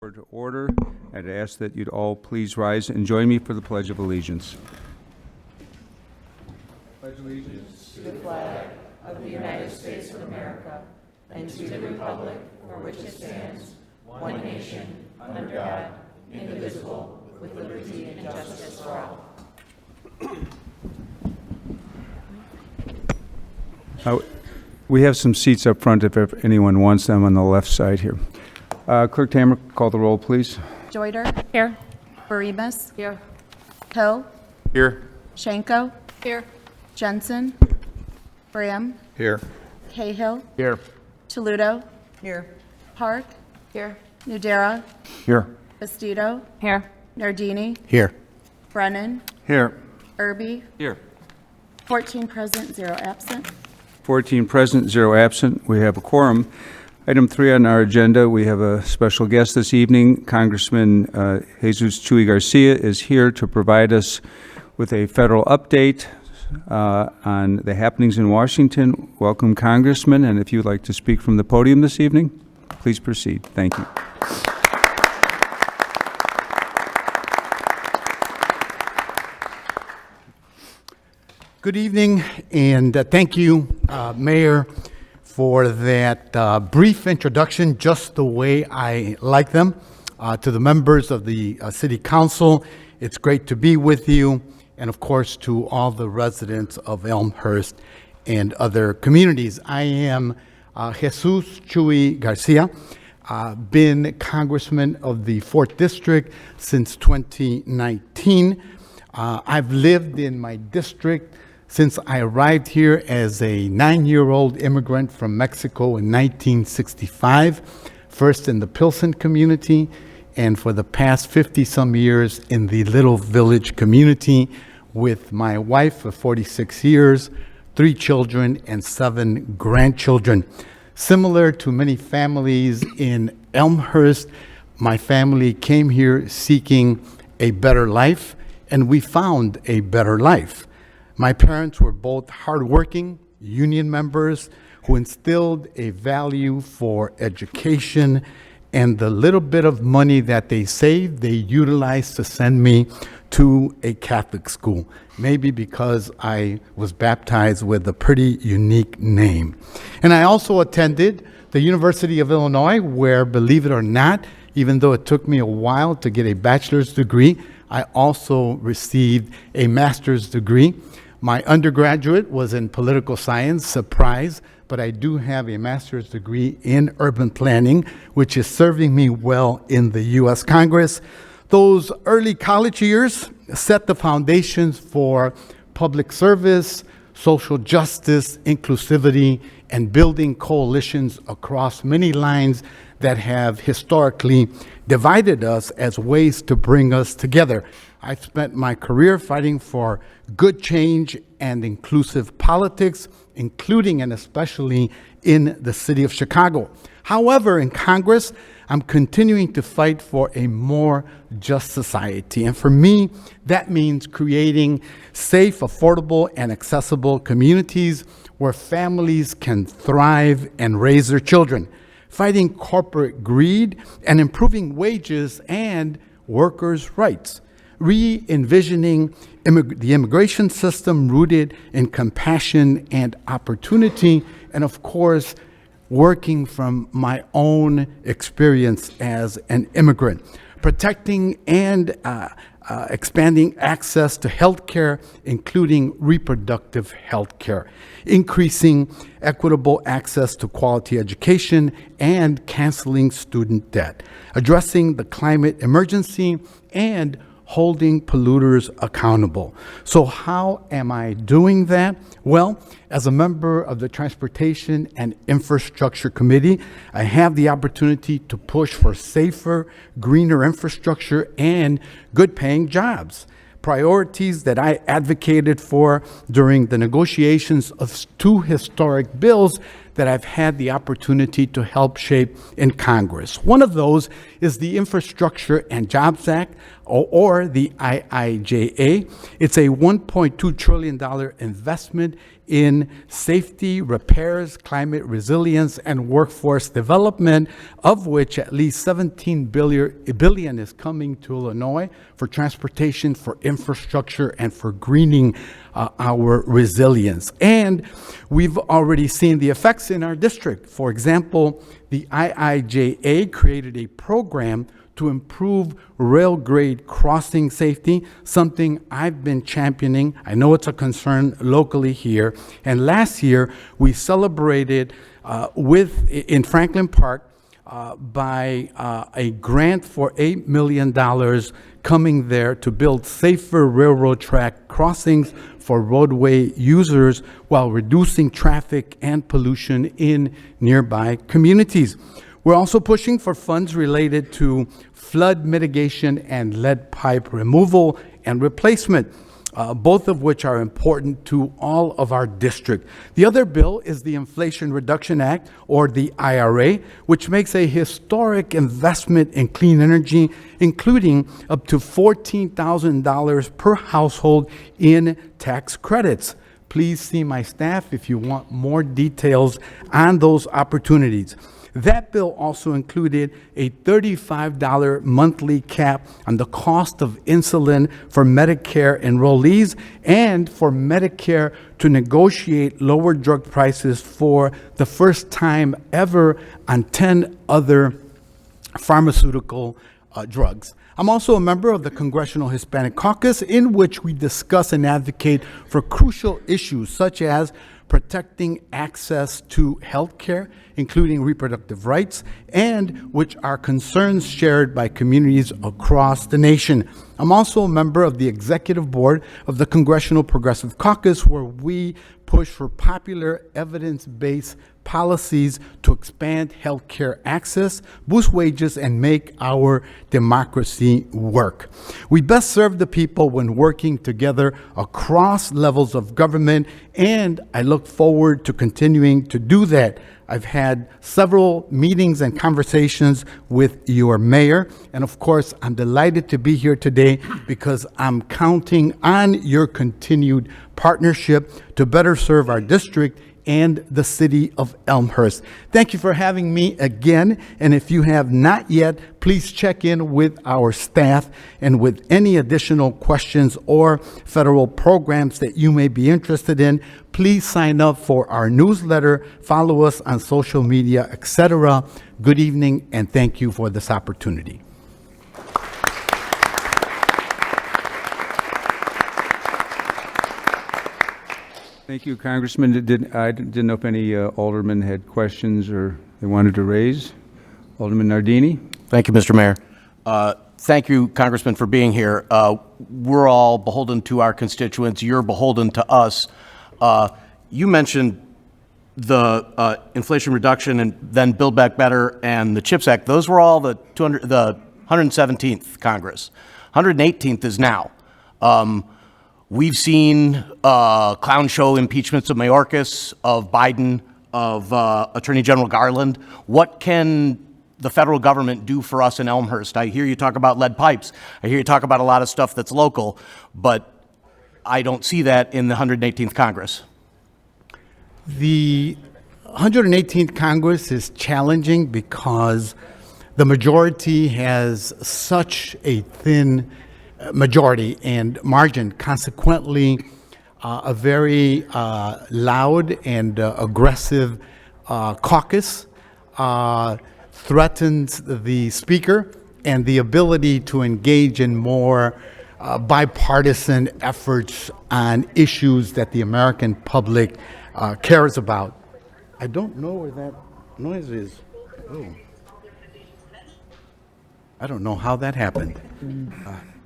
To order. I'd ask that you'd all please rise and join me for the Pledge of Allegiance. Pledge allegiance to the flag of the United States of America and to the republic for which it stands, one nation, under God, indivisible, with liberty and justice for all. We have some seats up front if anyone wants them on the left side here. Clerk Tamer, call the roll, please. Joyder. Here. Barimas. Here. Hill. Here. Schenko. Here. Jensen. Graham. Here. Cahill. Here. Toludo. Here. Park. Here. Nudera. Here. Bastido. Here. Nardini. Here. Brennan. Here. Irby. Here. 14 present, 0 absent. 14 present, 0 absent. We have a quorum. Item 3 on our agenda, we have a special guest this evening. Congressman Jesus Chuy Garcia is here to provide us with a federal update on the happenings in Washington. Welcome, Congressman, and if you'd like to speak from the podium this evening, please proceed. Thank you. Good evening, and thank you, Mayor, for that brief introduction, just the way I like them. To the members of the City Council, it's great to be with you, and of course to all the residents of Elmhurst and other communities. I am Jesus Chuy Garcia, been Congressman of the 4th District since 2019. I've lived in my district since I arrived here as a 9-year-old immigrant from Mexico in 1965, first in the Pilsen community, and for the past 50-some years in the Little Village community with my wife of 46 years, 3 children, and 7 grandchildren. Similar to many families in Elmhurst, my family came here seeking a better life, and we found a better life. My parents were both hardworking union members who instilled a value for education, and the little bit of money that they saved, they utilized to send me to a Catholic school, maybe because I was baptized with a pretty unique name. And I also attended the University of Illinois, where, believe it or not, even though it took me a while to get a bachelor's degree, I also received a master's degree. My undergraduate was in political science, surprise, but I do have a master's degree in urban planning, which is serving me well in the U.S. Congress. Those early college years set the foundations for public service, social justice, inclusivity, and building coalitions across many lines that have historically divided us as ways to bring us together. I've spent my career fighting for good change and inclusive politics, including and especially in the city of Chicago. However, in Congress, I'm continuing to fight for a more just society. And for me, that means creating safe, affordable, and accessible communities where families can thrive and raise their children, fighting corporate greed and improving wages and workers' rights, re-envisioning the immigration system rooted in compassion and opportunity, and of course, working from my own experience as an immigrant, protecting and expanding access to health care, including reproductive health care, increasing equitable access to quality education, and canceling student debt, addressing the climate emergency, and holding polluters accountable. So how am I doing that? Well, as a member of the Transportation and Infrastructure Committee, I have the opportunity to push for safer, greener infrastructure and good-paying jobs, priorities that I advocated for during the negotiations of 2 historic bills that I've had the opportunity to help shape in Congress. One of those is the Infrastructure and Jobs Act, or the IIJA. It's a $1.2 trillion investment in safety, repairs, climate resilience, and workforce development, of which at least $17 billion is coming to Illinois for transportation, for infrastructure, and for greening our resilience. And we've already seen the effects in our district. For example, the IIJA created a program to improve rail grade crossing safety, something I've been championing. I know it's a concern locally here. And last year, we celebrated in Franklin Park by a grant for $8 million coming there to build safer railroad track crossings for roadway users while reducing traffic and pollution in nearby communities. We're also pushing for funds related to flood mitigation and lead pipe removal and replacement, both of which are important to all of our district. The other bill is the Inflation Reduction Act, or the IRA, which makes a historic investment in clean energy, including up to $14,000 per household in tax credits. Please see my staff if you want more details on those opportunities. That bill also included a $35 monthly cap on the cost of insulin for Medicare enrollees and for Medicare to negotiate lower drug prices for the first time ever on 10 other pharmaceutical drugs. I'm also a member of the Congressional Hispanic Caucus, in which we discuss and advocate for crucial issues such as protecting access to health care, including reproductive rights, and which are concerns shared by communities across the nation. I'm also a member of the executive board of the Congressional Progressive Caucus, where we push for popular evidence-based policies to expand health care access, boost wages, and make our democracy work. We best serve the people when working together across levels of government, and I look forward to continuing to do that. I've had several meetings and conversations with your mayor, and of course, I'm delighted to be here today because I'm counting on your continued partnership to better serve our district and the city of Elmhurst. Thank you for having me again, and if you have not yet, please check in with our staff, and with any additional questions or federal programs that you may be interested in, please sign up for our newsletter, follow us on social media, etc. Good evening, and thank you for this opportunity. Thank you, Congressman. I didn't know if any aldermen had questions or they wanted to raise. Alderman Nardini. Thank you, Mr. Mayor. Thank you, Congressman, for being here. We're all beholden to our constituents. You're beholden to us. You mentioned the Inflation Reduction and then Build Back Better and the CHIPS Act. Those were all the 117th Congress. 118th is now. We've seen clown show impeachments of Mayorkas, of Biden, of Attorney General Garland. What can the federal government do for us in Elmhurst? I hear you talk about lead pipes. I hear you talk about a lot of stuff that's local, but I don't see that in the 118th Congress. The 118th Congress is challenging because the majority has such a thin majority and margin. Consequently, a very loud and aggressive caucus threatens the speaker and the ability to engage in more bipartisan efforts on issues that the American public cares about. I don't know where that noise is. Oh. I don't know how that happened.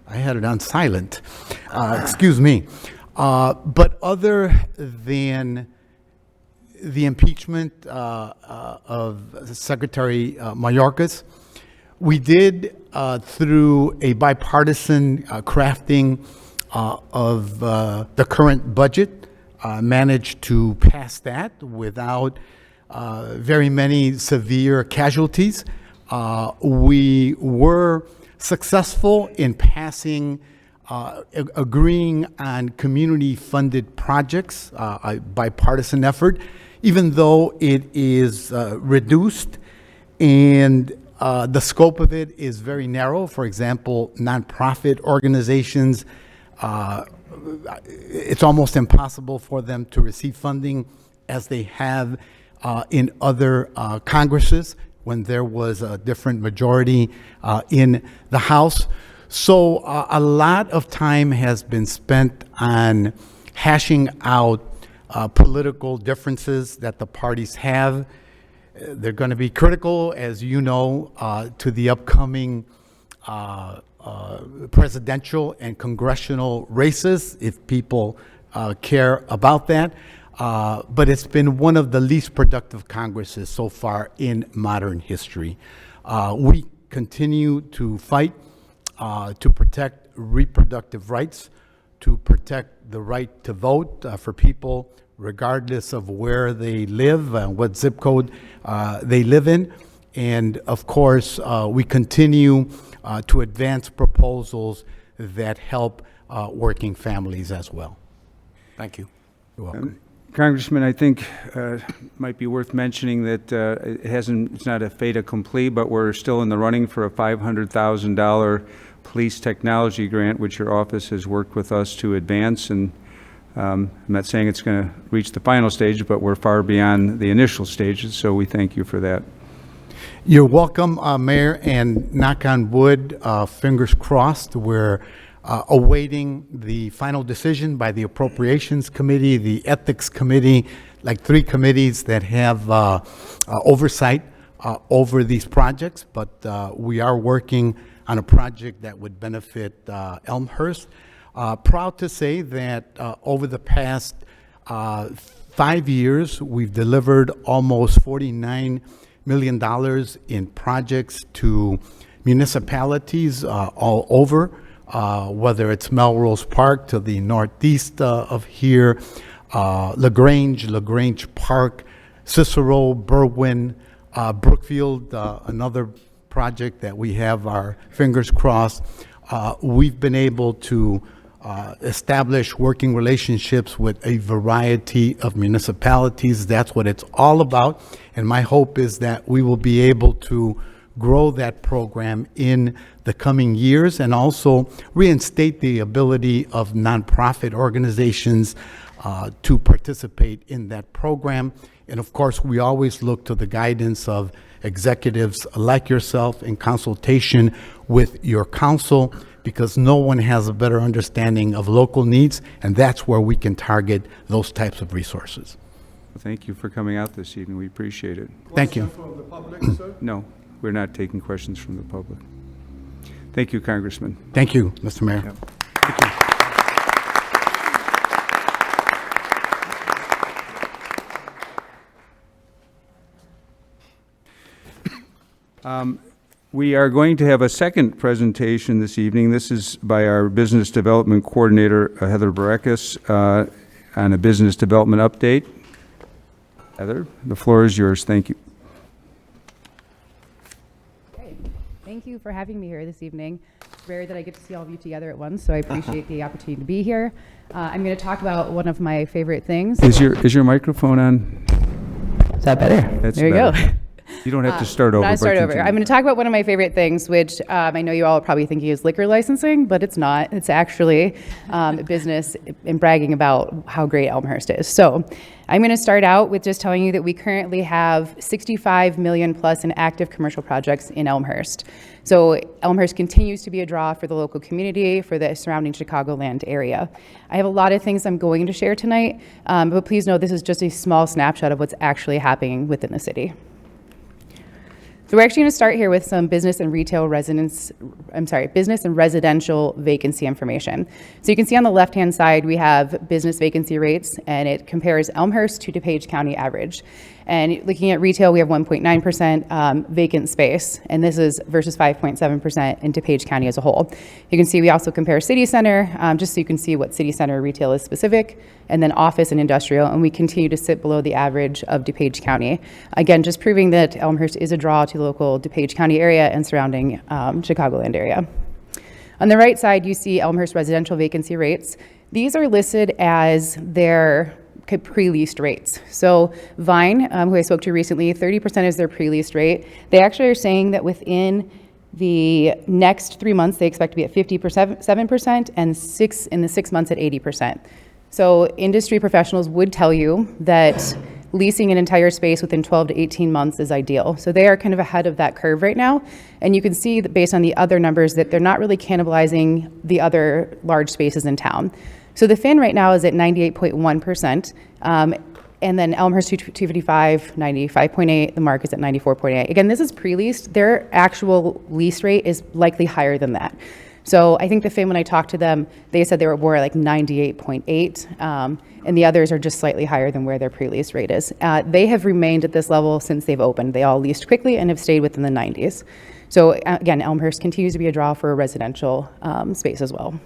I had it on silent. Excuse me. But other than the impeachment of Secretary Mayorkas, we did, through a bipartisan crafting of the current budget, manage to pass that without very many severe casualties. We were successful in passing agreeing on community-funded projects, a bipartisan effort, even though it is reduced and the scope of it is very narrow. For example, nonprofit organizations, it's almost impossible for them to receive funding as they have in other Congresses when there was a different majority in the House. So a lot of time has been spent on hashing out political differences that the parties have. They're going to be critical, as you know, to the upcoming presidential and congressional races, if people care about that. But it's been one of the least productive Congresses so far in modern history. We continue to fight to protect reproductive rights, to protect the right to vote for people regardless of where they live, what zip code they live in. And of course, we continue to advance proposals that help working families as well. Thank you. You're welcome. Congressman, I think might be worth mentioning that it's not a fait accompli, but we're still in the running for a $500,000 police technology grant, which your office has worked with us to advance. And I'm not saying it's going to reach the final stage, but we're far beyond the initial stages, so we thank you for that. You're welcome, Mayor, and knock on wood, fingers crossed, we're awaiting the final decision by the Appropriations Committee, the Ethics Committee, like 3 committees that have oversight over these projects. But we are working on a project that would benefit Elmhurst. Proud to say that over the past 5 years, we've delivered almost $49 million in projects to municipalities all over. Whether it's Melrose Park to the northeast of here, LaGrange Park, Cicero, Berwyn, Brookfield, another project that we have our fingers crossed. We've been able to establish working relationships with a variety of municipalities. That's what it's all about. And my hope is that we will be able to grow that program in the coming years and also reinstate the ability of nonprofit organizations to participate in that program. And of course, we always look to the guidance of executives like yourself in consultation with your council, because no one has a better understanding of local needs, and that's where we can target those types of resources. Thank you for coming out this evening. We appreciate it. Thank you. From the public, sir? No, we're not taking questions from the public. Thank you, Congressman. Thank you, Mr. Mayor. Yep. Thank you. We are going to have a second presentation this evening. This is by our Business Development Coordinator, Heather Barekis, on a business development update. Heather, the floor is yours. Thank you. Great. Thank you for having me here this evening. It's rare that I get to see all of you together at once, so I appreciate the opportunity to be here. I'm going to talk about one of my favorite things. Is your microphone on? Is that better? That's there you better. go. You don't have to start over. Not but start over. continue. I'm going to talk about one of my favorite things, which I know you all are probably thinking is liquor licensing, but it's not. It's actually business and bragging about how great Elmhurst is. So I'm going to start out with just telling you that we currently have 65 million plus in active commercial projects in Elmhurst. So Elmhurst continues to be a draw for the local community, for the surrounding Chicagoland area. I have a lot of things I'm going to share tonight, but please know this is just a small snapshot of what's actually happening within the city. So we're actually going to start here with some business and residential vacancy information. So you can see on the left-hand side, we have business vacancy rates, and it compares Elmhurst to DuPage County average. And looking at retail, we have 1.9% vacant space, and this is versus 5.7% in DuPage County as a whole. You can see we also compare city center, just so you can see what city center retail is specific, and then office and industrial, and we continue to sit below the average of DuPage County. Again, just proving that Elmhurst is a draw to the local DuPage County area and surrounding Chicagoland area. On the right side, you see Elmhurst residential vacancy rates. These are listed as their pre-leased rates. So Vine, who I spoke to recently, 30% is their pre-leased rate. They actually are saying that within the next 3 months, they expect to be at 57% and in the 6 months at 80%. So industry professionals would tell you that leasing an entire space within 12 to 18 months is ideal. So they are kind of ahead of that curve right now. And you can see that based on the other numbers that they're not really cannibalizing the other large spaces in town. So the Fin right now is at 98.1%. And then Elmhurst 255, 95.8, the Mark is at 94.8. Again, this is pre-leased. Their actual lease rate is likely higher than that. So I think the Fin, when I talked to them, they said they were more like 98.8, and the others are just slightly higher than where their pre-lease rate is. They have remained at this level since they've opened. They all leased quickly and have stayed within the 90s. So again, Elmhurst continues to be a draw for a residential space as well.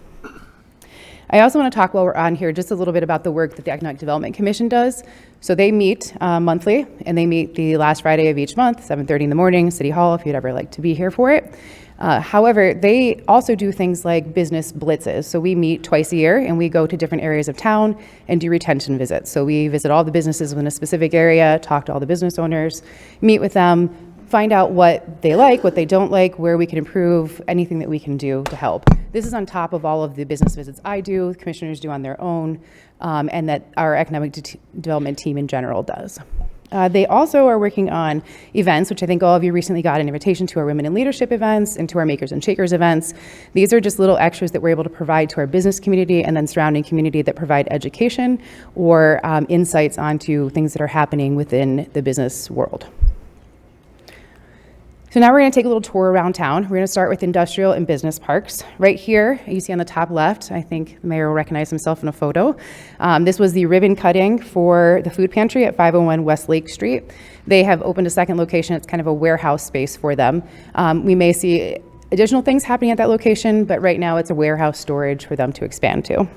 I also want to talk while we're on here just a little bit about the work that the Economic Development Commission does. So they meet monthly, and they meet the last Friday of each month, 7:30 in the morning, City Hall, if you'd ever like to be here for it. However, they also do things like business blitzes. So we meet twice a year, and we go to different areas of town and do retention visits. So we visit all the businesses within a specific area, talk to all the business owners, meet with them, find out what they like, what they don't like, where we can improve, anything that we can do to help. This is on top of all of the business visits I do, commissioners do on their own, and that our economic development team in general does. They also are working on events, which I think all of you recently got an invitation to our Women in Leadership events and to our Makers and Shakers events. These are just little extras that we're able to provide to our business community and then surrounding community that provide education or insights onto things that are happening within the business world. So now we're going to take a little tour around town. We're going to start with industrial and business parks. Right here, you see on the top left, I think the mayor will recognize himself in a photo. This was the ribbon cutting for the food pantry at 501 West Lake Street. They have opened a second location. It's kind of a warehouse space for them. We may see additional things happening at that location, but right now it's a warehouse storage for them to expand to.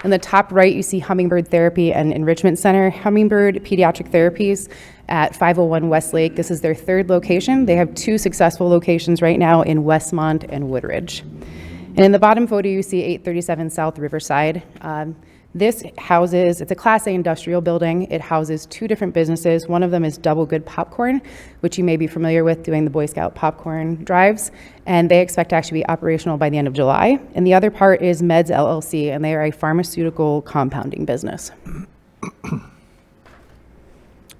In the top right, you see Hummingbird Therapy and Enrichment Center. Hummingbird Pediatric Therapies at 501 Westlake. This is their third location. They have 2 successful locations right now in Westmont and Woodridge. And in the bottom photo, you see 837 South Riverside. This houses, it's a Class A industrial building. It houses 2 different businesses. One of them is Double Good Popcorn, which you may be familiar with doing the Boy Scout popcorn drives. And they expect to actually be operational by the end of July. And the other part is Meds LLC, and they are a pharmaceutical compounding business. So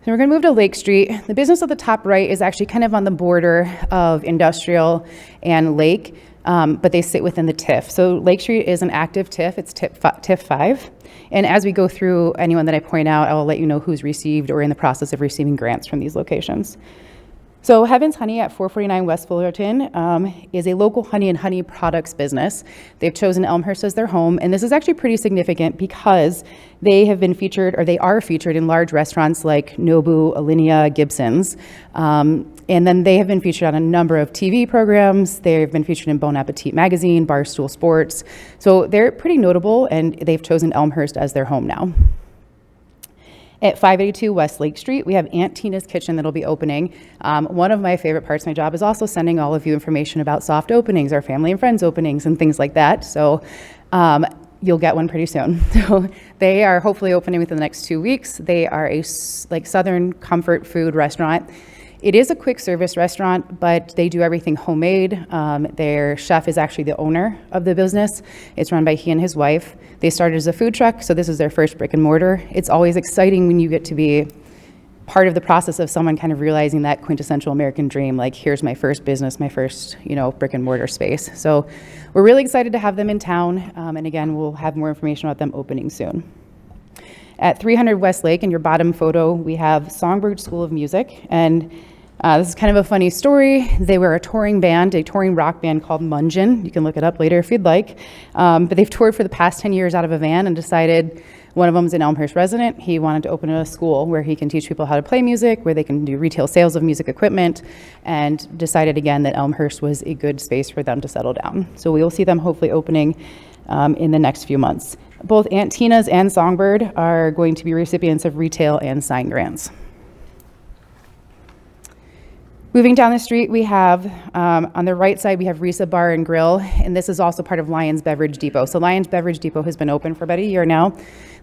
we're going to move to Lake Street. The business at the top right is actually kind of on the border of industrial and lake, but they sit within the TIF. So Lake Street is an active TIF. It's TIF 5. And as we go through anyone that I point out, I will let you know who's received or in the process of receiving grants from these locations. So Heaven's Honey at 449 West Fullerton is a local honey and honey products business. They've chosen Elmhurst as their home, and this is actually pretty significant because they have been featured, or they are featured in large restaurants like Nobu, Alinea, Gibson's. And then they have been featured on a number of TV programs. They've been featured in Bon Appetit magazine, Barstool Sports. So they're pretty notable, and they've chosen Elmhurst as their home now. At 582 West Lake Street, we have Aunt Tina's Kitchen that'll be opening. One of my favorite parts of my job is also sending all of you information about soft openings, our family and friends openings, and things like that. So you'll get one pretty soon. So they are hopefully opening within the next 2 weeks. They are a Southern comfort food restaurant. It is a quick service restaurant, but they do everything homemade. Their chef is actually the owner of the business. It's run by he and his wife. They started as a food truck, so this is their first brick and mortar. It's always exciting when you get to be part of the process of someone kind of realizing that quintessential American dream, like here's my first business, my first, brick and mortar space. So we're really excited to have them in town. And again, we'll have more information about them opening soon. At 300 Westlake, in your bottom photo, we have Songbird School of Music. And this is kind of a funny story. They were a touring band, a touring rock band called Mungin. You can look it up later if you'd like. But they've toured for the past 10 years out of a van and decided, one of them's an Elmhurst resident. He wanted to open a school where he can teach people how to play music, where they can do retail sales of music equipment, and decided again that Elmhurst was a good space for them to settle down. So we will see them hopefully opening in the next few months. Both Aunt Tina's and Songbird are going to be recipients of retail and sign grants. Moving down the street, we have, on the right side, we have Risa Bar and Grill, and this is also part of Lions Beverage Depot. So Lions Beverage Depot has been open for about a year now.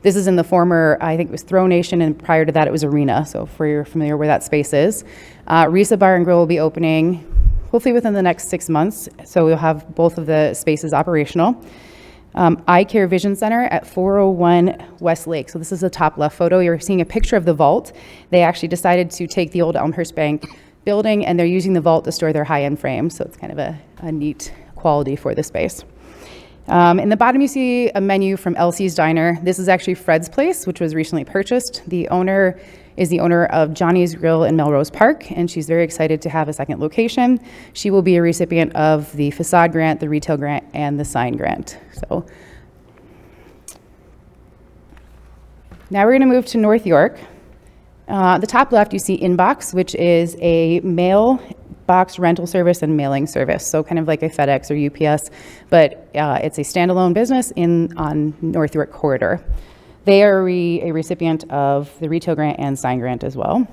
This is in the former, I think it was Throw Nation, and prior to that it was Arena, so if you're familiar where that space is. Risa Bar and Grill will be opening hopefully within the next 6 months, so we'll have both of the spaces operational. Eye Care Vision Center at 401 West Lake. So this is the top left photo. You're seeing a picture of the vault. They actually decided to take the old Elmhurst Bank building, and they're using the vault to store their high-end frames, so it's kind of a neat quality for the space. In the bottom, you see a menu from Elsie's Diner. This is actually Fred's Place, which was recently purchased. The owner is the owner of Johnny's Grill in Melrose Park, and she's very excited to have a second location. She will be a recipient of the facade grant, the retail grant, and the sign grant. So now we're going to move to North York. The top left, you see Inbox, which is a mail box rental service and mailing service. So kind of like a FedEx or UPS, but it's a standalone business on North York corridor. They are a recipient of the retail grant and sign grant as well.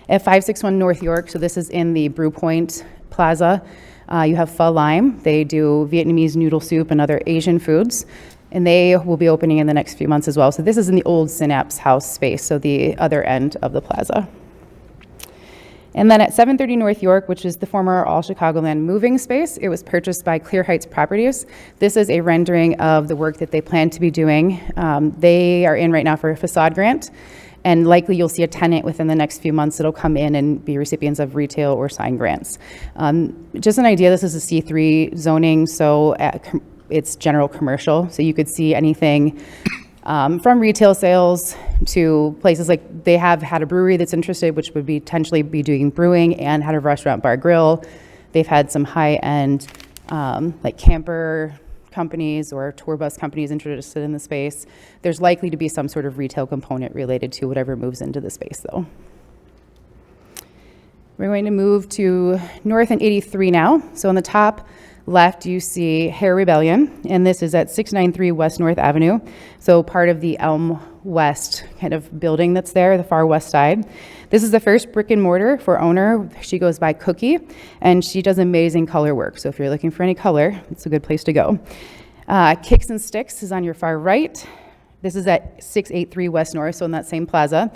At 561 North York, so this is in the Brew Point Plaza, you have Pho Lime. They do Vietnamese noodle soup and other Asian foods, and they will be opening in the next few months as well. So this is in the old Synapse House space, so the other end of the plaza. And then at 730 North York, which is the former All Chicagoland moving space, it was purchased by Clear Heights Properties. This is a rendering of the work that they plan to be doing. They are in right now for a facade grant, and likely you'll see a tenant within the next few months that'll come in and be recipients of retail or sign grants. Just an idea, this is a C3 zoning, so it's general commercial, so you could see anything from retail sales to places like they have had a brewery that's interested, which would be potentially be doing brewing, and had a restaurant bar grill. They've had some high-end like camper companies or tour bus companies interested in the space. There's likely to be some sort of retail component related to whatever moves into the space though. We're going to move to North and 83 now. So on the top left, you see Hair Rebellion, and this is at 693 West North Avenue. So part of the Elm West kind of building that's there, the far west side. This is the first brick and mortar for owner. She goes by Cookie, and she does amazing color work. So if you're looking for any color, it's a good place to go. Kicks and Sticks is on your far right. This is at 683 West North, so in that same plaza.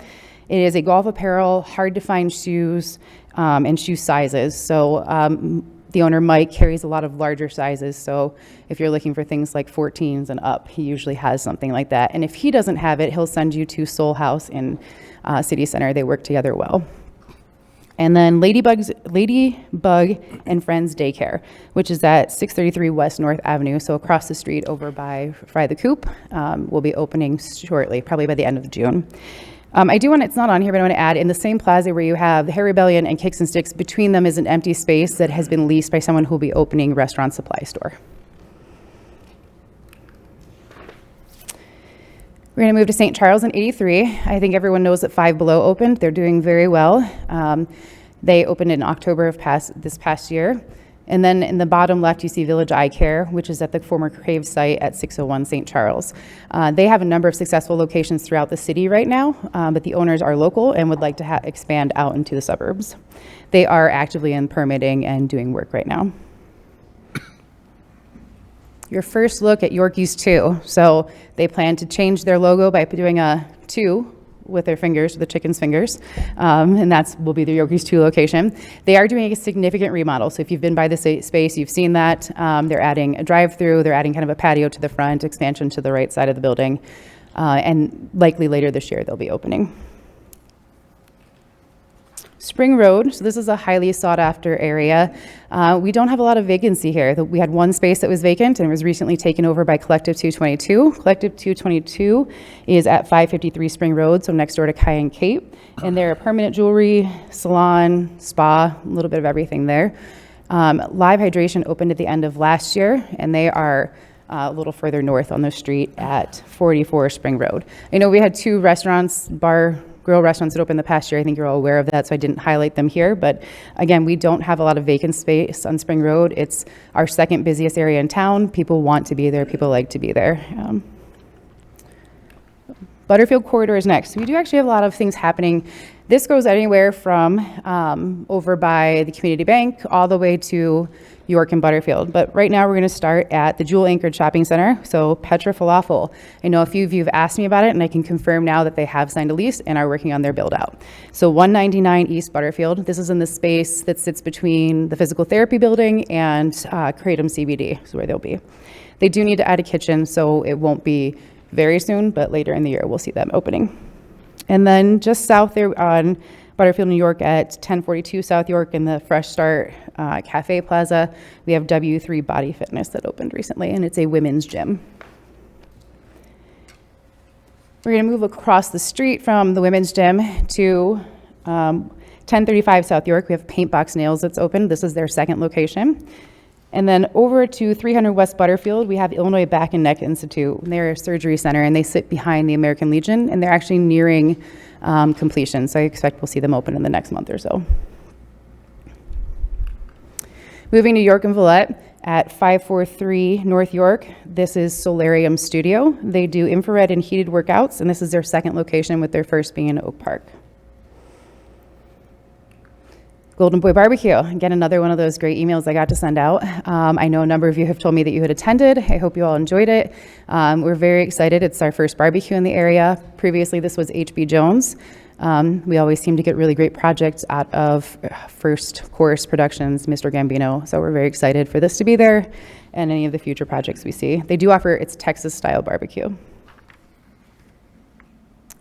It is a golf apparel, hard to find shoes, and shoe sizes. So the owner, Mike, carries a lot of larger sizes, so if you're looking for things like 14s and up, he usually has something like that. And if he doesn't have it, he'll send you to Soul House in City Center. They work together well. And then Ladybug and Friends Daycare, which is at 633 West North Avenue, so across the street over by Fry the Coop, will be opening shortly, probably by the end of June. It's not on here, but I want to add, in the same plaza where you have the Hair Rebellion and Kicks and Sticks, between them is an empty space that has been leased by someone who will be opening restaurant supply store. We're going to move to St. Charles in 83. I think everyone knows that Five Below opened. They're doing very well. They opened in October of this past year. And then in the bottom left, you see Village Eye Care, which is at the former Crave site at 601 St. Charles. They have a number of successful locations throughout the city right now, but the owners are local and would like to expand out into the suburbs. They are actively in permitting and doing work right now. Your first look at Yorkies 2. So they plan to change their logo by doing a 2 with their fingers, the chicken's fingers, and that will be the Yorkies 2 location. They are doing a significant remodel, so if you've been by the space, you've seen that. They're adding a drive-through, they're adding kind of a patio to the front, expansion to the right side of the building, and likely later this year they'll be opening. Spring Road, so this is a highly sought-after area. We don't have a lot of vacancy here. We had one space that was vacant and it was recently taken over by Collective 222. Collective 222 is at 553 Spring Road, so next door to Kai and Kate. And they're a permanent jewelry, salon, spa, a little bit of everything there. Live Hydration opened at the end of last year, and they are a little further north on the street at 44 Spring Road. I know we had 2 restaurants, grill restaurants that opened the past year. I think you're all aware of that, so I didn't highlight them here. But again, we don't have a lot of vacant space on Spring Road. It's our second busiest area in town. People want to be there. People like to be there. Butterfield Corridor is next. We do actually have a lot of things happening. This goes anywhere from over by the community bank all the way to York and Butterfield. But right now we're going to start at the Jewel Anchored Shopping Center, so Petra Falafel. I know a few of you have asked me about it, and I can confirm now that they have signed a lease and are working on their build out. So 199 East Butterfield. This is in the space that sits between the physical therapy building and Kratom CBD is where they'll be. They do need to add a kitchen, so it won't be very soon, but later in the year we'll see them opening. And then just south there on Butterfield, New York at 1042 South York in the Fresh Start Cafe Plaza, we have W3 Body Fitness that opened recently, and it's a women's gym. We're going to move across the street from the women's gym to 1035 South York. We have Paint Box Nails that's open. This is their second location. And then over to 300 West Butterfield, we have Illinois Back and Neck Institute. They're a surgery center, and they sit behind the American Legion, and they're actually nearing completion. So I expect we'll see them open in the next month or so. Moving to York and Villette at 543 North York, this is Solarium Studio. They do infrared and heated workouts, and this is their second location, with their first being in Oak Park. Golden Boy Barbecue, again, another one of those great emails I got to send out. I know a number of you have told me that you had attended. I hope you all enjoyed it. We're very excited. It's our first barbecue in the area. Previously, this was HB Jones. We always seem to get really great projects out of First Course Productions, Mr. Gambino. So we're very excited for this to be there and any of the future projects we see. They do offer its Texas-style barbecue.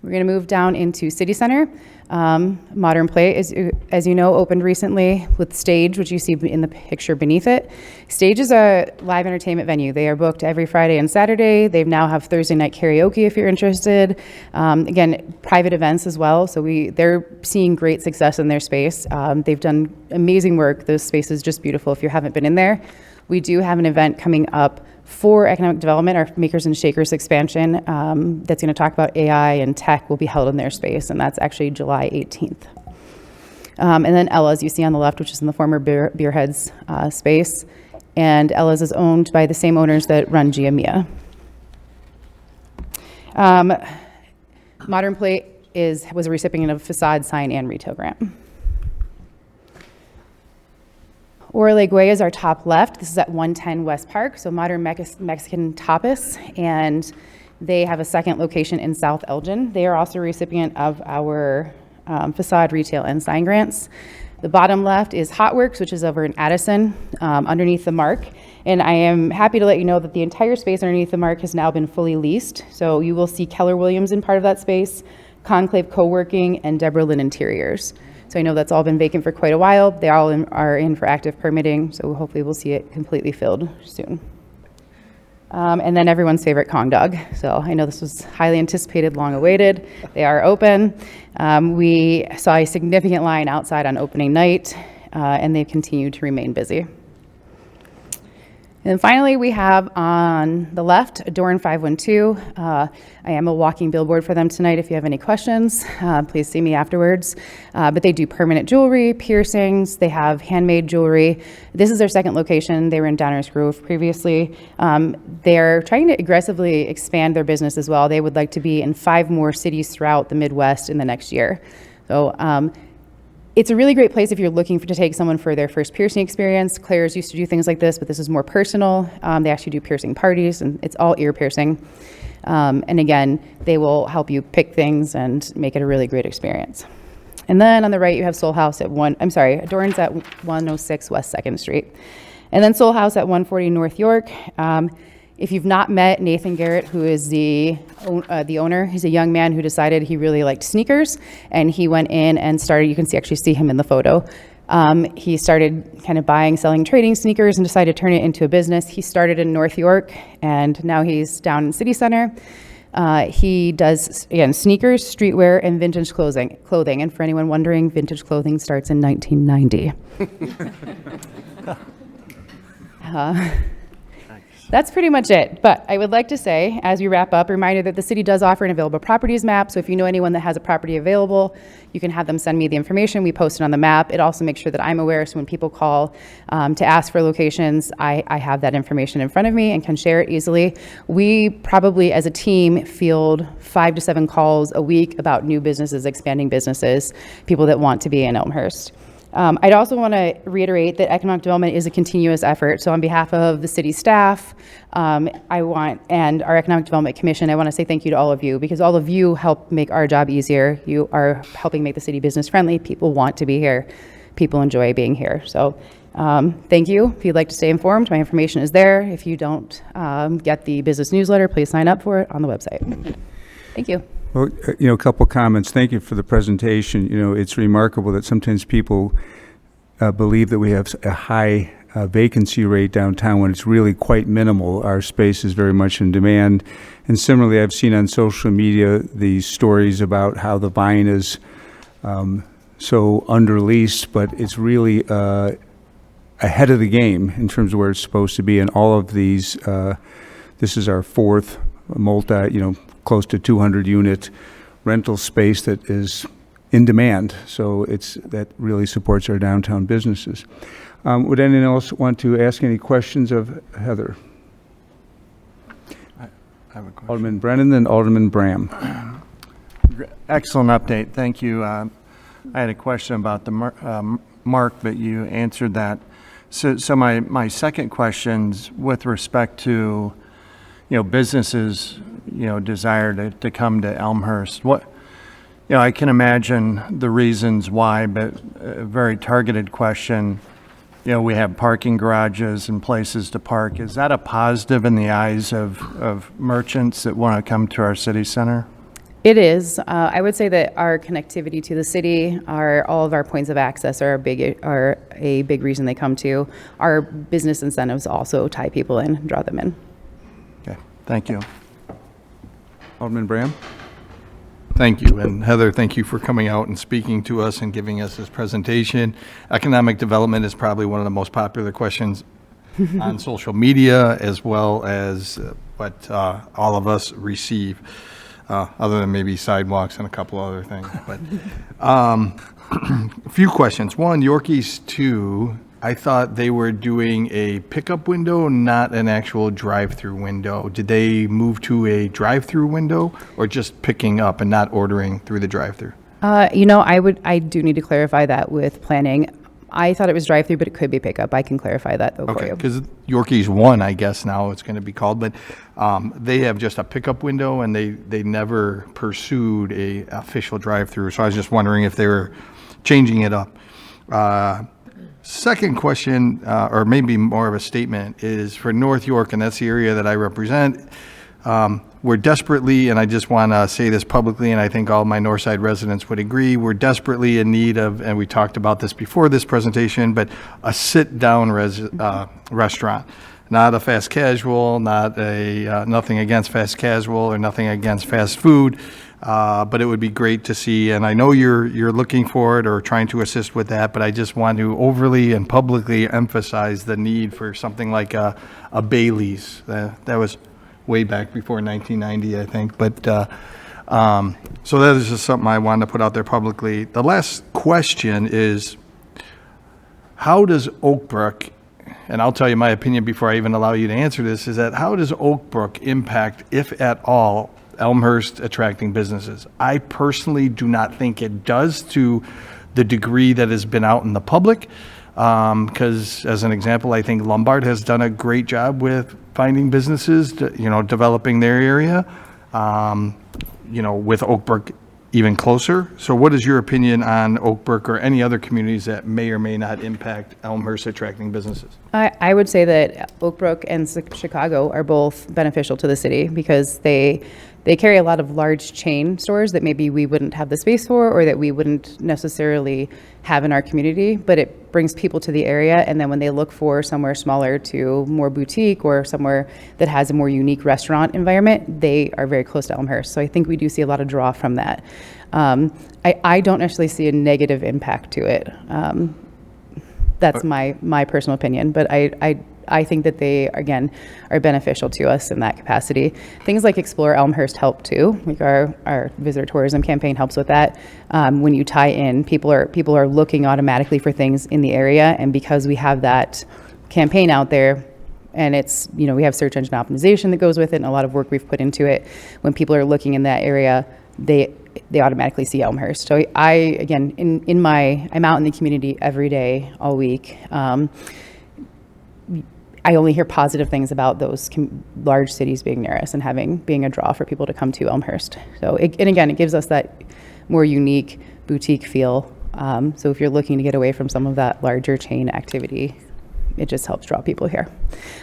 We're going to move down into City Center. Modern Play, as you know, opened recently with Stage, which you see in the picture beneath it. Stage is a live entertainment venue. They are booked every Friday and Saturday. They now have Thursday night karaoke if you're interested. Again, private events as well. So they're seeing great success in their space. They've done amazing work. The space is just beautiful if you haven't been in there. We do have an event coming up for economic development, our Makers and Shakers expansion, that's going to talk about AI and tech, will be held in their space, and that's actually July 18th. And then Ella's, you see on the left, which is in the former Beerheads space, and Ella's is owned by the same owners that run Gia Modern Plate was a recipient of facade, sign, and retail grant. Orlegue is our top left. This is at 110 West Park, so modern Mexican tapas, and they have a second location in South Elgin. They are also a recipient of our facade, retail, and sign grants. The bottom left is Hot Works, which is over in Addison, underneath the Mark. And I am happy to let you know that the entire space underneath the Mark has now been fully leased. So you will see Keller Williams in part of that space, Conclave Co-working, and Deborah Lynn Interiors. So I know that's all been vacant for quite a while. They all are in for active permitting, so hopefully we'll see it completely filled soon. And then everyone's favorite Kong Dog. So I know this was highly anticipated, long awaited. They are open. We saw a significant line outside on opening night, and they've continued to remain busy. And finally, we have on the left, Adorn 512. I am a walking billboard for them tonight. If you have any questions, please see me afterwards. But they do permanent jewelry, piercings. They have handmade jewelry. This is their second location. They were in Downers Grove previously. They're trying to aggressively expand their business as well. They would like to be in 5 more cities throughout the Midwest in the next year. So it's a really great place if you're looking to take someone for their first piercing experience. Claire's used to do things like this, but this is more personal. They actually do piercing parties, and it's all ear piercing. And again, they will help you pick things and make it a really great experience. And then on the right, you have Soul House at Adorn's at 106 West 2nd Street. And then Soul House at 140 North York. If you've not met Nathan Garrett, who is the owner, he's a young man who decided he really liked sneakers, and he went in and started, you can actually see him in the photo. He started kind of buying, selling, trading sneakers and decided to turn it into a business. He started in North York, and now he's down in City Center. He does, again, sneakers, streetwear, and vintage clothing. And for anyone wondering, vintage clothing starts in 1990. That's pretty much it. But I would like to say, as we wrap up, a reminder that the city does offer an available properties map. So if you know anyone that has a property available, you can have them send me the information. We post it on the map. It also makes sure that I'm aware. So when people call to ask for locations, I have that information in front of me and can share it easily. We probably, as a team, field 5 to 7 calls a week about new businesses, expanding businesses, people that want to be in Elmhurst. I'd also want to reiterate that economic development is a continuous effort. So on behalf of the city staff, and our Economic Development Commission, I want to say thank you to all of you, because all of you help make our job easier. You are helping make the city business friendly. People want to be here. People enjoy being here. So thank you. If you'd like to stay informed, my information is there. If you don't get the business newsletter, please sign up for it on the website. Thank you. Well, a couple comments. Thank you for the presentation. It's remarkable that sometimes people believe that we have a high vacancy rate downtown when it's really quite minimal. Our space is very much in demand. And similarly, I've seen on social media these stories about how the Vine is so underleased, but it's really ahead of the game in terms of where it's supposed to be. And all of these, this is our fourth close to 200 unit rental space that is in demand. So that really supports our downtown businesses. Would anyone else want to ask any questions of Heather? I have a question. Alderman Brennan, then Alderman Bram. Excellent update. Thank you. I had a question about the mark, but you answered that. So my second question's with respect to businesses desire to come to Elmhurst. I can imagine the reasons why, but a very targeted question. We have parking garages and places to park. Is that a positive in the eyes of merchants that want to come to our city center? It is. I would say that our connectivity to the city, all of our points of access are a big reason they come to. Our business incentives also tie people in, draw them in. Okay, thank you. Alderman Bram? Thank you. And Heather, thank you for coming out and speaking to us and giving us this presentation. Economic development is probably one of the most popular questions on social media, as well as what all of us receive, other than maybe sidewalks and a couple other things. But a few questions. One, Yorkies 2, I thought they were doing a pickup window, not an actual drive-through window. Did they move to a drive-through window, or just picking up and not ordering through the drive-through? I do need to clarify that with planning. I thought it was drive-through, but it could be pickup. I can clarify that though for Okay, you. because Yorkies 1, I guess now it's going to be called, but they have just a pickup window, and they never pursued a official drive-through. So I was just wondering if they were changing it up. Second question, or maybe more of a statement, is for North York, and that's the area that I represent. We're desperately, and I just want to say this publicly, and I think all my Northside residents would agree, we're desperately in need of, and we talked about this before this presentation, but a sit-down restaurant. Not a fast casual, not nothing against fast casual or nothing against fast food, but it would be great to see, and I know you're looking for it or trying to assist with that, but I just want to overly and publicly emphasize the need for something like a Bailey's. That was way back before 1990, I think, but so that is just something I wanted to put out there publicly. The last question is, how does Oakbrook, and I'll tell you my opinion before I even allow you to answer this, is that how does Oakbrook impact, if at all, Elmhurst attracting businesses? I personally do not think it does to the degree that has been out in the public, because as an example, I think Lombard has done a great job with finding businesses, developing their area, with Oakbrook even closer. So what is your opinion on Oakbrook or any other communities that may or may not impact Elmhurst attracting businesses? I would say that Oakbrook and Chicago are both beneficial to the city because they carry a lot of large chain stores that maybe we wouldn't have the space for or that we wouldn't necessarily have in our community, but it brings people to the area, and then when they look for somewhere smaller to more boutique or somewhere that has a more unique restaurant environment, they are very close to Elmhurst. So I think we do see a lot of draw from that. I don't necessarily see a negative impact to it. That's my personal opinion, but I I think that they, again, are beneficial to us in that capacity. Things like Explore Elmhurst help too. Like our visitor tourism campaign helps with that. When you tie in, people are looking automatically for things in the area, and because we have that campaign out there, and it's, we have search engine optimization that goes with it and a lot of work we've put into it. When people are looking in that area, they automatically see Elmhurst. So again, I'm out in the community every day, all week. I only hear positive things about those large cities being near us and being a draw for people to come to Elmhurst. So, and again, it gives us that more unique boutique feel. So if you're looking to get away from some of that larger chain activity, it just helps draw people here.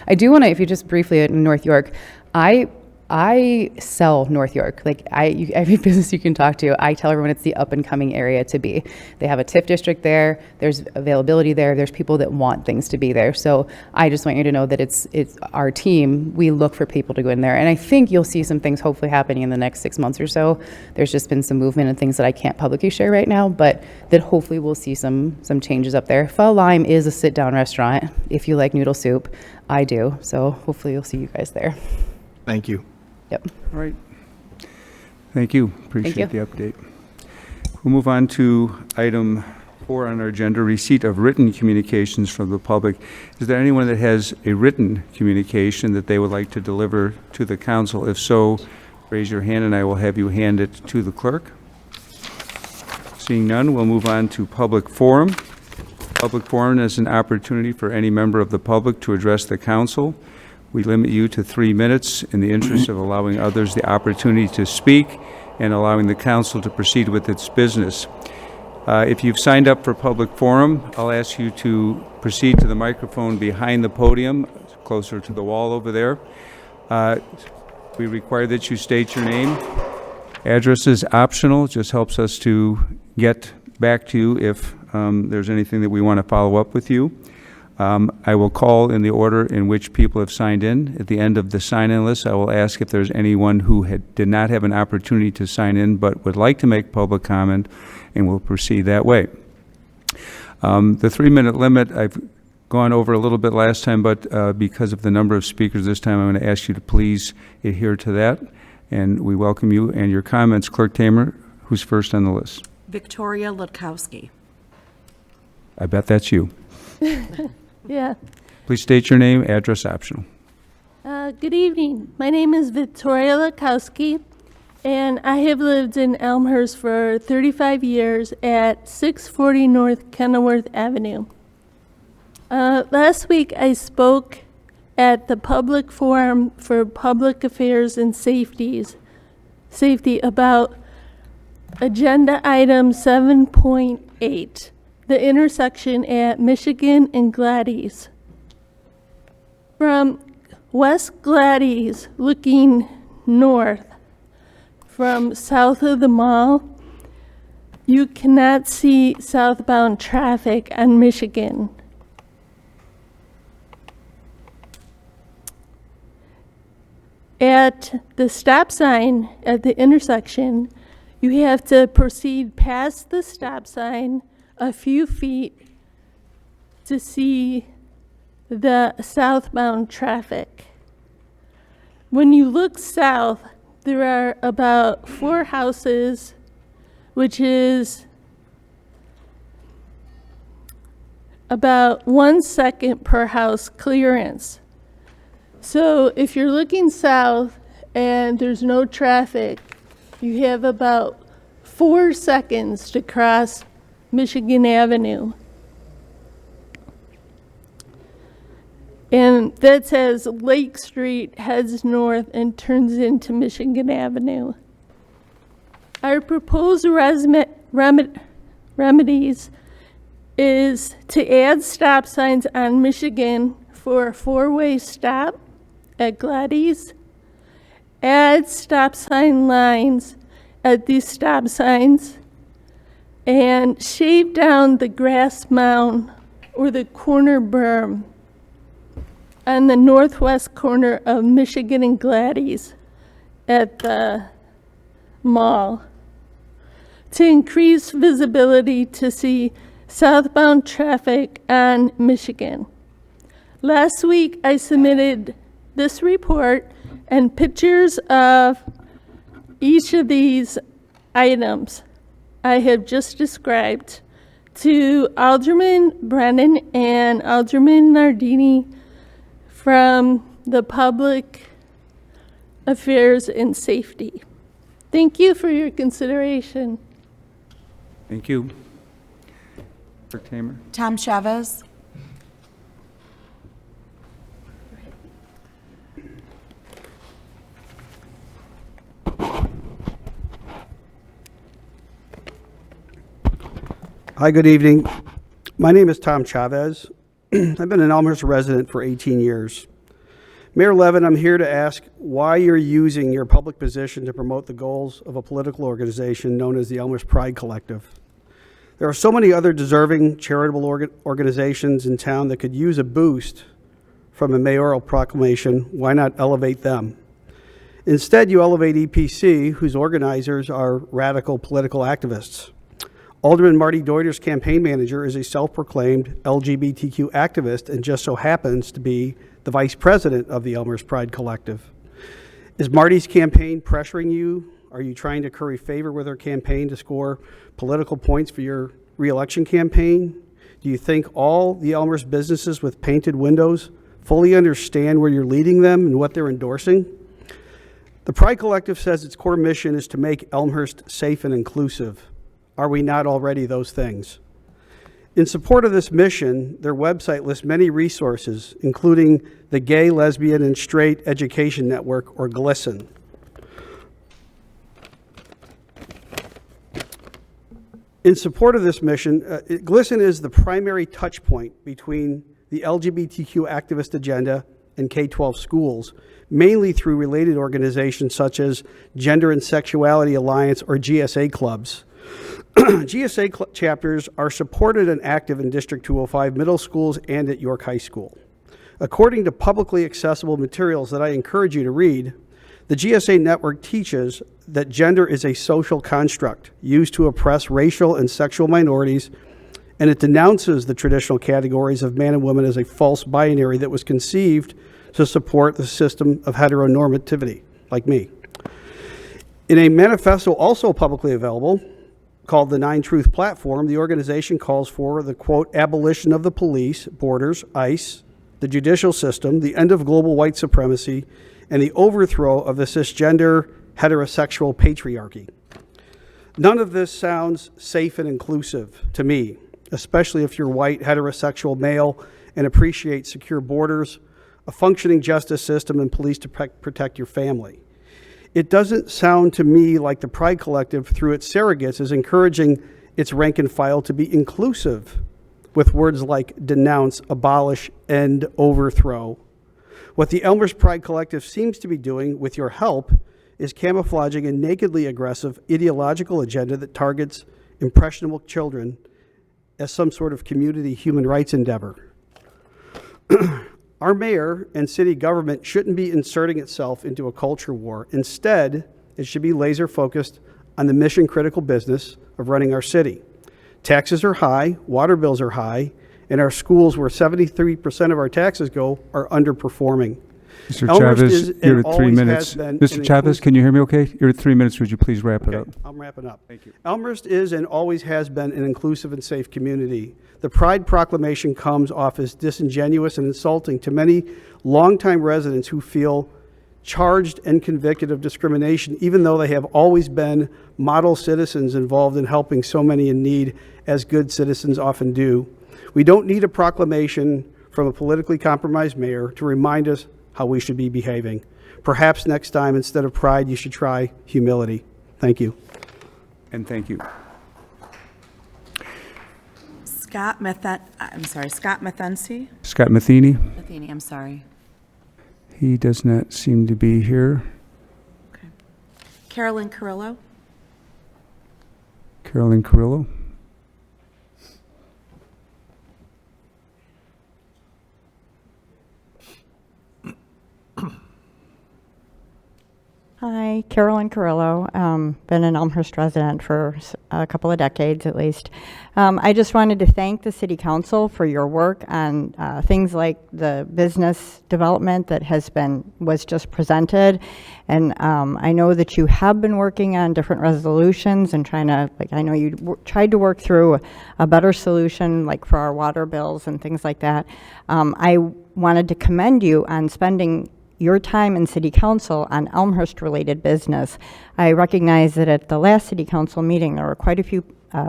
I do want to, if you just briefly in North York, I sell North York. Like every business you can talk to, I tell everyone it's the up and coming area to be. They have a TIF district there. There's availability there. There's people that want things to be there. So I just want you to know that it's our team. We look for people to go in there, and I think you'll see some things hopefully happening in the next 6 months or so. There's just been some movement and things that I can't publicly share right now, but that hopefully we'll see some changes up there. Pho Lime is a sit down restaurant. If you like noodle soup, I do. So hopefully you'll see you guys there. Thank you. Yep. All right. Thank you. Appreciate you. the update. We'll move on to item 4 on our agenda, receipt of written communications from the public. Is there anyone that has a written communication that they would like to deliver to the council? If so, raise your hand and I will have you hand it to the clerk. Seeing none, we'll move on to public forum. Public forum is an opportunity for any member of the public to address the council. We limit you to 3 minutes in the interest of allowing others the opportunity to speak and allowing the council to proceed with its business. If you've signed up for public forum, I'll ask you to proceed to the microphone behind the podium, closer to the wall over there. We require that you state your name. Address is optional, it just helps us to get back to you if there's anything that we want to follow up with you. I will call in the order in which people have signed in. At the end of the sign-in list, I will ask if there's anyone who did not have an opportunity to sign in but would like to make public comment, and we'll proceed that way. The 3-minute limit, I've gone over a little bit last time, but because of the number of speakers this time, I'm going to ask you to please adhere to that, and we welcome you and your comments. Clerk Tamer, who's first on the list? Victoria Ludkowski. I bet that's you. Yeah. Please state your name, address optional. Good evening. My name is Victoria Ludkowski, and I have lived in Elmhurst for 35 years at 640 North Kenilworth Avenue. Last week I spoke at the Public Forum for Public Affairs and Safety about Agenda Item 7.8. The intersection at Michigan and Gladys. From West Gladys looking north from south of the mall, you cannot see southbound traffic on Michigan. At the stop sign at the intersection, you have to proceed past the stop sign a few feet to see the southbound traffic. When you look south, there are about 4 houses, which is about 1 second per house clearance. So if you're looking south and there's no traffic, you have about 4 seconds to cross Michigan Avenue. And that says Lake Street heads north and turns into Michigan Avenue. Our proposed remedies is to add stop signs on Michigan for a 4-way stop at Gladys, add stop sign lines at these stop signs, and shave down the grass mound or the corner berm on the northwest corner of Michigan and Gladys at the mall to increase visibility to see southbound traffic on Michigan. Last week, I submitted this report and pictures of each of these items I have just described to Alderman Brennan and Alderman Nardini from the Public Affairs and Safety. Thank you for your consideration. Thank you. Clerk Tamer. Tom Chavez. Hi, good evening. My name is Tom Chavez. I've been an Elmhurst resident for 18 years. Mayor Levin, I'm here to ask why you're using your public position to promote the goals of a political organization known as the Elmhurst Pride Collective. There are so many other deserving charitable organizations in town that could use a boost from a mayoral proclamation. Why not elevate them? Instead, you elevate EPC, whose organizers are radical political activists. Alderman Marty Deuter's campaign manager is a self-proclaimed LGBTQ activist and just so happens to be the vice president of the Elmhurst Pride Collective. Is Marty's campaign pressuring you? Are you trying to curry favor with her campaign to score political points for your re-election campaign? Do you think all the Elmhurst businesses with painted windows fully understand where you're leading them and what they're endorsing? The Pride Collective says its core mission is to make Elmhurst safe and inclusive. Are we not already those things? In support of this mission, their website lists many resources, including the Gay, Lesbian, and Straight Education Network, or GLSEN. In support of this mission, GLSEN is the primary touch point between the LGBTQ activist agenda and K-12 schools, mainly through related organizations such as Gender and Sexuality Alliance, or GSA clubs. GSA chapters are supported and active in District 205 middle schools and at York High School. According to publicly accessible materials that I encourage you to read, the GSA network teaches that gender is a social construct used to oppress racial and sexual minorities, and it denounces the traditional categories of man and woman as a false binary that was conceived to support the system of heteronormativity, like me. In a manifesto also publicly available, called the Nine Truth Platform, the organization calls for the, quote, abolition of the police, borders, ICE, the judicial system, the end of global white supremacy, and the overthrow of the cisgender heterosexual patriarchy. None of this sounds safe and inclusive to me, especially if you're white, heterosexual male, and appreciate secure borders, a functioning justice system, and police to protect your family. It doesn't sound to me like the Pride Collective, through its surrogates, is encouraging its rank and file to be inclusive with words like denounce, abolish, end, overthrow. What the Elmhurst Pride Collective seems to be doing, with your help, is camouflaging a nakedly aggressive ideological agenda that targets impressionable children as some sort of community human rights endeavor. Our mayor and city government shouldn't be inserting itself into a culture war. Instead, it should be laser focused on the mission critical business of running our city. Taxes are high, water bills are high, and our schools, where 73% of our taxes go, are underperforming. Mr. Elmhurst Chavez, is you're and at 3 always minutes. has been Mr. an Chavez, can you hear me okay? You're at 3 minutes. Would you please wrap it up? I'm wrapping up. Thank you. Elmhurst is and always has been an inclusive and safe community. The Pride Proclamation comes off as disingenuous and insulting to many longtime residents who feel charged and convicted of discrimination, even though they have always been model citizens involved in helping so many in need, as good citizens often do. We don't need a proclamation from a politically compromised mayor to remind us how we should be behaving. Perhaps next time, instead of pride, you should try humility. Thank you. And thank you. Scott Methensi. Scott Matheny, Matheny, I'm sorry. he does not seem to be here. Okay. Carolyn Carrillo. Carolyn Carrillo. Hi, Carolyn Carrillo. Been an Elmhurst resident for a couple of decades at least. I just wanted to thank the City Council for your work on things like the business development that was just presented. And I know that you have been working on different resolutions and trying to, I know you tried to work through a better solution, like for our water bills and things like that. I wanted to commend you on spending your time in City Council on Elmhurst-related business. I recognize that at the last City Council meeting, there were quite a few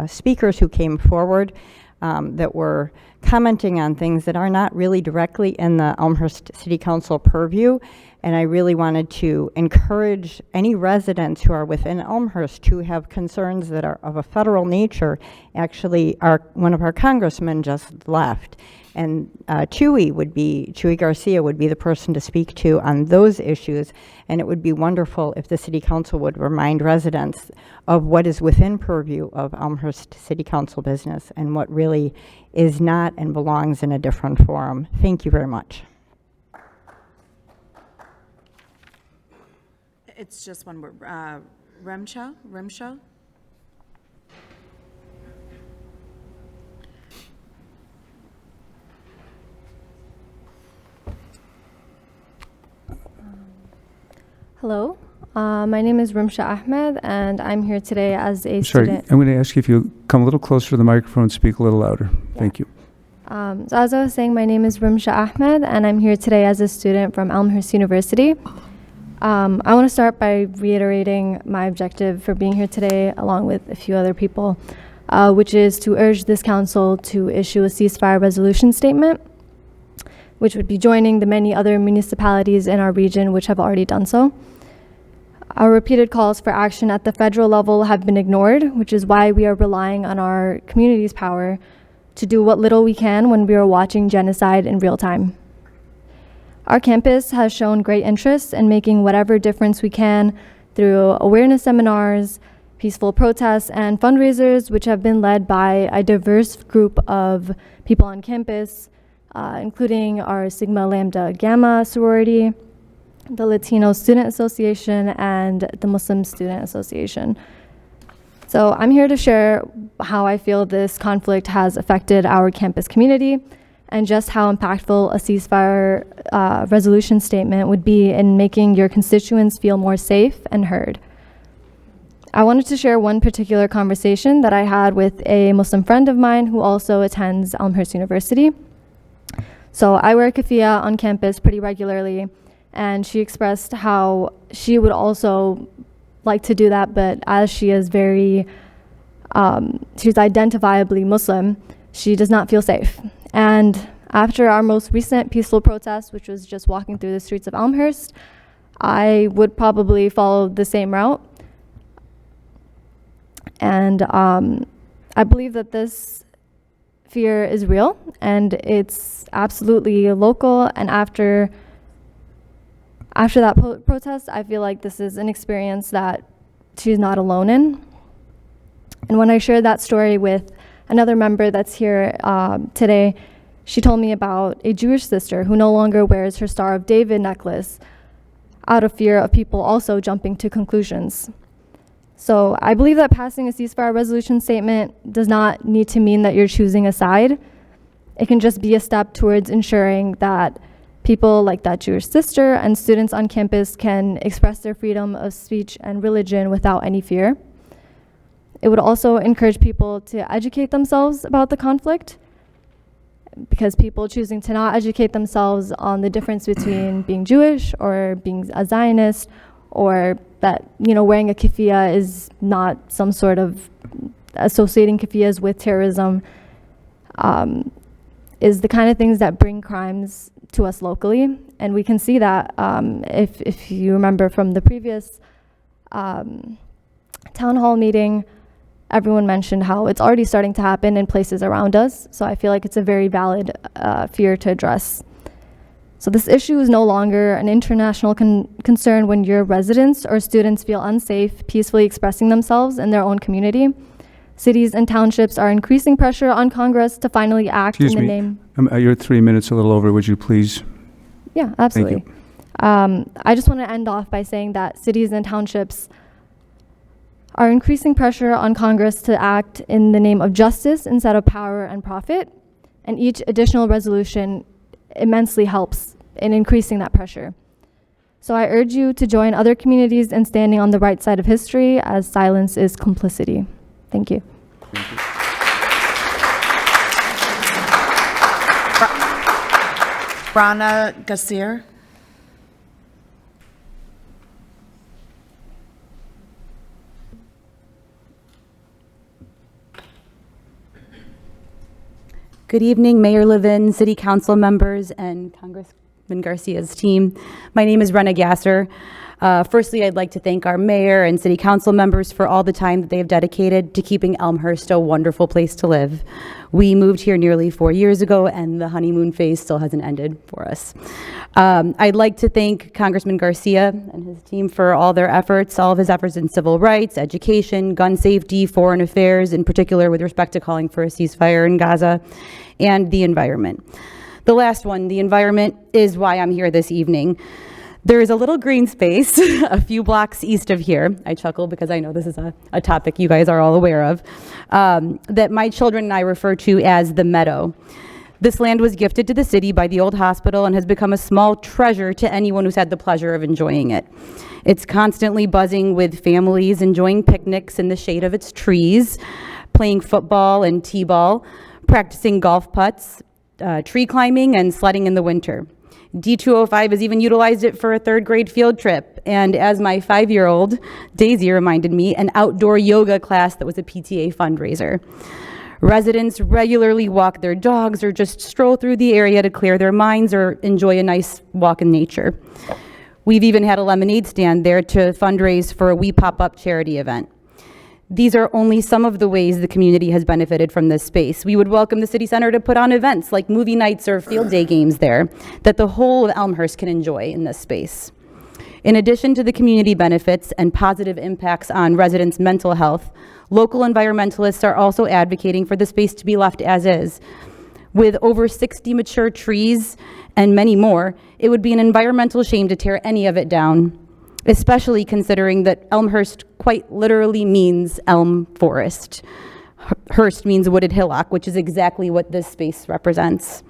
speakers who came forward that were commenting on things that are not really directly in the Elmhurst City Council purview. And I really wanted to encourage any residents who are within Elmhurst who have concerns that are of a federal nature. Actually, one of our congressmen just left. And Chuy Garcia would be the person to speak to on those issues. And it would be wonderful if the City Council would remind residents of what is within purview of Elmhurst City Council business and what really is not and belongs in a different forum. Thank you very much. It's just one word. Rimshaw? Hello, my name is Rimsha Ahmed, and I'm here today as a Sorry, student. I'm going to ask you if you come a little closer to the microphone and speak a little louder. Thank you. So as I was saying, my name is Rimsha Ahmed, and I'm here today as a student from Elmhurst University. I want to start by reiterating my objective for being here today, along with a few other people, which is to urge this council to issue a ceasefire resolution statement, which would be joining the many other municipalities in our region which have already done so. Our repeated calls for action at the federal level have been ignored, which is why we are relying on our community's power to do what little we can when we are watching genocide in real time. Our campus has shown great interest in making whatever difference we can through awareness seminars, peaceful protests, and fundraisers, which have been led by a diverse group of people on campus, including our Sigma Lambda Gamma sorority, the Latino Student Association, and the Muslim Student Association. So I'm here to share how I feel this conflict has affected our campus community and just how impactful a ceasefire resolution statement would be in making your constituents feel more safe and heard. I wanted to share one particular conversation that I had with a Muslim friend of mine who also attends Elmhurst University. So I wear keffiyeh on campus pretty regularly, and she expressed how she would also like to do that, but as she is she's identifiably Muslim, she does not feel safe. And after our most recent peaceful protest, which was just walking through the streets of Elmhurst, I would probably follow the same route. And I believe that this fear is real, and it's absolutely local. And after that protest, I feel like this is an experience that she's not alone in. And when I shared that story with another member that's here today, she told me about a Jewish sister who no longer wears her Star of David necklace out of fear of people also jumping to conclusions. So I believe that passing a ceasefire resolution statement does not need to mean that you're choosing a side. It can just be a step towards ensuring that people like that Jewish sister and students on campus can express their freedom of speech and religion without any fear. It would also encourage people to educate themselves about the conflict, because people choosing to not educate themselves on the difference between being Jewish or being a Zionist, or that, wearing a keffiyeh is not some sort of associating keffiyehs with terrorism, is the kind of things that bring crimes to us locally. And we can see that if you remember from the previous town hall meeting, everyone mentioned how it's already starting to happen in places around us. So I feel like it's a very valid fear to address. So this issue is no longer an international concern when your residents or students feel unsafe peacefully expressing themselves in their own community. Cities and townships are increasing pressure on Congress to finally act in the name. You're 3 minutes a little over. Would you please? Yeah, absolutely. I just want to end off by saying that cities and townships are increasing pressure on Congress to act in the name of justice instead of power and profit, and each additional resolution immensely helps in increasing that pressure. So I urge you to join other communities in standing on the right side of history, as silence is complicity. Thank you. Rana Gasir. Good evening, Mayor Levin, City Council members, and Congressman Garcia's team. My name is Rena Gasser. Firstly, I'd like to thank our mayor and city council members for all the time that they have dedicated to keeping Elmhurst a wonderful place to live. We moved here nearly 4 years ago, and the honeymoon phase still hasn't ended for us. I'd like to thank Congressman Garcia and his team for all their efforts, all of his efforts in civil rights, education, gun safety, foreign affairs, in particular with respect to calling for a ceasefire in Gaza, and the environment. The last one, the environment, is why I'm here this evening. There is a little green space a few blocks east of here. I chuckle because I know this is a topic you guys are all aware of, that my children and I refer to as the meadow. This land was gifted to the city by the old hospital and has become a small treasure to anyone who's had the pleasure of enjoying it. It's constantly buzzing with families enjoying picnics in the shade of its trees, playing football and t-ball, practicing golf putts, tree climbing, and sledding in the winter. D205 has even utilized it for a third grade field trip, and as my 5-year-old Daisy reminded me, an outdoor yoga class that was a PTA fundraiser. Residents regularly walk their dogs or just stroll through the area to clear their minds or enjoy a nice walk in nature. We've even had a lemonade stand there to fundraise for a We Pop Up charity event. These are only some of the ways the community has benefited from this space. We would welcome the city center to put on events like movie nights or field day games there that the whole of Elmhurst can enjoy in this space. In addition to the community benefits and positive impacts on residents' mental health, local environmentalists are also advocating for the space to be left as is. With over 60 mature trees and many more, it would be an environmental shame to tear any of it down, especially considering that Elmhurst quite literally means elm forest. Hurst means wooded hillock, which is exactly what this space represents.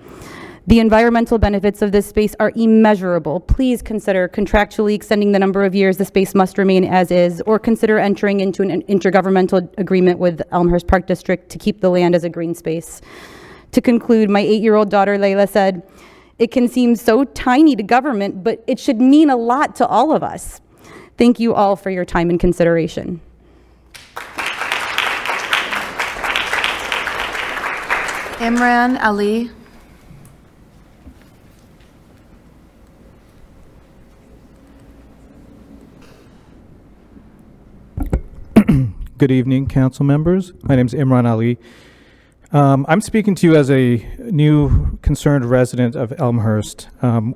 The environmental benefits of this space are immeasurable. Please consider contractually extending the number of years the space must remain as is, or consider entering into an intergovernmental agreement with Elmhurst Park District to keep the land as a green space. To conclude, my 8-year-old daughter Layla said, "It can seem so tiny to government, but it should mean a lot to all of us." Thank you all for your time and consideration. Imran Ali. Good evening, council members. My name is Imran Ali. I'm speaking to you as a new concerned resident of Elmhurst,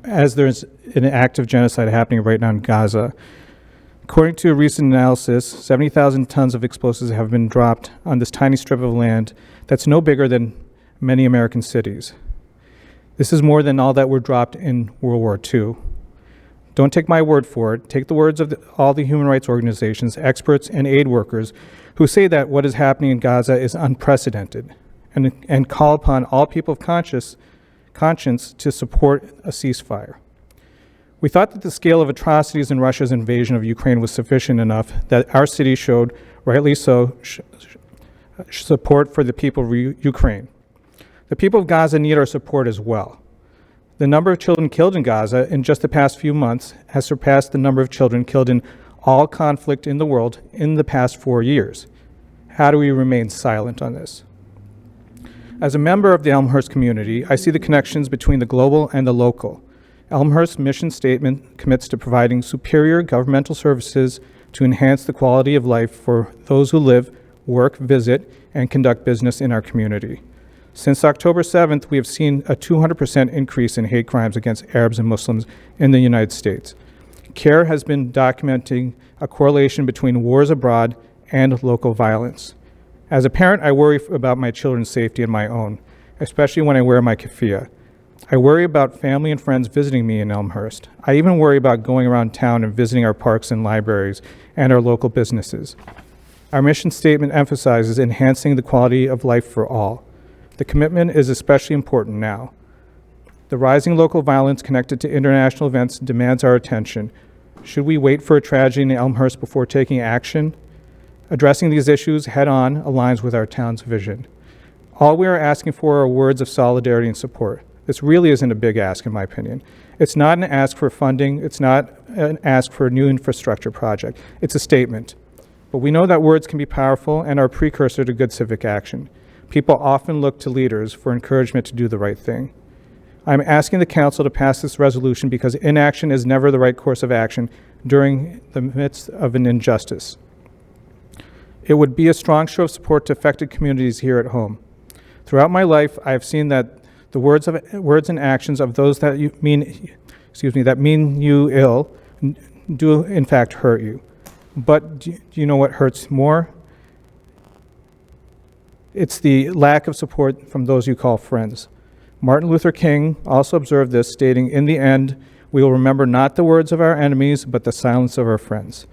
as there's an active genocide happening right now in Gaza. According to a recent analysis, 70,000 tons of explosives have been dropped on this tiny strip of land that's no bigger than many American cities. This is more than all that were dropped in World War II. Don't take my word for it. Take the words of all the human rights organizations, experts, and aid workers who say that what is happening in Gaza is unprecedented, and call upon all people of conscience to support a ceasefire. We thought that the scale of atrocities in Russia's invasion of Ukraine was sufficient enough that our city showed, rightly so, support for the people of Ukraine. The people of Gaza need our support as well. The number of children killed in Gaza in just the past few months has surpassed the number of children killed in all conflict in the world in the past 4 years. How do we remain silent on this? As a member of the Elmhurst community, I see the connections between the global and the local. Elmhurst's mission statement commits to providing superior governmental services to enhance the quality of life for those who live, work, visit, and conduct business in our community. Since October 7th, we have seen a 200% increase in hate crimes against Arabs and Muslims in the United States. CARE has been documenting a correlation between wars abroad and local violence. As a parent, I worry about my children's safety and my own, especially when I wear my keffiyeh. I worry about family and friends visiting me in Elmhurst. I even worry about going around town and visiting our parks and libraries and our local businesses. Our mission statement emphasizes enhancing the quality of life for all. The commitment is especially important now. The rising local violence connected to international events demands our attention. Should we wait for a tragedy in Elmhurst before taking action? Addressing these issues head-on aligns with our town's vision. All we are asking for are words of solidarity and support. This really isn't a big ask, in my opinion. It's not an ask for funding. It's not an ask for a new infrastructure project. It's a statement. But we know that words can be powerful and are a precursor to good civic action. People often look to leaders for encouragement to do the right thing. I'm asking the council to pass this resolution because inaction is never the right course of action during the midst of an injustice. It would be a strong show of support to affected communities here at home. Throughout my life, I have seen that the words and actions of those that mean you ill do in fact hurt you. But do you know what hurts more? It's the lack of support from those you call friends. Martin Luther King also observed this, stating, "In the end, we will remember not the words of our enemies, but the silence of our friends."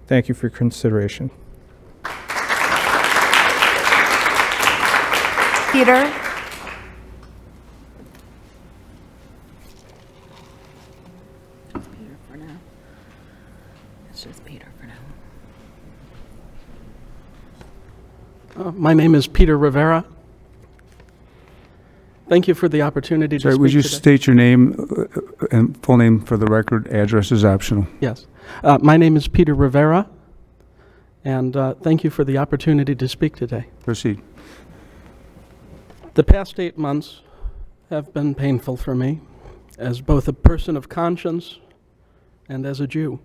Thank you for your consideration. Peter? Peter for now. It's just Peter for now. My name is Peter Rivera. Thank you for the opportunity to Sorry, speak would you today. state your name and full name for the record? Address is optional. Yes. My name is Peter Rivera, and thank you for the opportunity to speak today. Proceed. The past 8 months have been painful for me as both a person of conscience and as a Jew.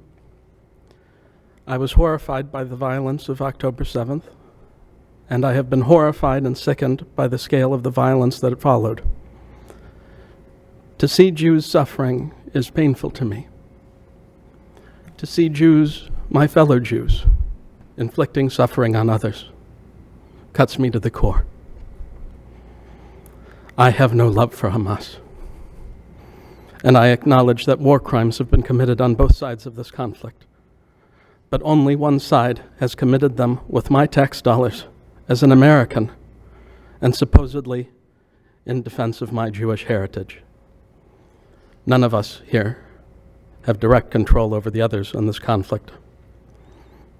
I was horrified by the violence of October 7th, and I have been horrified and sickened by the scale of the violence that followed. To see Jews suffering is painful to me. To see Jews, my fellow Jews, inflicting suffering on others cuts me to the core. I have no love for Hamas, and I acknowledge that war crimes have been committed on both sides of this conflict, but only one side has committed them with my tax dollars as an American, and supposedly in defense of my Jewish heritage. None of us here have direct control over the others in this conflict,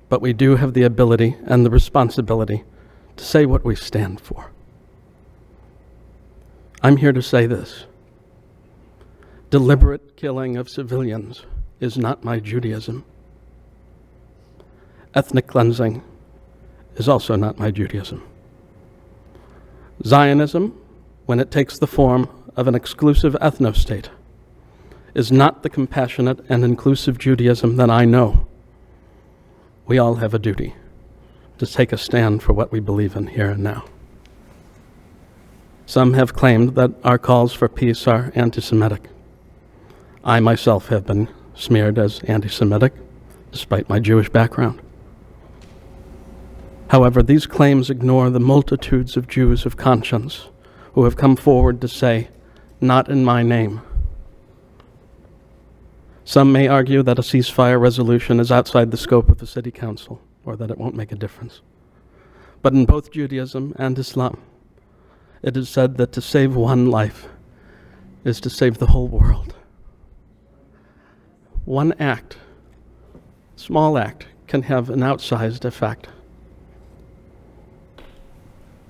but we do have the ability and the responsibility to say what we stand for. I'm here to say this. Deliberate killing of civilians is not my Judaism. Ethnic cleansing is also not my Judaism. Zionism, when it takes the form of an exclusive ethno-state, is not the compassionate and inclusive Judaism that I know. We all have a duty to take a stand for what we believe in here and now. Some have claimed that our calls for peace are anti-Semitic. I myself have been smeared as anti-Semitic, despite my Jewish background. However, these claims ignore the multitudes of Jews of conscience who have come forward to say, "Not in my name." Some may argue that a ceasefire resolution is outside the scope of the city council, or that it won't make a difference. But in both Judaism and Islam, it is said that to save one life is to save the whole world. One act, small act, can have an outsized effect.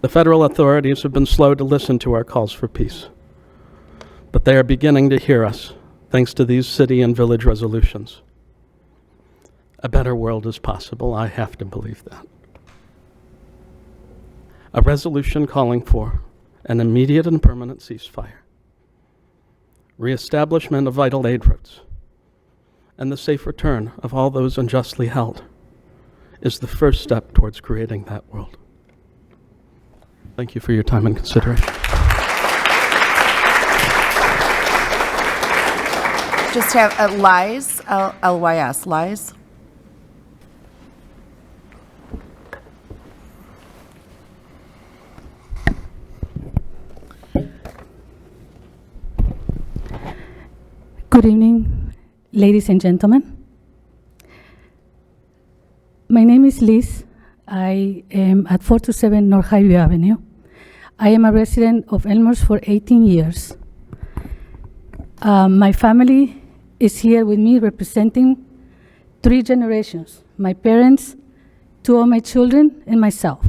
The federal authorities have been slow to listen to our calls for peace, but they are beginning to hear us, thanks to these city and village resolutions. A better world is possible. I have to believe that. A resolution calling for an immediate and permanent ceasefire, reestablishment of vital aid routes, and the safe return of all those unjustly held is the first step towards creating that world. Thank you for your time and consideration. Just have Lys, L-Y-S, Lys. Good evening, ladies and gentlemen. My name is Liz. I am at 427 North Highview Avenue. I am a resident of Elmhurst for 18 years. My family is here with me representing 3 generations, my parents, 2 of my children, and myself.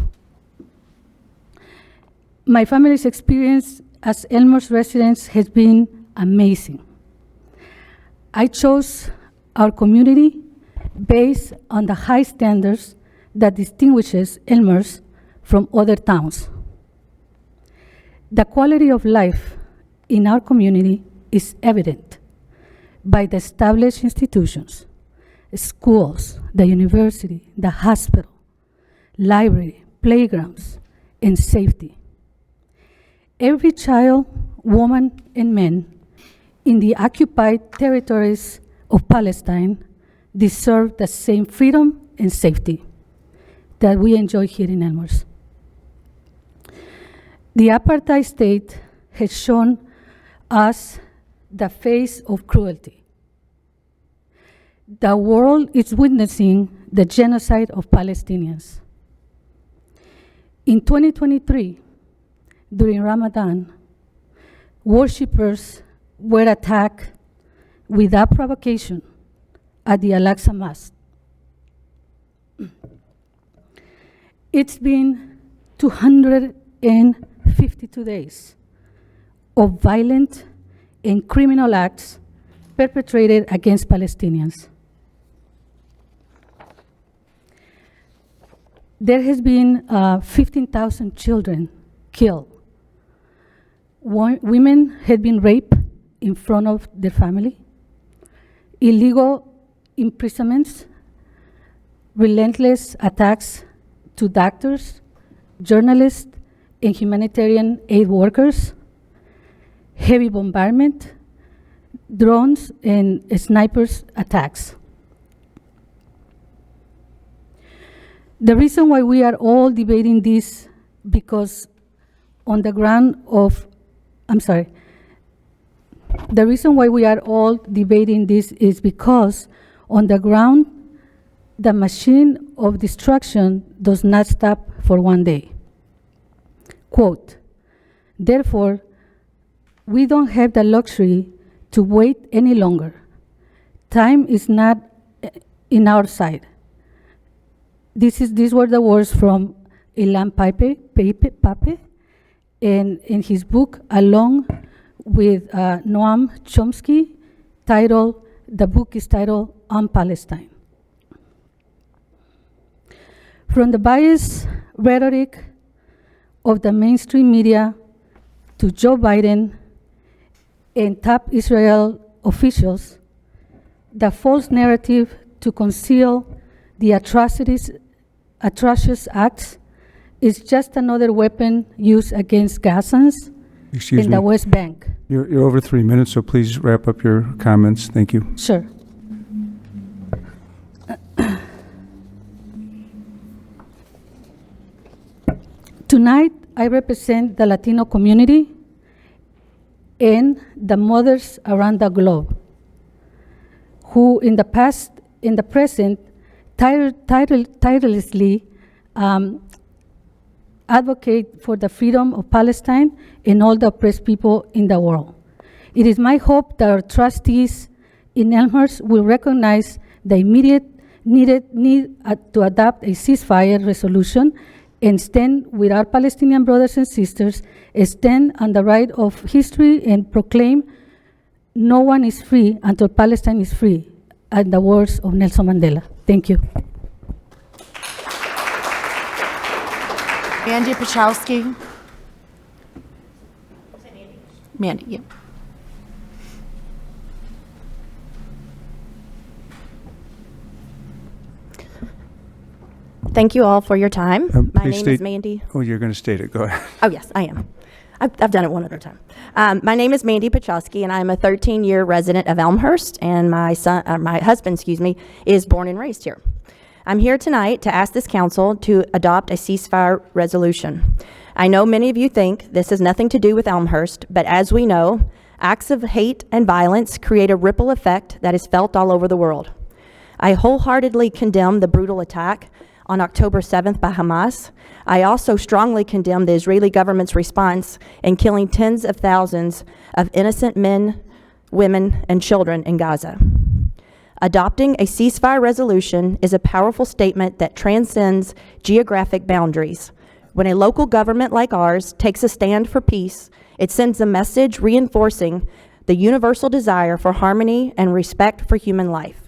My family's experience as Elmhurst residents has been amazing. I chose our community based on the high standards that distinguishes Elmhurst from other towns. The quality of life in our community is evident by the established institutions, schools, the university, the hospital, library, playgrounds, and safety. Every child, woman, and man in the occupied territories of Palestine deserve the same freedom and safety that we enjoy here in Elmhurst. The apartheid state has shown us the face of cruelty. The world is witnessing the genocide of Palestinians. In 2023, during Ramadan, worshippers were attacked without provocation at the Al-Aqsa Mosque. It's been 252 days of violent and criminal acts perpetrated against Palestinians. There has been 15,000 children killed. Women had been raped in front of their family. Illegal imprisonments, relentless attacks to doctors, journalists, and humanitarian aid workers, heavy bombardment, drones, and snipers attacks. The reason why we are all debating this because on the ground of, the reason why we are all debating this is because on the ground, the machine of destruction does not stop for one day. Quote, therefore, we don't have the luxury to wait any longer. Time is not in our side. These were the words from Ilan Pape, and in his book, along with Noam Chomsky, the book is titled On Palestine. From the biased rhetoric of the mainstream media to Joe Biden and top Israel officials, the false narrative to conceal the atrocious acts is just another weapon used against Gazans in the West Bank. You're over 3 minutes, so please wrap up your comments. Thank you. Sure. Tonight, I represent the Latino community and the mothers around the globe who in the past, in the present, tirelessly advocate for the freedom of Palestine and all the oppressed people in the world. It is my hope that our trustees in Elmhurst will recognize the immediate need to adopt a ceasefire resolution and stand with our Palestinian brothers and sisters, stand on the right of history and proclaim no one is free until Palestine is free, in the words of Nelson Mandela. Thank you. Mandy Pachowski. Mandy, yeah. Thank you all for your time. My Please name is Mandy. Oh, you're going to state it. Go ahead. Oh, yes, I am. I've done it one other time. My name is Mandy Pachowski, and I'm a 13-year resident of Elmhurst, and my husband, is born and raised here. I'm here tonight to ask this council to adopt a ceasefire resolution. I know many of you think this has nothing to do with Elmhurst, but as we know, Acts of hate and violence create a ripple effect that is felt all over the world. I wholeheartedly condemn the brutal attack on October 7th by Hamas. I also strongly condemn the Israeli government's response in killing tens of thousands of innocent men, women, and children in Gaza. Adopting a ceasefire resolution is a powerful statement that transcends geographic boundaries. When a local government like ours takes a stand for peace, it sends a message reinforcing the universal desire for harmony and respect for human life.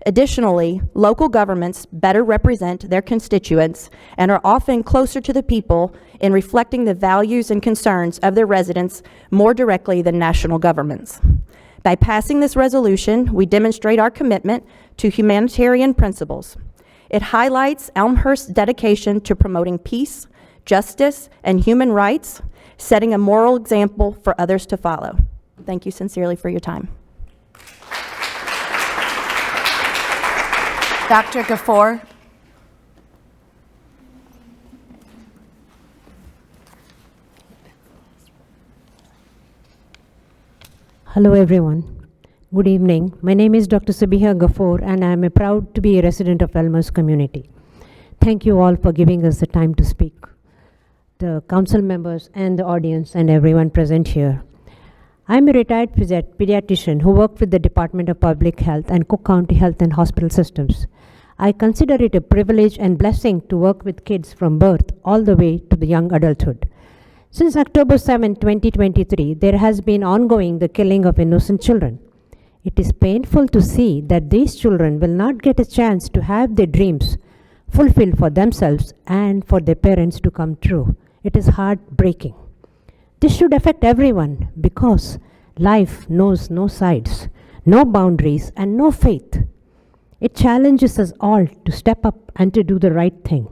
Additionally, local governments better represent their constituents and are often closer to the people in reflecting the values and concerns of their residents more directly than national governments. By passing this resolution, we demonstrate our commitment to humanitarian principles. It highlights Elmhurst's dedication to promoting peace, justice, and human rights, setting a moral example for others to follow. Thank you sincerely for your time. Dr. Gafour. Hello everyone. Good evening. My name is Dr. Sabiha Gafour and I am proud to be a resident of Elmhurst community. Thank you all for giving us the time to speak. The council members and the audience and everyone present here. I am a retired pediatrician who worked with the Department of Public Health and Cook County Health and Hospital Systems. I consider it a privilege and blessing to work with kids from birth all the way to the young adulthood. Since October 7, 2023, there has been ongoing the killing of innocent children. It is painful to see that these children will not get a chance to have their dreams fulfilled for themselves and for their parents to come true. It is heartbreaking. This should affect everyone because life knows no sides, no boundaries, and no faith. It challenges us all to step up and to do the right thing.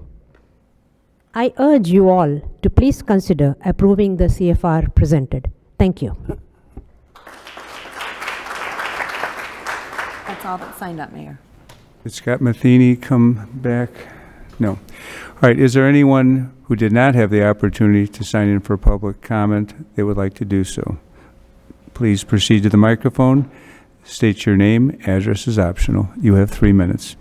I urge you all to please consider approving the CFR presented. Thank you. That's all that signed up, Mayor. Did Scott Matheny come back? No. All right, is there anyone who did not have the opportunity to sign in for public comment that would like to do so? Please proceed to the microphone. State your name. Address is optional. You have 3 minutes.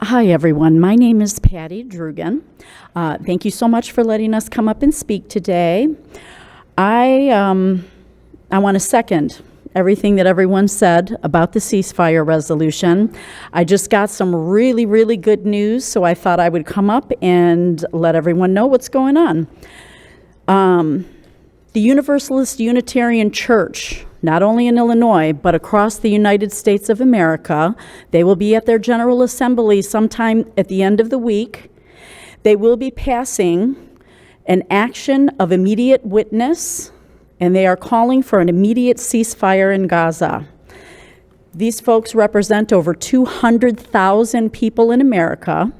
Hi, everyone. My name is Patty Drugan. Thank you so much for letting us come up and speak today. I want to second everything that everyone said about the ceasefire resolution. I just got some really, really good news, so I thought I would come up and let everyone know what's going on. The Universalist Unitarian Church, not only in Illinois, but across the United States of America, they will be at their General Assembly sometime at the end of the week. They will be passing an action of immediate witness, and they are calling for an immediate ceasefire in Gaza. These folks represent over 200,000 people in America.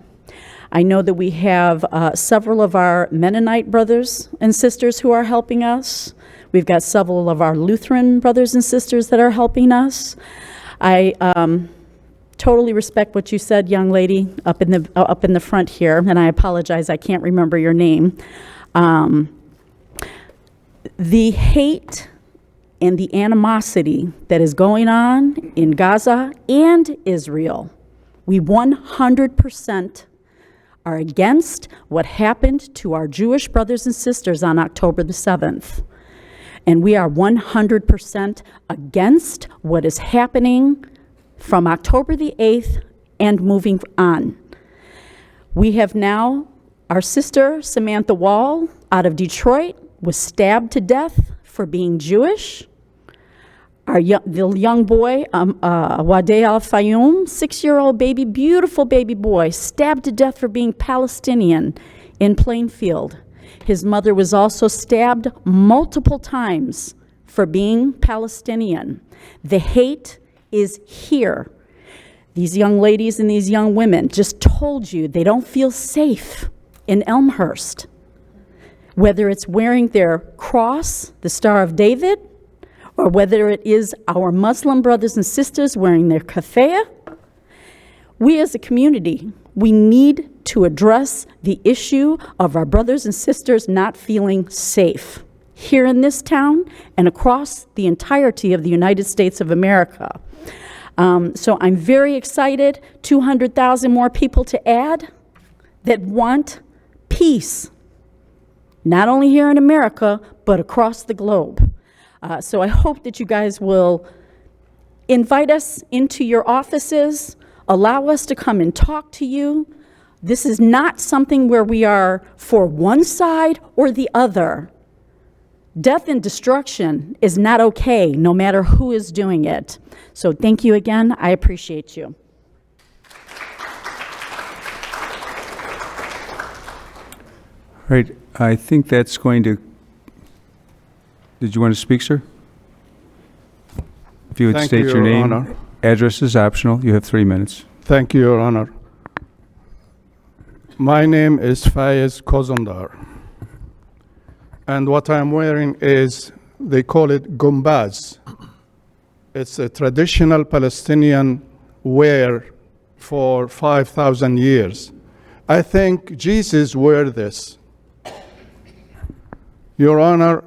I know that we have several of our Mennonite brothers and sisters who are helping us. We've got several of our Lutheran brothers and sisters that are helping us. I totally respect what you said, young lady, up in the front here, and I apologize, I can't remember your name. The hate and the animosity that is going on in Gaza and Israel, we 100% are against what happened to our Jewish brothers and sisters on October the 7th. And we are 100% against what is happening from October the 8th and moving on. We have now, our sister Samantha Wall out of Detroit was stabbed to death for being Jewish. The young boy, Wadeh Al-Fayoum, 6-year-old baby, beautiful baby boy, stabbed to death for being Palestinian in Plainfield. His mother was also stabbed multiple times for being Palestinian. The hate is here. These young ladies and these young women just told you they don't feel safe in Elmhurst. Whether it's wearing their cross, the Star of David, or whether it is our Muslim brothers and sisters wearing their keffiyeh, we as a community We need to address the issue of our brothers and sisters not feeling safe here in this town and across the entirety of the United States of America. So I'm very excited, 200,000 more people to add that want peace, not only here in America, but across the globe. So I hope that you guys will invite us into your offices, allow us to come and talk to you. This is not something where we are for one side or the other. Death and destruction is not okay, no matter who is doing it. So thank you again. I appreciate you. Right, I think that's going to, did you want to speak, sir? If you would Thank state you, your name. Honor. Address is optional. You have 3 minutes. Thank you, Your Honor. My name is Fayez Kozondar. And what I'm wearing is, they call it gumbaz. It's a traditional Palestinian wear for 5,000 years. I think Jesus wore this. Your Honor,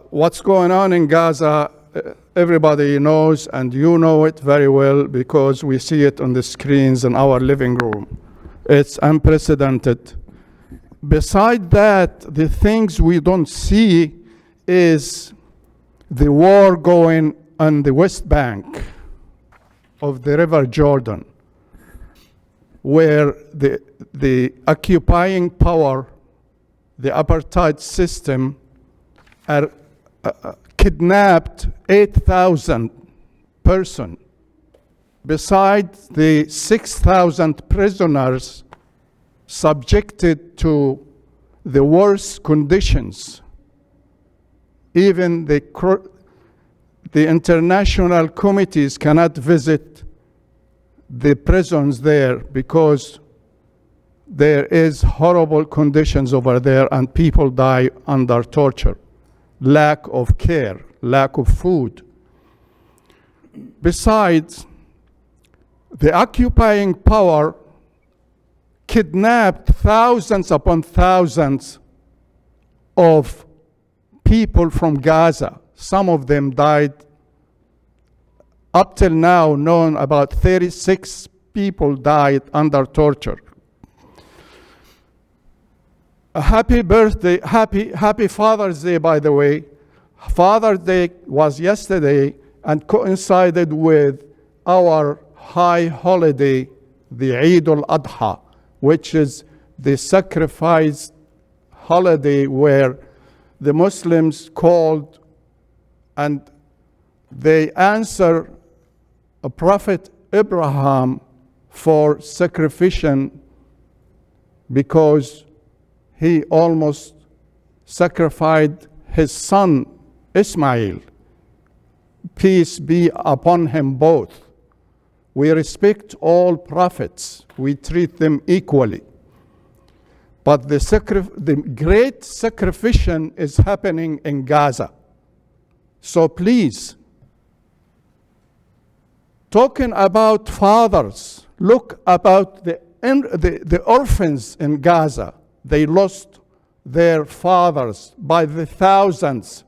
what's going on in Gaza, everybody knows, and you know it very well because we see it on the screens in our living room. It's unprecedented. Beside that, the things we don't see is the war going on the West Bank of the River Jordan, where the occupying power, the apartheid system, are kidnapped 8,000 persons, besides the 6,000 prisoners subjected to the worst conditions. Even the international committees cannot visit the prisons there because there is horrible conditions over there and people die under torture, lack of care, lack of food. Besides, the occupying power kidnapped thousands upon thousands of people from Gaza. Some of them died. Up till now, known about 36 people died under torture. A happy birthday, happy Father's Day, by the way. Father's Day was yesterday and coincided with our high holiday, the Eid al-Adha, which is the sacrifice holiday where the Muslims called and they answer a Prophet Abraham for sacrificial because he almost sacrificed his son Ismail. Peace be upon him both. We respect all prophets. We treat them equally. But the great sacrifice is happening in Gaza. So please, talking about fathers, look about the orphans in Gaza. They lost their fathers by the thousands.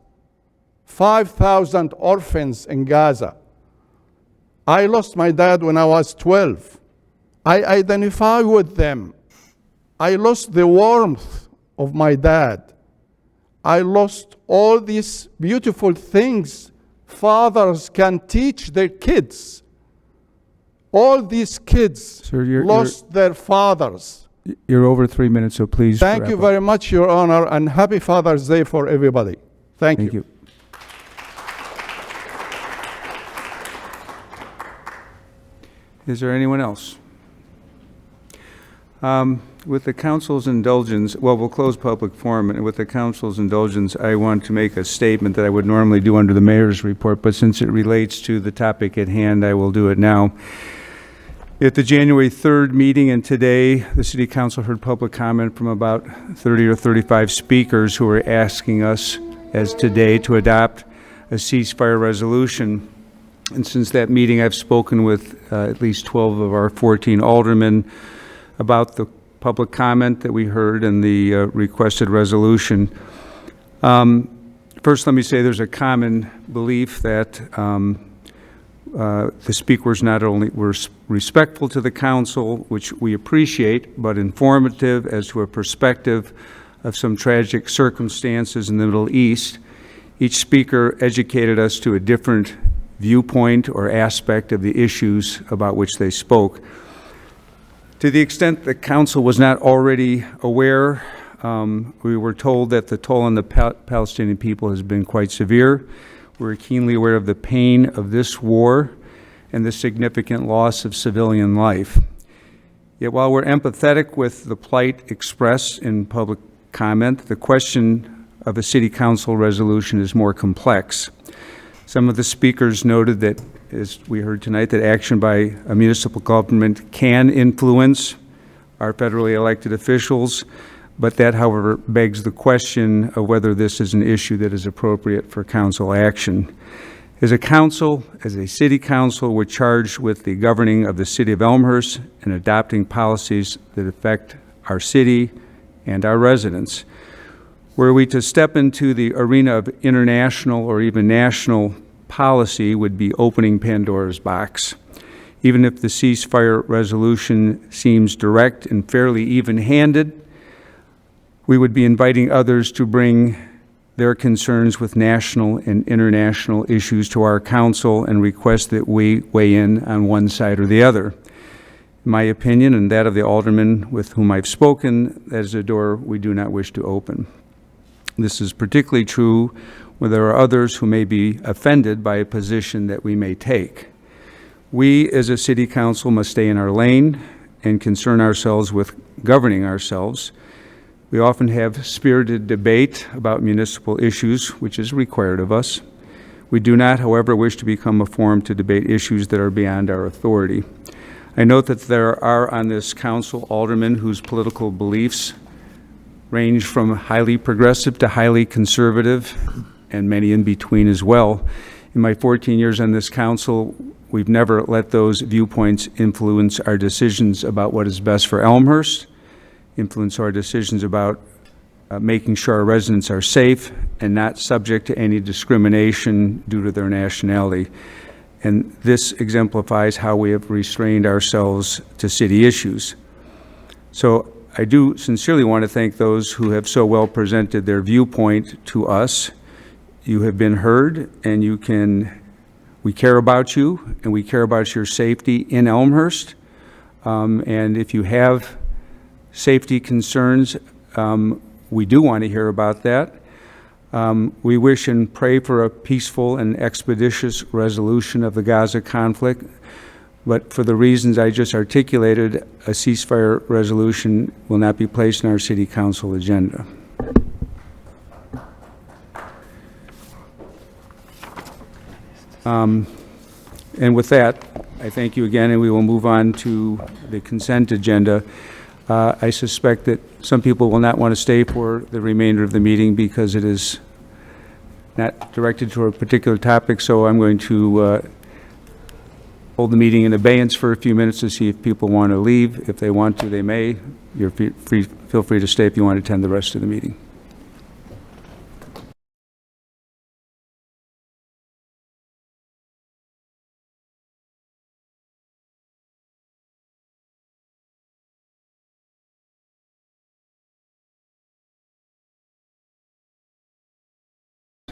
5,000 orphans in Gaza. I lost my dad when I was 12. I identify with them. I lost the warmth of my dad. I lost all these beautiful things fathers can teach their kids. All these kids Sir, lost their fathers. You're over 3 minutes, so please. Thank you very much, Your Honor, and happy Father's Day for everybody. Thank you. Is there anyone else? With the council's indulgence, well, we'll close public forum, and with the council's indulgence, I want to make a statement that I would normally do under the mayor's report, but since it relates to the topic at hand, I will do it now. At the January 3rd meeting and today, the City Council heard public comment from about 30 or 35 speakers who were asking us, as today, to adopt a ceasefire resolution And since that meeting, I've spoken with at least 12 of our 14 aldermen about the public comment that we heard and the requested resolution. First, let me say there's a common belief that the speakers not only were respectful to the council, which we appreciate, but informative as to a perspective of some tragic circumstances in the Middle East. Each speaker educated us to a different viewpoint or aspect of the issues about which they spoke. To the extent the council was not already aware, we were told that the toll on the Palestinian people has been quite severe. We're keenly aware of the pain of this war and the significant loss of civilian life. Yet while we're empathetic with the plight expressed in public comment, the question of a city council resolution is more complex. Some of the speakers noted that, as we heard tonight, that action by a municipal government can influence our federally elected officials, but that, however, begs the question of whether this is an issue that is appropriate for council action. As a council, as a city council, we're charged with the governing of the city of Elmhurst and adopting policies that affect our city and our residents. Were we to step into the arena of international or even national policy, would be opening Pandora's box. Even if the ceasefire resolution seems direct and fairly even-handed, we would be inviting others to bring their concerns with national and international issues to our council and request that we weigh in on one side or the other. In my opinion, and that of the aldermen with whom I've spoken, that is a door we do not wish to open. This is particularly true when there are others who may be offended by a position that we may take. We, as a city council, must stay in our lane and concern ourselves with governing ourselves. We often have spirited debate about municipal issues, which is required of us. We do not, however, wish to become a forum to debate issues that are beyond our authority. I note that there are on this council aldermen whose political beliefs range from highly progressive to highly conservative, and many in between as well. In my 14 years on this council, we've never let those viewpoints influence our decisions about what is best for Elmhurst, influence our decisions about making sure our residents are safe and not subject to any discrimination due to their nationality. And this exemplifies how we have restrained ourselves to city issues. So I do sincerely want to thank those who have so well presented their viewpoint to us. You have been heard, and we care about you, and we care about your safety in Elmhurst. And if you have safety concerns, we do want to hear about that. We wish and pray for a peaceful and expeditious resolution of the Gaza conflict, but for the reasons I just articulated, a ceasefire resolution will not be placed in our city council agenda. And with that, I thank you again, and we will move on to the consent agenda. I suspect that some people will not want to stay for the remainder of the meeting because it is not directed to a particular topic, so I'm going to hold the meeting in abeyance for a few minutes to see if people want to leave. If they want to, they may. Feel free to stay if you want to attend the rest of the meeting.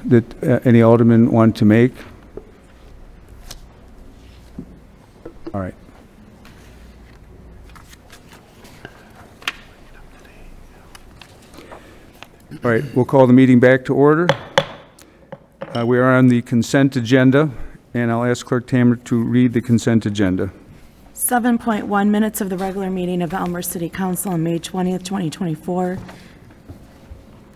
That any alderman want to make? All right. All right, we'll call the meeting back to order. We are on the consent agenda, and I'll ask Clerk Tamer to read the consent agenda. 7.1 minutes of the regular meeting of Elmhurst City Council on May 20th, 2024.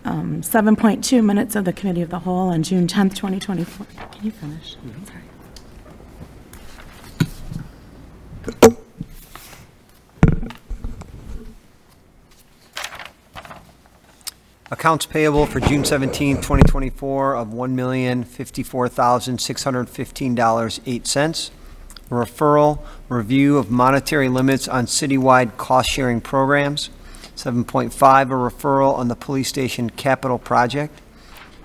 7.2 minutes of the Committee of the Whole on June 10th, 2024. Can you finish? Sorry. Accounts payable for June 17, 2024 of $1,054,615.08. Referral, review of monetary limits on citywide cost-sharing programs. 7.5, a referral on the police station capital project.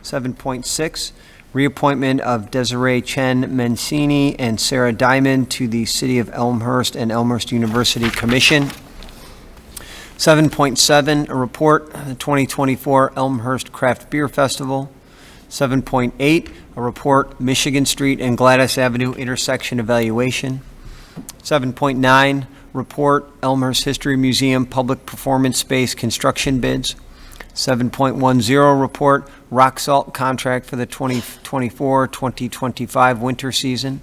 7.6, reappointment of Desiree Chen Mancini and Sarah Diamond to the City of Elmhurst and Elmhurst University Commission. 7.7, a report, the 2024 Elmhurst Craft Beer Festival. 7.8, a report, Michigan Street and Gladys Avenue intersection evaluation. 7.9, report, Elmhurst History Museum public performance space construction bids. 7.10, report, rock salt contract for the 2024-2025 winter season.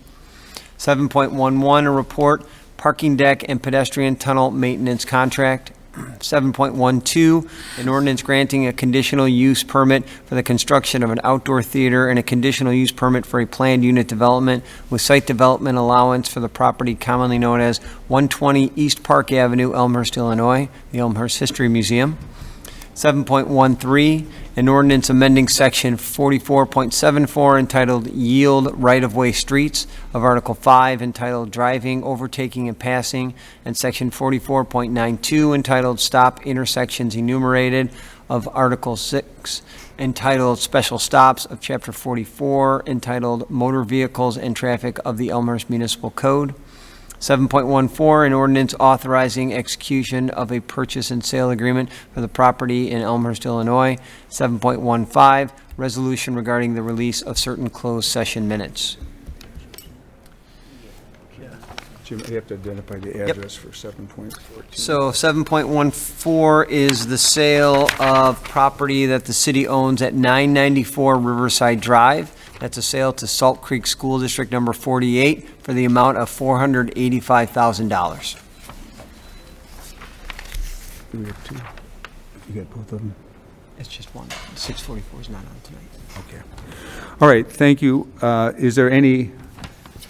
7.11, a report, parking deck and pedestrian tunnel maintenance contract. 7.12, an ordinance granting a conditional use permit for the construction of an outdoor theater and a conditional use permit for a planned unit development with site development allowance for the property commonly known as 120 East Park Avenue, Elmhurst, Illinois, the Elmhurst History Museum. 7.13, an ordinance amending section 44.74 entitled Yield Right-of-Way Streets of Article 5 entitled Driving, Overtaking, and Passing, and section 44.92 entitled Stop Intersections Enumerated of Article 6 entitled Special Stops of Chapter 44 entitled Motor Vehicles and Traffic of the Elmhurst Municipal Code. 7.14, an ordinance authorizing execution of a purchase and sale agreement for the property in Elmhurst, Illinois. 7.15, resolution regarding the release of certain closed session minutes. Jim, you have to identify the address for 7.14. So 7.14 is the sale of property that the city owns at 994 Riverside Drive. That's a sale to Salt Creek School District number 48 for the amount of $485,000. Do we have two? You got both of them? It's just one. 644 is not on tonight. Okay. All right, thank you. Is there any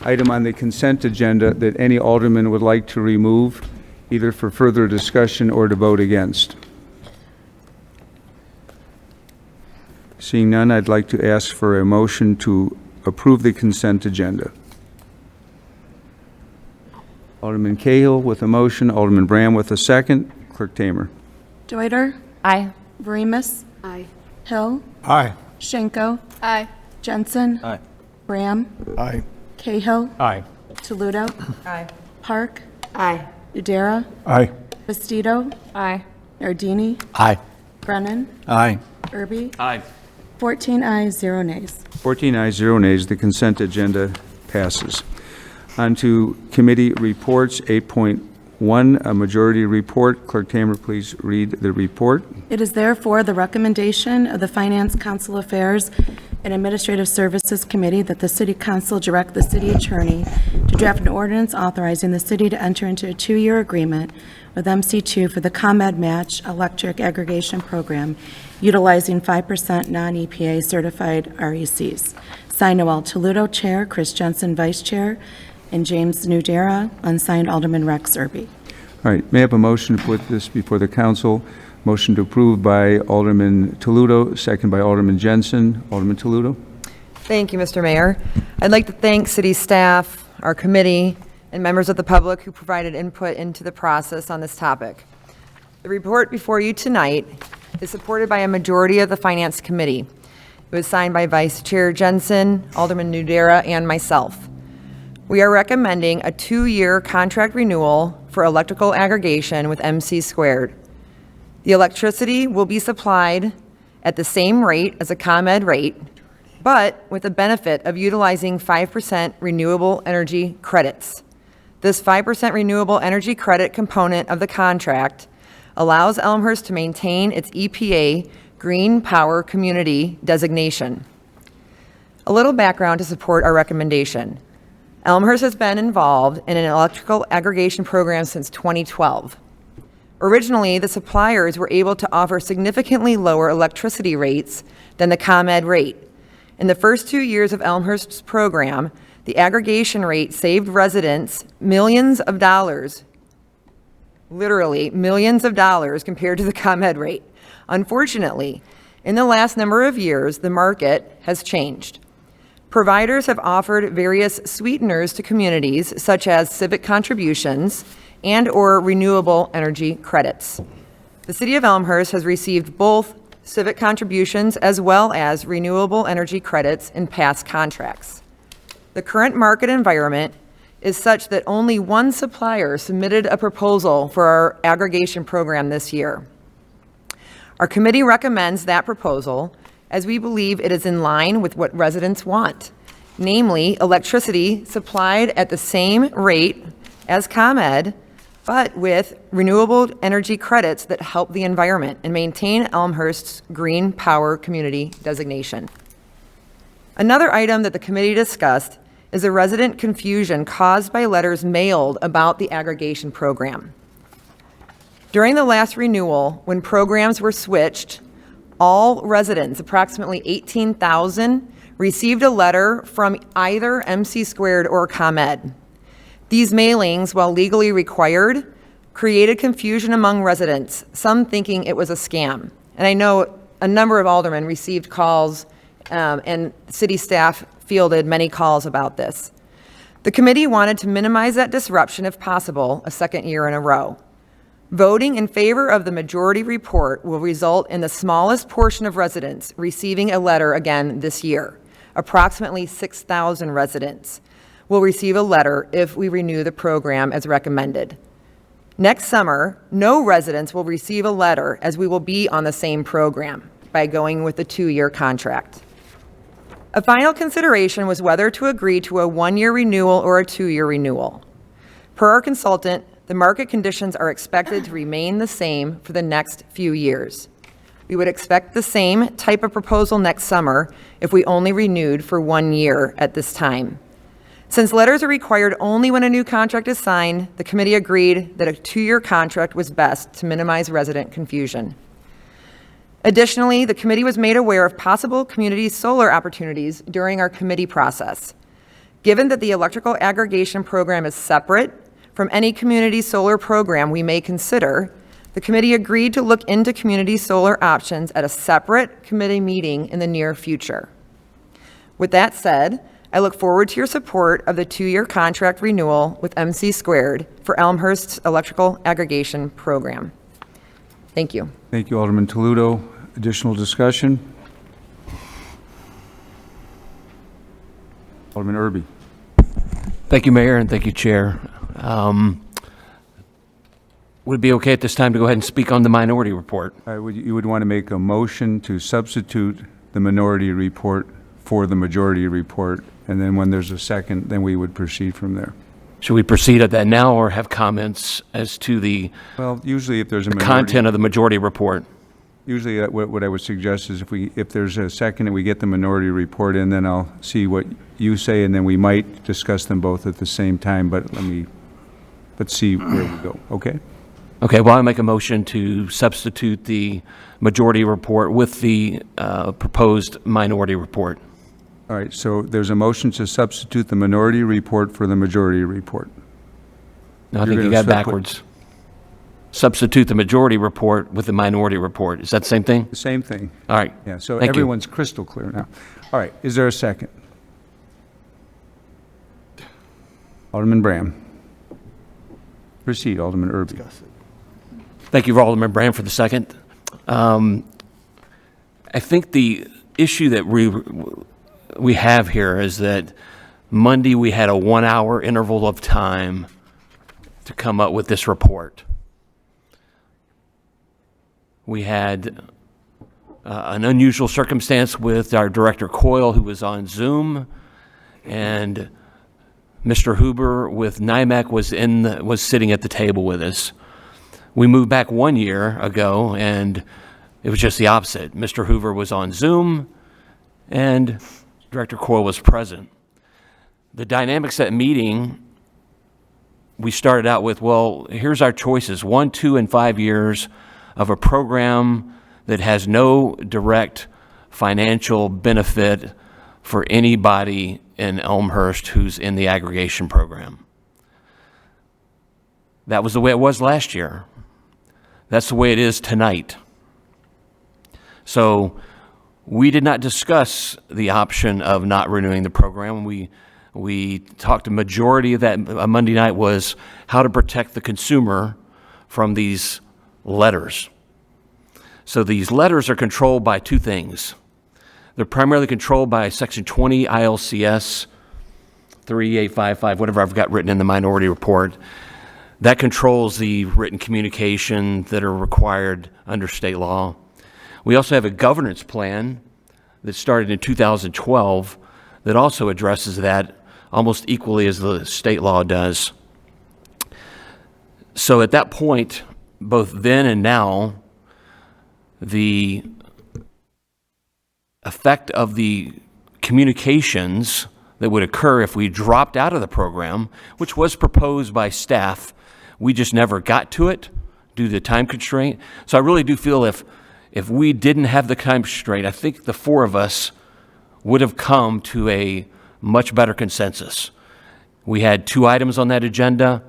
item on the consent agenda that any alderman would like to remove, either for further discussion or to vote against? Seeing none, I'd like to ask for a motion to approve the consent agenda. Alderman Cahill with a motion, Alderman Brand with a second. Clerk Tamer. Deuter. Aye. Verimus. Aye. Hill. Aye. Schenko. Aye. Jensen. Aye. Bram. Aye. Cahill. Aye. Toludo. Aye. Park. Aye. Udera. Aye. Bastido. Aye. Nardini. Aye. Brennan. Aye. Irby. Aye. 14 ayes, 0 nays. 14 ayes, 0 nays. The consent agenda passes. On to committee reports. 8.1, a majority report. Clerk Tamer, please read the report. It is therefore the recommendation of the Finance, Council Affairs, and Administrative Services Committee that the City Council direct the City Attorney to draft an ordinance authorizing the city to enter into a 2-year agreement with MC2 for the ComEd Match Electric Aggregation Program, utilizing 5% non-EPA certified RECs. Signed Noel Toludo, Chair, Chris Jensen, Vice Chair, and James Nudera, unsigned Alderman Rex Irby. All right, may I have a motion to put this before the council? Motion to approve by Alderman Toludo, second by Alderman Jensen. Alderman Toludo. Thank you, Mr. Mayor. I'd like to thank city staff, our committee, and members of the public who provided input into the process on this topic. The report before you tonight is supported by a majority of the Finance Committee. It was signed by Vice Chair Jensen, Alderman Nudera, and myself. We are recommending a 2-year contract renewal for electrical aggregation with MC Squared. The electricity will be supplied at the same rate as a ComEd rate, but with the benefit of utilizing 5% renewable energy credits. This 5% renewable energy credit component of the contract allows Elmhurst to maintain its EPA Green Power Community designation. A little background to support our recommendation. Elmhurst has been involved in an electrical aggregation program since 2012. Originally, the suppliers were able to offer significantly lower electricity rates than the ComEd rate. In the first 2 years of Elmhurst's program, the aggregation rate saved residents millions of dollars, literally millions of dollars compared to the ComEd rate. Unfortunately, In the last number of years, the market has changed. Providers have offered various sweeteners to communities, such as civic contributions and/or renewable energy credits. The City of Elmhurst has received both civic contributions as well as renewable energy credits in past contracts. The current market environment is such that only one supplier submitted a proposal for our aggregation program this year. Our committee recommends that proposal as we believe it is in line with what residents want, namely electricity supplied at the same rate as ComEd, but with renewable energy credits that help the environment and maintain Elmhurst's green power community designation. Another item that the committee discussed is the resident confusion caused by letters mailed about the aggregation program. During the last renewal, when programs were switched, all residents, approximately 18,000, received a letter from either MC Squared or ComEd. These mailings, while legally required, created confusion among residents, some thinking it was a scam. And I know a number of aldermen received calls, and city staff fielded many calls about this. The committee wanted to minimize that disruption if possible a second year in a row. Voting in favor of the majority report will result in the smallest portion of residents receiving a letter again this year. Approximately 6,000 residents will receive a letter if we renew the program as recommended. Next summer, no residents will receive a letter as we will be on the same program by going with the 2-year contract. A final consideration was whether to agree to a 1-year renewal or a 2-year renewal. Per our consultant, the market conditions are expected to remain the same for the next few years. We would expect the same type of proposal next summer if we only renewed for 1 year at this time. Since letters are required only when a new contract is signed, the committee agreed that a 2-year contract was best to minimize resident confusion. Additionally, the committee was made aware of possible community solar opportunities during our committee process. Given that the electrical aggregation program is separate from any community solar program we may consider, the committee agreed to look into community solar options at a separate committee meeting in the near future. With that said, I look forward to your support of the 2-year contract renewal with MC Squared for Elmhurst's electrical aggregation program. Thank you. Thank you, Alderman Toledo. Additional discussion? Alderman Irby. Thank you, Mayor, and thank you, Chair. Would it be okay at this time to go ahead and speak on the minority report? You would want to make a motion to substitute the minority report for the majority report, and then when there's a second, then we would proceed from there. Should we proceed at that now or have comments as to the Well, usually if there's a content of the majority report? Usually what I would suggest is if there's a second and we get the minority report in, then I'll see what you say, and then we might discuss them both at the same time, but let's see where we go, okay? Okay, well, I make a motion to substitute the majority report with the proposed minority report. All right, so there's a motion to substitute the minority report for the majority report. No, I think you got it backwards. Substitute the majority report with the minority report. Is that the same thing? The same thing. All right. Yeah, so Thank you. everyone's crystal clear now. All right, is there a second? Alderman Bram. Proceed, Alderman Irby. Thank you, Alderman Brand, for the second. I think the issue that we have here is that Monday we had a 1-hour interval of time to come up with this report. We had an unusual circumstance with our Director Coyle, who was on Zoom, and Mr. Huber with NIMAC was sitting at the table with us. We moved back 1 year ago, and it was just the opposite. Mr. Hoover was on Zoom, and Director Coyle was present. The dynamics at meeting, we started out with, well, here's our choices, 1, 2, and 5 years of a program that has no direct financial benefit for anybody in Elmhurst who's in the aggregation program. That was the way it was last year. That's the way it is tonight. So We did not discuss the option of not renewing the program. We talked, a majority of that Monday night was how to protect the consumer from these letters. So these letters are controlled by two things. They're primarily controlled by Section 20 ILCS 3855, whatever I've got written in the minority report. That controls the written communication that are required under state law. We also have a governance plan that started in 2012 that also addresses that almost equally as the state law does. So at that point, both then and now, the effect of the communications that would occur if we dropped out of the program, which was proposed by staff, we just never got to it due to the time constraint. So I really do feel if we didn't have the time constraint, I think the four of us would have come to a much better consensus. We had two items on that agenda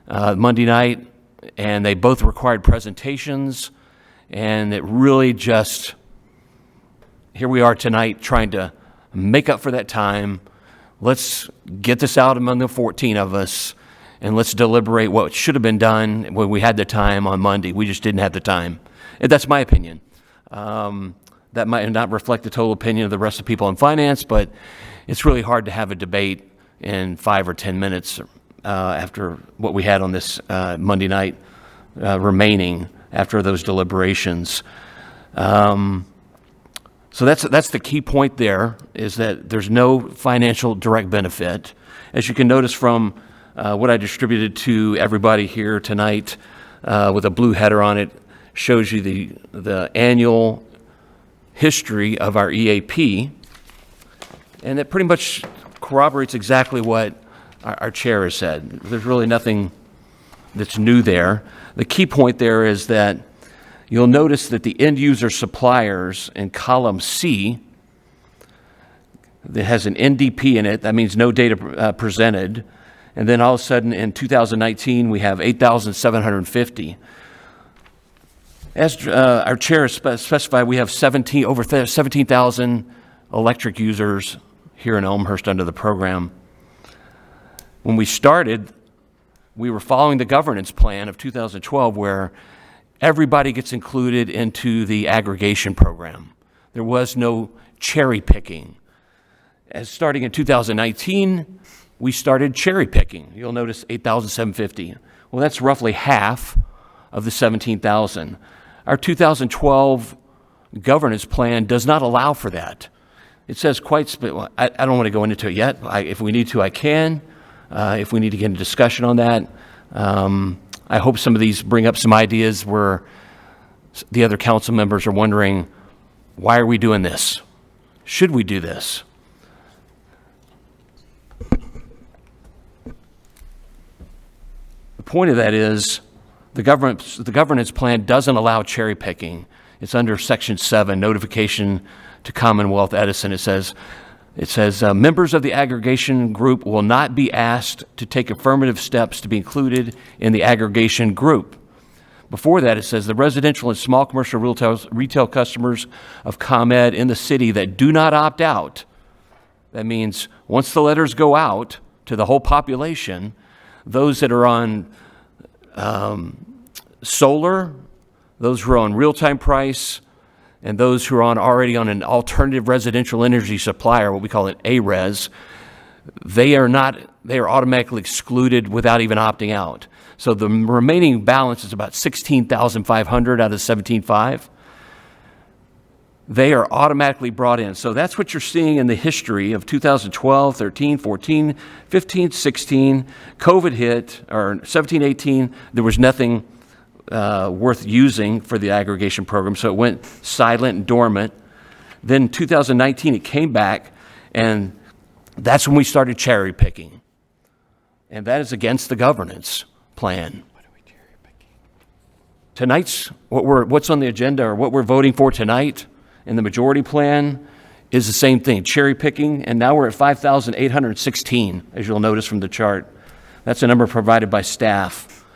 Monday night, and they both required presentations, and it really just, here we are tonight trying to make up for that time. Let's get this out among the 14 of us, and let's deliberate what should have been done when we had the time on Monday. We just didn't have the time. And that's my opinion. That might not reflect the total opinion of the rest of the people in finance, but it's really hard to have a debate in 5 or 10 minutes after what we had on this Monday night remaining after those deliberations. So that's the key point there, is that there's no financial direct benefit. As you can notice from what I distributed to everybody here tonight with a blue header on it, shows you the annual history of our EAP, and it pretty much corroborates exactly what our chair has said. There's really nothing that's new there. The key point there is that you'll notice that the end user suppliers in column C, that has an NDP in it, that means no data presented, and then all of a sudden in 2019 we have 8,750. As our chair has specified, we have over 17,000 electric users here in Elmhurst under the program. When we started, we were following the governance plan of 2012, where everybody gets included into the aggregation program. There was no cherry picking. As starting in 2019, we started cherry picking. You'll notice 8,750. Well, that's roughly half of the 17,000. Our 2012 governance plan does not allow for that. It says I don't want to go into it yet. If we need to, I can. If we need to get into discussion on that. I hope some of these bring up some ideas where the other council members are wondering, why are we doing this? Should we do this? The point of that is the governance plan doesn't allow cherry picking. It's under Section 7, notification to Commonwealth Edison. It says members of the aggregation group will not be asked to take affirmative steps to be included in the aggregation group. Before that, it says the residential and small commercial retail customers of ComEd in the city that do not opt out. That means once the letters go out to the whole population, those that are on solar, those who are on real-time price, and those who are already on an alternative residential energy supplier, what we call an ARES, they are automatically excluded without even opting out. So the remaining balance is about 16,500 out of 17.5. They are automatically brought in. So that's what you're seeing in the history of 2012, 13, 14, 15, 16. COVID hit, or 17, 18, there was nothing worth using for the aggregation program, so it went silent and dormant. Then 2019, it came back, and that's when we started cherry picking. And that is against the governance plan. What are we cherry picking? Tonight's, what's on the agenda, or what we're voting for tonight in the majority plan, is the same thing, cherry picking, and now we're at 5,816, as you'll notice from the chart. That's a number provided by staff.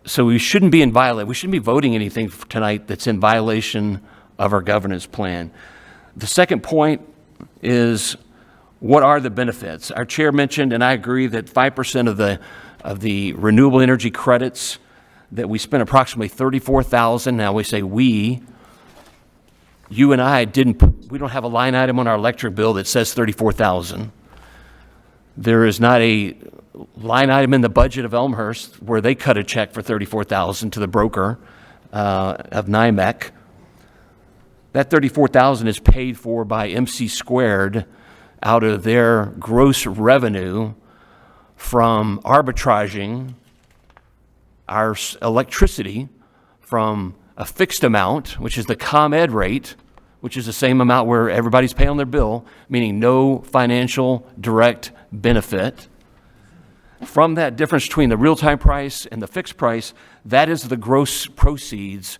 So we shouldn't be in violation. We shouldn't be voting anything tonight that's in violation of our governance plan. The second point is, what are the benefits? Our chair mentioned, and I agree, that 5% of the renewable energy credits, that we spent approximately $34,000. Now we say you and I we don't have a line item on our electric bill that says $34,000. There is not a line item in the budget of Elmhurst where they cut a check for $34,000 to the broker of NIMEC. That $34,000 is paid for by MC Squared out of their gross revenue from arbitraging our electricity from a fixed amount, which is the ComEd rate, which is the same amount where everybody's paying their bill, meaning no financial direct benefit. From that difference between the real-time price and the fixed price, that is the gross proceeds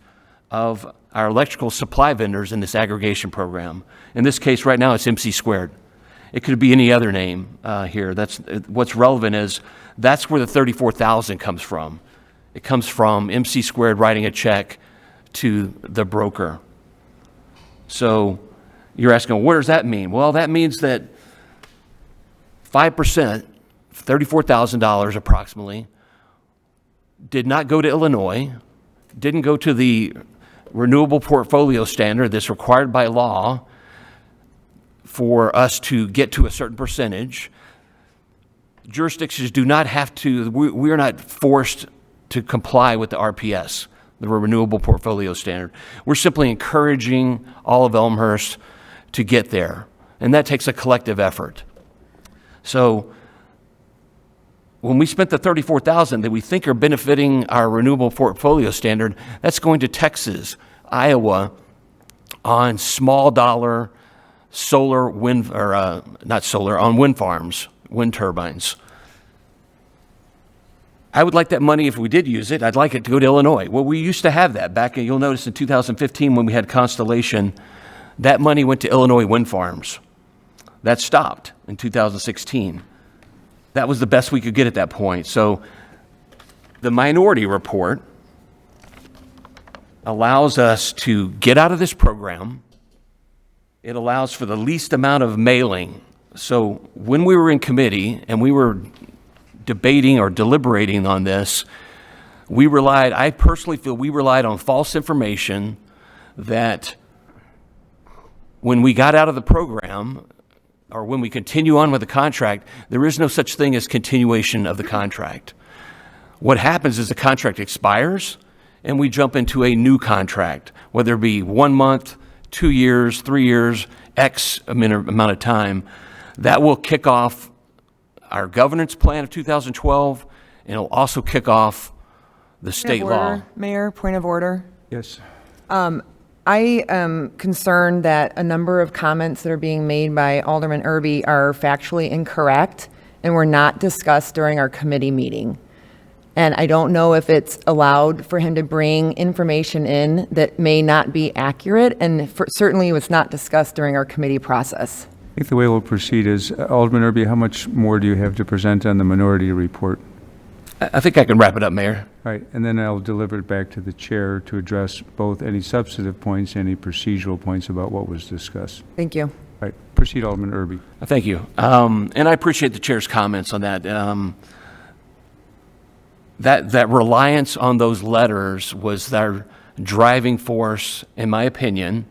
of our electrical supply vendors in this aggregation program. In this case, right now, it's MC Squared. It could be any other name here. What's relevant is that's where the $34,000 comes from. It comes from MC Squared writing a check to the broker. So you're asking, what does that mean? Well, that means that 5%, $34,000 approximately, did not go to Illinois, didn't go to the renewable portfolio standard that's required by law for us to get to a certain percentage. Jurisdictions do not have to, we are not forced to comply with the RPS, the Renewable Portfolio Standard. We're simply encouraging all of Elmhurst to get there, and that takes a collective effort. So when we spent the $34,000 that we think are benefiting our Renewable Portfolio Standard, that's going to Texas, Iowa, on small dollar solar wind, or not solar, on wind farms, wind turbines. I would like that money, if we did use it, I'd like it to go to Illinois. Well, we used to have that back, you'll notice in 2015 when we had Constellation, that money went to Illinois wind farms. That stopped in 2016. That was the best we could get at that point. So the minority report allows us to get out of this program. It allows for the least amount of mailing. So when we were in committee and we were debating or deliberating on this, I personally feel we relied on false information that when we got out of the program, or when we continue on with the contract, there is no such thing as continuation of the contract. What happens is the contract expires and we jump into a new contract, whether it be 1 month, 2 years, 3 years, X amount of time. That will kick off our governance plan of 2012, and it'll also kick off the state law. Mayor, point of order. Yes. I am concerned that a number of comments that are being made by Alderman Irby are factually incorrect and were not discussed during our committee meeting. And I don't know if it's allowed for him to bring information in that may not be accurate, and certainly it was not discussed during our committee process. I think the way we'll proceed is, Alderman Irby, how much more do you have to present on the minority report? I think I can wrap it up, Mayor. All right, and then I'll deliver it back to the chair to address both any substantive points, any procedural points about what was discussed. Thank you. All right, proceed, Alderman Irby. Thank you. And I appreciate the chair's comments on that. That reliance on those letters was their driving force, in my opinion,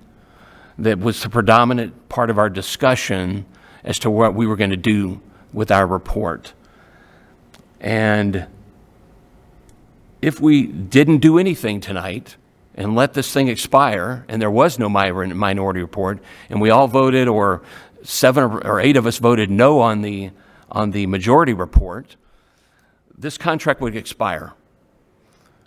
that was the predominant part of our discussion as to what we were going to do with our report. And if we didn't do anything tonight and let this thing expire, and there was no minority report, and we all voted, or 7 or 8 of us voted no on the majority report, this contract would expire.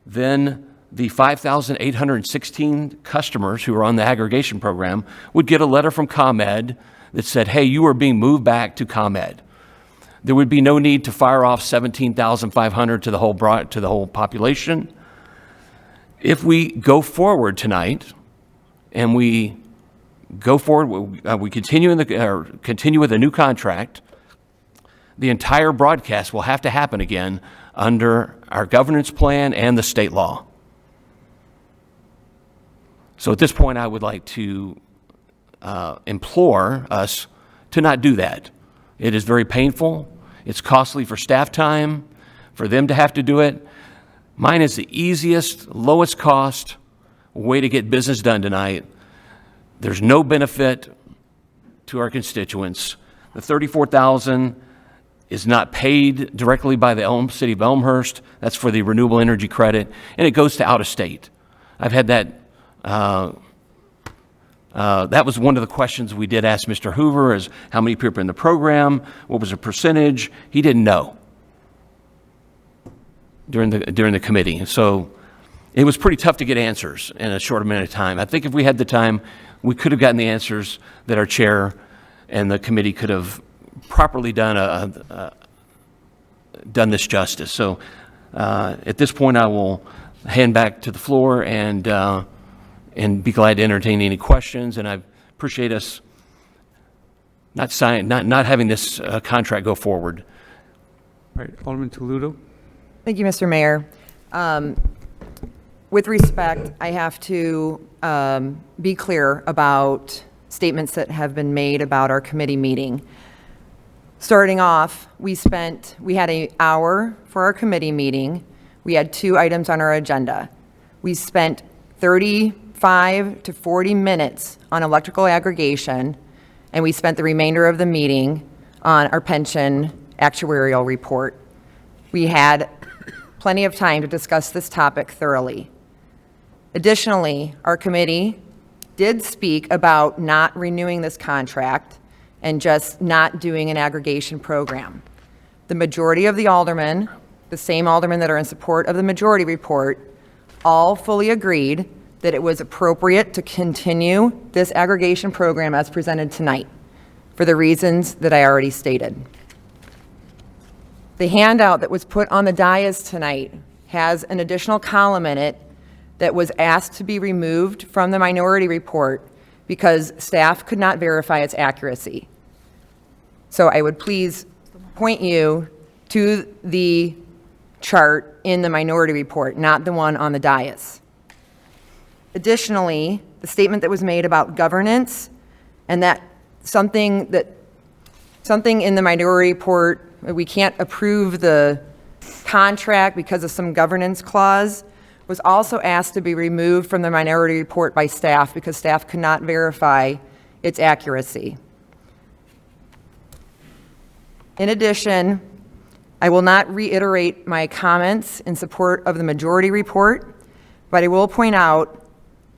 Then the 5,816 customers who are on the aggregation program would get a letter from ComEd that said, hey, you are being moved back to ComEd. There would be no need to fire off 17,500 to the whole population. If we go forward tonight and we go forward, we continue with a new contract, the entire broadcast will have to happen again under our governance plan, and the state law. So at this point, I would like to implore us to not do that. It is very painful. It's costly for staff time, for them to have to do it. Mine is the easiest, lowest cost way to get business done tonight. There's no benefit to our constituents. The $34,000 is not paid directly by the city of Elmhurst. That's for the renewable energy credit, and it goes to out of state. I've had that. That was one of the questions we did ask Mr. Hoover: is how many people in the program? What was the percentage? He didn't know during the committee. So it was pretty tough to get answers in a short amount of time. I think if we had the time, we could have gotten the answers that our chair and the committee could have properly done this justice. So at this point, I will hand back to the floor and be glad to entertain any questions. And I appreciate us not having this contract go forward. All right, Alderman Toledo. Thank you, Mr. Mayor. With respect, I have to be clear about statements that have been made about our committee meeting. Starting off, we had an hour for our committee meeting. We had 2 items on our agenda. We spent 35 to 40 minutes on electrical aggregation, and we spent the remainder of the meeting on our pension actuarial report. We had plenty of time to discuss this topic thoroughly. Additionally, our committee did speak about not renewing this contract and just not doing an aggregation program. The majority of the aldermen, the same aldermen that are in support of the majority report, all fully agreed that it was appropriate to continue this aggregation program as presented tonight for the reasons that I already stated. The handout that was put on the dais tonight has an additional column in it that was asked to be removed from the minority report because staff could not verify its accuracy. So I would please point you to the chart in the minority report, not the one on the dais. Additionally, the statement that was made about governance and that something in the minority report, we can't approve the contract because of some governance clause, was also asked to be removed from the minority report by staff because staff could not verify its accuracy. In addition, I will not reiterate my comments in support of the majority report, but I will point out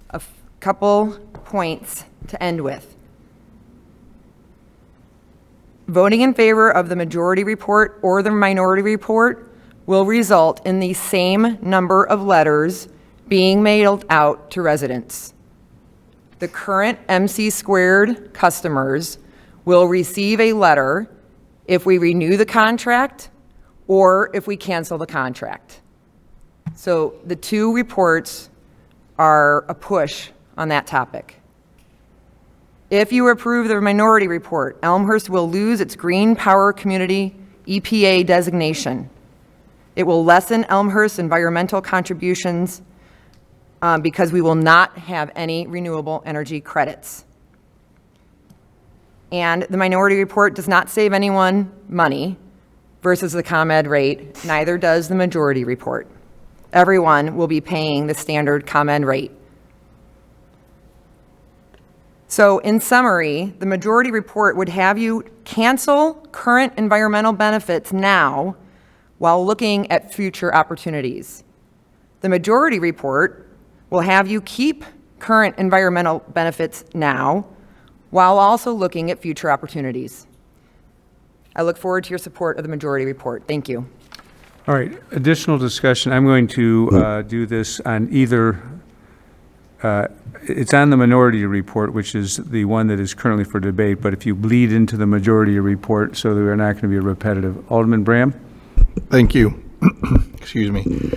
a couple points to end with. Voting in favor of the majority report or the minority report will result in the same number of letters being mailed out to residents. The current MC squared customers will receive a letter if we renew the contract or if we cancel the contract. So the 2 reports are a push on that topic. If you approve the minority report, Elmhurst will lose its Green Power Community EPA designation. It will lessen Elmhurst's environmental contributions because we will not have any renewable energy credits. And the minority report does not save anyone money versus the ComEd rate, neither does the majority report. Everyone will be paying the standard ComEd rate. So in summary, the majority report would have you cancel current environmental benefits now while looking at future opportunities. The majority report will have you keep current environmental benefits now while also looking at future opportunities. I look forward to your support of the majority report. Thank you. All right, additional discussion. I'm going to do this on either, it's on the minority report, which is the one that is currently for debate, but if you bleed into the majority report, so that we're not going to be repetitive. Alderman Bram? Thank you. Excuse me.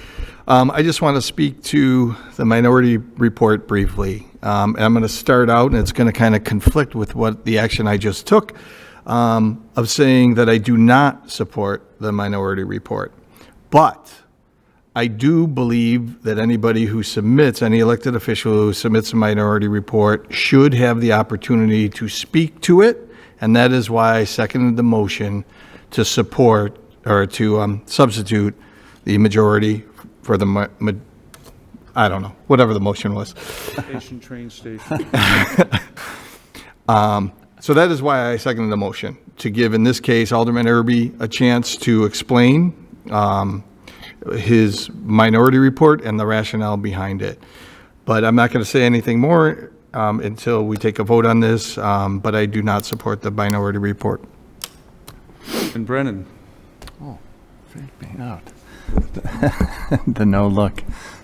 I just want to speak to the minority report briefly. And I'm going to start out, and it's going to kind of conflict with what the action I just took, of saying that I do not support the minority report. But I do believe that anybody who submits, any elected official who submits a minority report should have the opportunity to speak to it, and that is why I seconded the motion to support, or to substitute the majority for the, I don't know, whatever the motion was. Station, train station. So that is why I seconded the motion, to give, in this case, Alderman Irby a chance to explain his minority report and the rationale behind it. But I'm not going to say anything more until we take a vote on this, but I do not support the minority report. And Brennan. Oh, fake me out. The no look.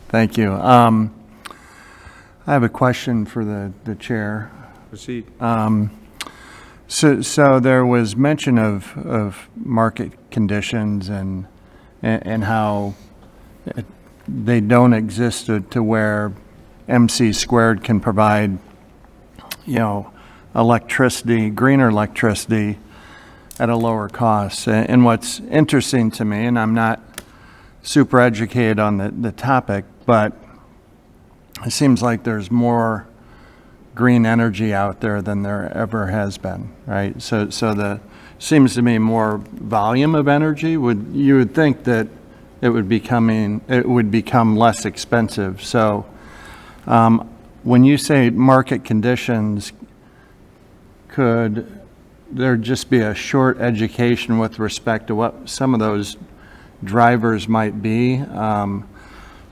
Thank you. I have a question for the chair. Proceed. So there was mention of market conditions and how they don't exist to where MC squared can provide, electricity, greener electricity at a lower cost. And what's interesting to me, and I'm not super educated on the topic, but it seems like there's more green energy out there than there ever has been, right? So the seems to me more volume of energy. You would think that it would become less expensive. So when you say market conditions, could there just be a short education with respect to what some of those drivers might be?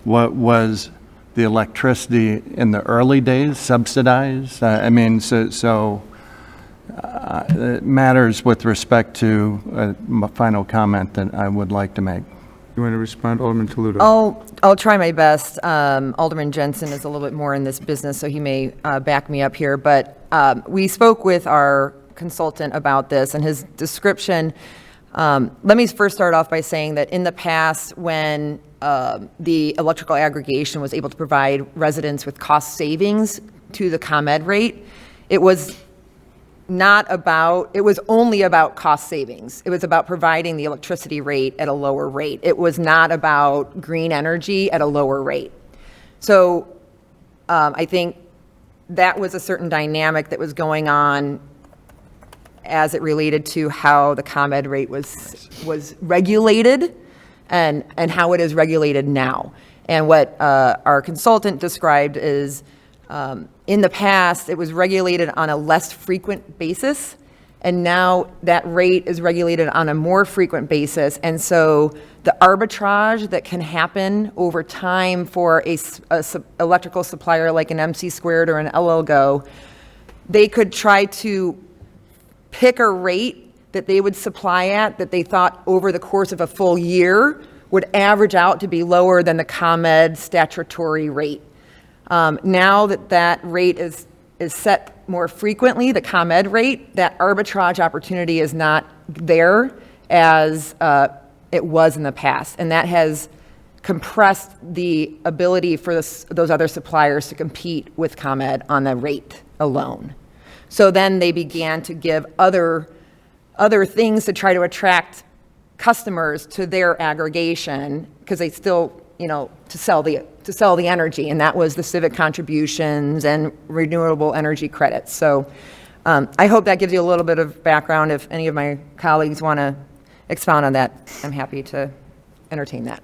What was the electricity in the early days subsidized? It matters with respect to my final comment that I would like to make. You want to respond, Alderman Toledo? I'll try my best. Alderman Jensen is a little bit more in this business, so he may back me up here. But we spoke with our consultant about this, and his description. Let me first start off by saying that in the past, when the electrical aggregation was able to provide residents with cost savings to the ComEd rate, it was only about cost savings. It was about providing the electricity rate at a lower rate. It was not about green energy at a lower rate. So I think that was a certain dynamic that was going on as it related to how the ComEd rate was regulated and how it is regulated now. And what our consultant described is in the past, it was regulated on a less frequent basis, and now that rate is regulated on a more frequent basis. And so the arbitrage that can happen over time for a electrical supplier like an MC squared or an LLGO, they could try to pick a rate that they would supply at that they thought over the course of a full year would average out to be lower than the ComEd statutory rate. Now that rate is set more frequently, the ComEd rate, that arbitrage opportunity is not there as it was in the past. And that has compressed the ability for those other suppliers to compete with ComEd on the rate alone. So then they began to give other things to try to attract customers to their aggregation, because they still, to sell the energy, and that was the civic contributions and renewable energy credits. So I hope that gives you a little bit of background. If any of my colleagues want to expound on that, I'm happy to entertain that.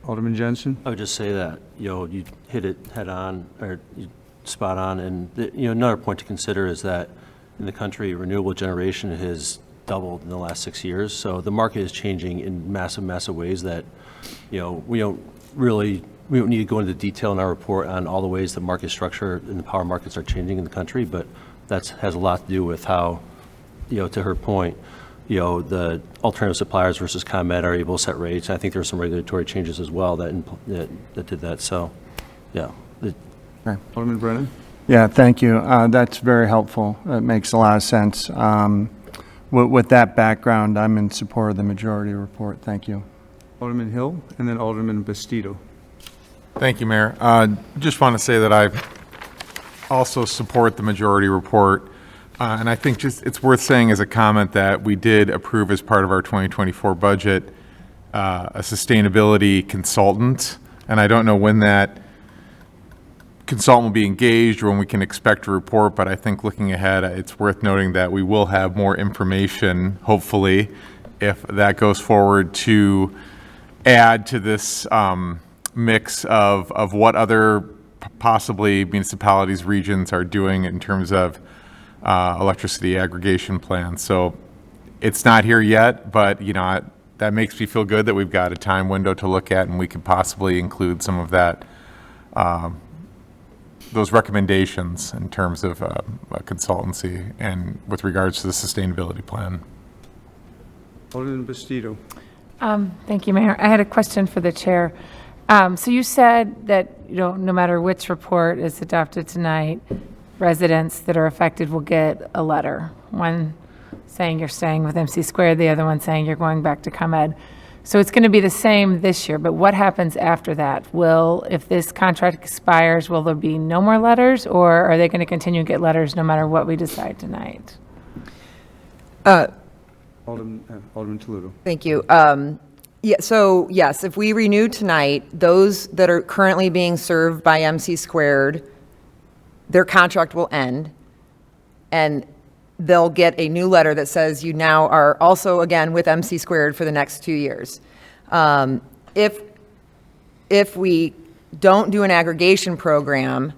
Alderman Jensen? I would just say that, you hit it head on, or spot on, and another point to consider is that in the country, renewable generation has doubled in the last 6 years. So the market is changing in massive ways that, we don't need to go into detail in our report on all the ways the market structure and the power markets are changing in the country, but that has a lot to do with how, to her point, the alternative suppliers versus ComEd are able to set rates. And I think there were some regulatory changes as well that did that. So, yeah. Okay. Alderman Brennan? Yeah, thank you. That's very helpful. It makes a lot of sense. With that background, I'm in support of the majority report. Thank you. Alderman Hill, and then Alderman Bastido. Thank you, Mayor. Just want to say that I also support the majority report. And I think it's worth saying as a comment that we did approve as part of our 2024 budget a sustainability consultant, and I don't know when that consultant will be engaged or when we can expect a report, but I think looking ahead, it's worth noting that we will have more information, hopefully, if that goes forward, to add to this mix of what other possibly municipalities, regions are doing in terms of electricity aggregation plans. So it's not here yet, but that makes me feel good that we've got a time window to look at, and we could possibly include some of that, those recommendations in terms of a consultancy and with regards to the sustainability plan. Alderman Bastido. Thank you, Mayor. I had a question for the chair. So you said that, no matter which report is adopted tonight, residents that are affected will get a letter. One saying you're staying with MC Squared, the other one saying you're going back to ComEd. So it's going to be the same this year, but what happens after that? If this contract expires, will there be no more letters, or are they going to continue to get letters no matter what we decide tonight? Alderman Toledo. Thank you. So yes, if we renew tonight, those that are currently being served by MC Squared, their contract will end, and they'll get a new letter that says you now are also again with MC Squared for the next 2 years. If we don't do an aggregation program,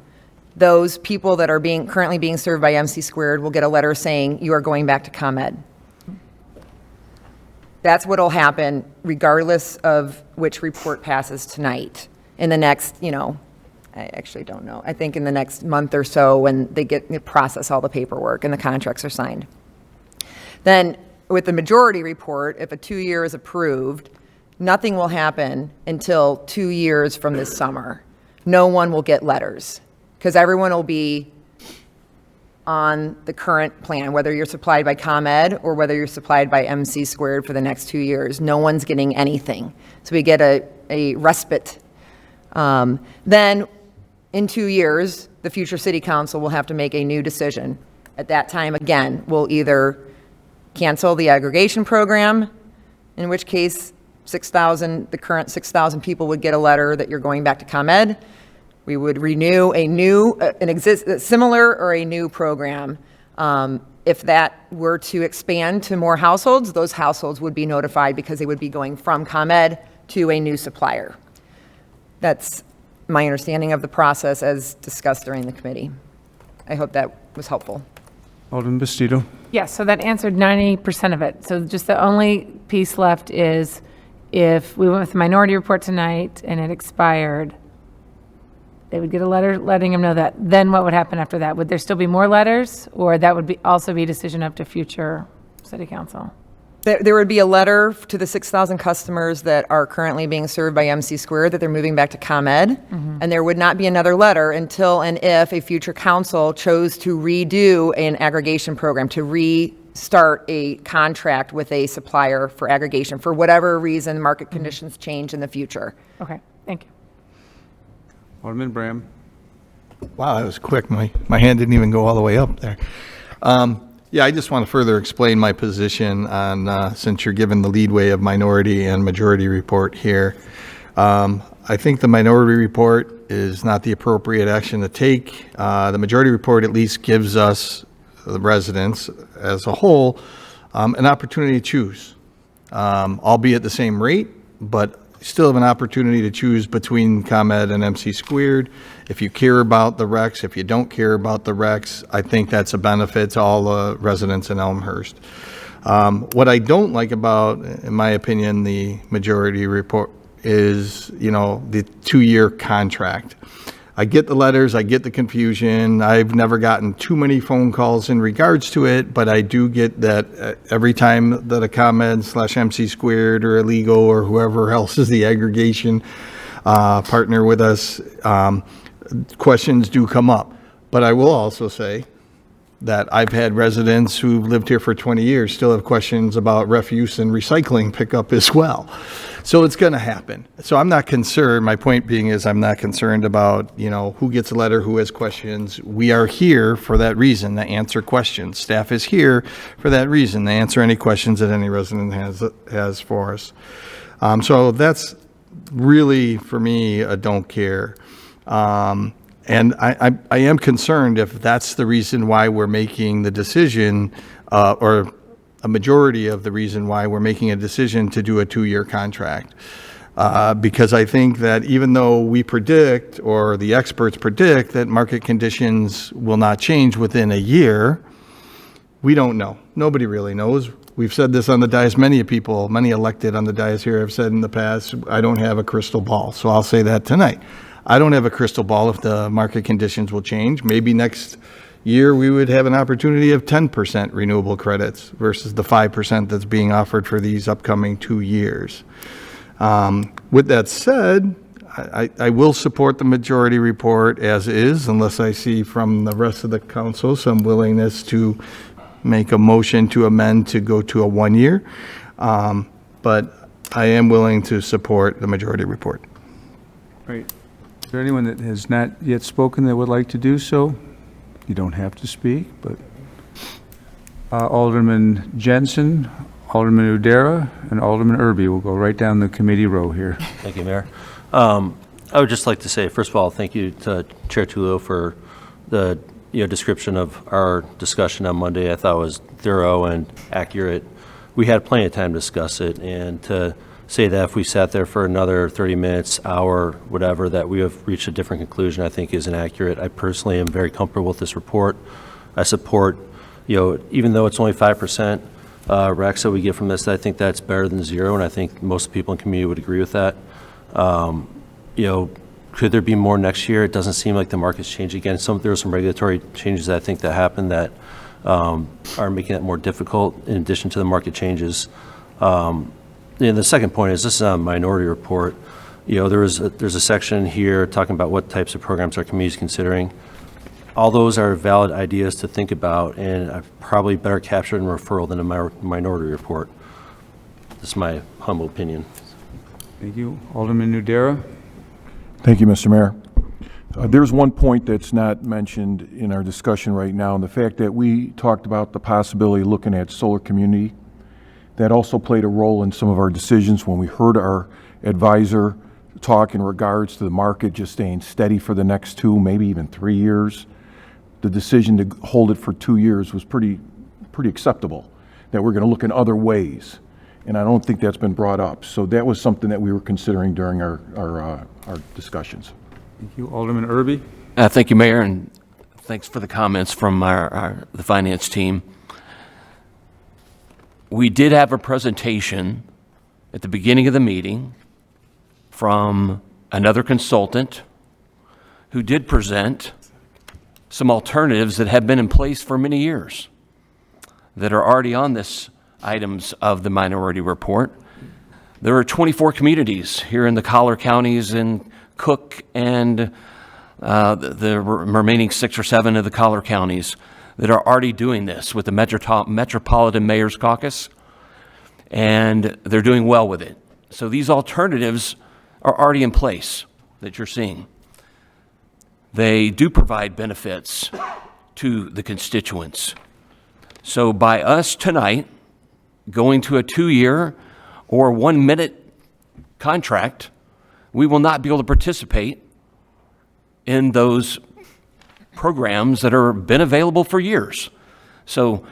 those people that are currently being served by MC Squared will get a letter saying you are going back to ComEd. That's what will happen regardless of which report passes tonight. In the next, I actually don't know. I think in the next month or so when they process all the paperwork and the contracts are signed. Then with the majority report, if a 2-year is approved, nothing will happen until 2 years from this summer. No one will get letters because everyone will be on the current plan, whether you're supplied by ComEd or whether you're supplied by MC Squared for the next 2 years. No one's getting anything. So we get a respite. Then in 2 years, the future city council will have to make a new decision. At that time, again, we'll either cancel the aggregation program, in which case the current 6,000 people would get a letter that you're going back to ComEd. We would renew a similar or a new program. If that were to expand to more households, those households would be notified because they would be going from ComEd to a new supplier. That's my understanding of the process as discussed during the committee. I hope that was helpful. Alderman Bastido. Yes, so that answered 90% of it. So just the only piece left is if we went with the minority report tonight and it expired, they would get a letter letting them know that. Then what would happen after that? Would there still be more letters, or that would also be a decision up to future city council? There would be a letter to the 6,000 customers that are currently being served by MC Squared that they're moving back to ComEd, and there would not be another letter until and if a future council chose to redo an aggregation program, to restart a contract with a supplier for aggregation. For whatever reason, market conditions change in the future. Okay, thank you. Alderman Bram. Wow, that was quick. My hand didn't even go all the way up there. Yeah, I just want to further explain my position on, since you're given the leadway of minority and majority report here. I think the minority report is not the appropriate action to take. The majority report at least gives us, the residents as a whole, an opportunity to choose, albeit the same rate, but still have an opportunity to choose between ComEd and MC Squared. If you care about the RECs, if you don't care about the RECs, I think that's a benefit to all the residents in Elmhurst. What I don't like about, in my opinion, the majority report is, the 2-year contract. I get the letters, I get the confusion. I've never gotten too many phone calls in regards to it, but I do get that every time that a ComEd/MC Squared or Allego or whoever else is the aggregation partner with us, questions do come up. But I will also say that I've had residents who've lived here for 20 years still have questions about refuse and recycling pickup as well. So it's going to happen. So I'm not concerned. My point being is I'm not concerned about, who gets a letter, who has questions. We are here for that reason, to answer questions. Staff is here for that reason, to answer any questions that any resident has for us. So that's really, for me, a don't care. And I am concerned if that's the reason why we're making the decision, or a majority of the reason why we're making a decision to do a 2-year contract. Because I think that even though we predict, or the experts predict, that market conditions will not change within a year, we don't know. Nobody really knows. We've said this on the dais. Many people, many elected on the dais here have said in the past, I don't have a crystal ball. So I'll say that tonight. I don't have a crystal ball if the market conditions will change. Maybe next year we would have an opportunity of 10% renewable credits versus the 5% that's being offered for these upcoming 2 years. With that said, I will support the majority report as is, unless I see from the rest of the council some willingness to make a motion to amend to go to a 1 year. But I am willing to support the majority report. Great. Is there anyone that has not yet spoken that would like to do so? You don't have to speak, but Alderman Jensen, Alderman Udara, and Alderman Irby will go right down the committee row here. Thank you, Mayor. I would just like to say, first of all, thank you to Chair Tullo for the description of our discussion on Monday. I thought it was thorough and accurate. We had plenty of time to discuss it, and to say that if we sat there for another 30 minutes, hour, whatever, that we have reached a different conclusion, I think is inaccurate. I personally am very comfortable with this report. I support, even though it's only 5% RECs that we get from this, I think that's better than zero, and I think most people in the community would agree with that. Could there be more next year? It doesn't seem like the market's changed again. There were some regulatory changes that I think that happened that are making it more difficult in addition to the market changes. And the second point is, this is a minority report. There's a section here talking about what types of programs our community is considering. All those are valid ideas to think about, and I've probably better captured in referral than a minority report. This is my humble opinion. Thank you. Alderman Udara. Thank you, Mr. Mayor. There's one point that's not mentioned in our discussion right now, and the fact that we talked about the possibility of looking at solar community. That also played a role in some of our decisions when we heard our advisor talk in regards to the market just staying steady for the next 2, maybe even 3 years. The decision to hold it for 2 years was pretty acceptable, that we're going to look in other ways. And I don't think that's been brought up. So that was something that we were considering during our discussions. Thank you. Alderman Irby. Thank you, Mayor, and thanks for the comments from the finance team. We did have a presentation at the beginning of the meeting from another consultant who did present some alternatives that have been in place for many years that are already on this items of the minority report. There are 24 communities here in the collar counties in Cook and the remaining 6 or 7 of the collar counties that are already doing this with the Metropolitan Mayor's Caucus, and they're doing well with it. So these alternatives are already in place that you're seeing. They do provide benefits to the constituents. So by us tonight going to a 2-year or 1-minute contract, we will not be able to participate in those programs that have been available for years. So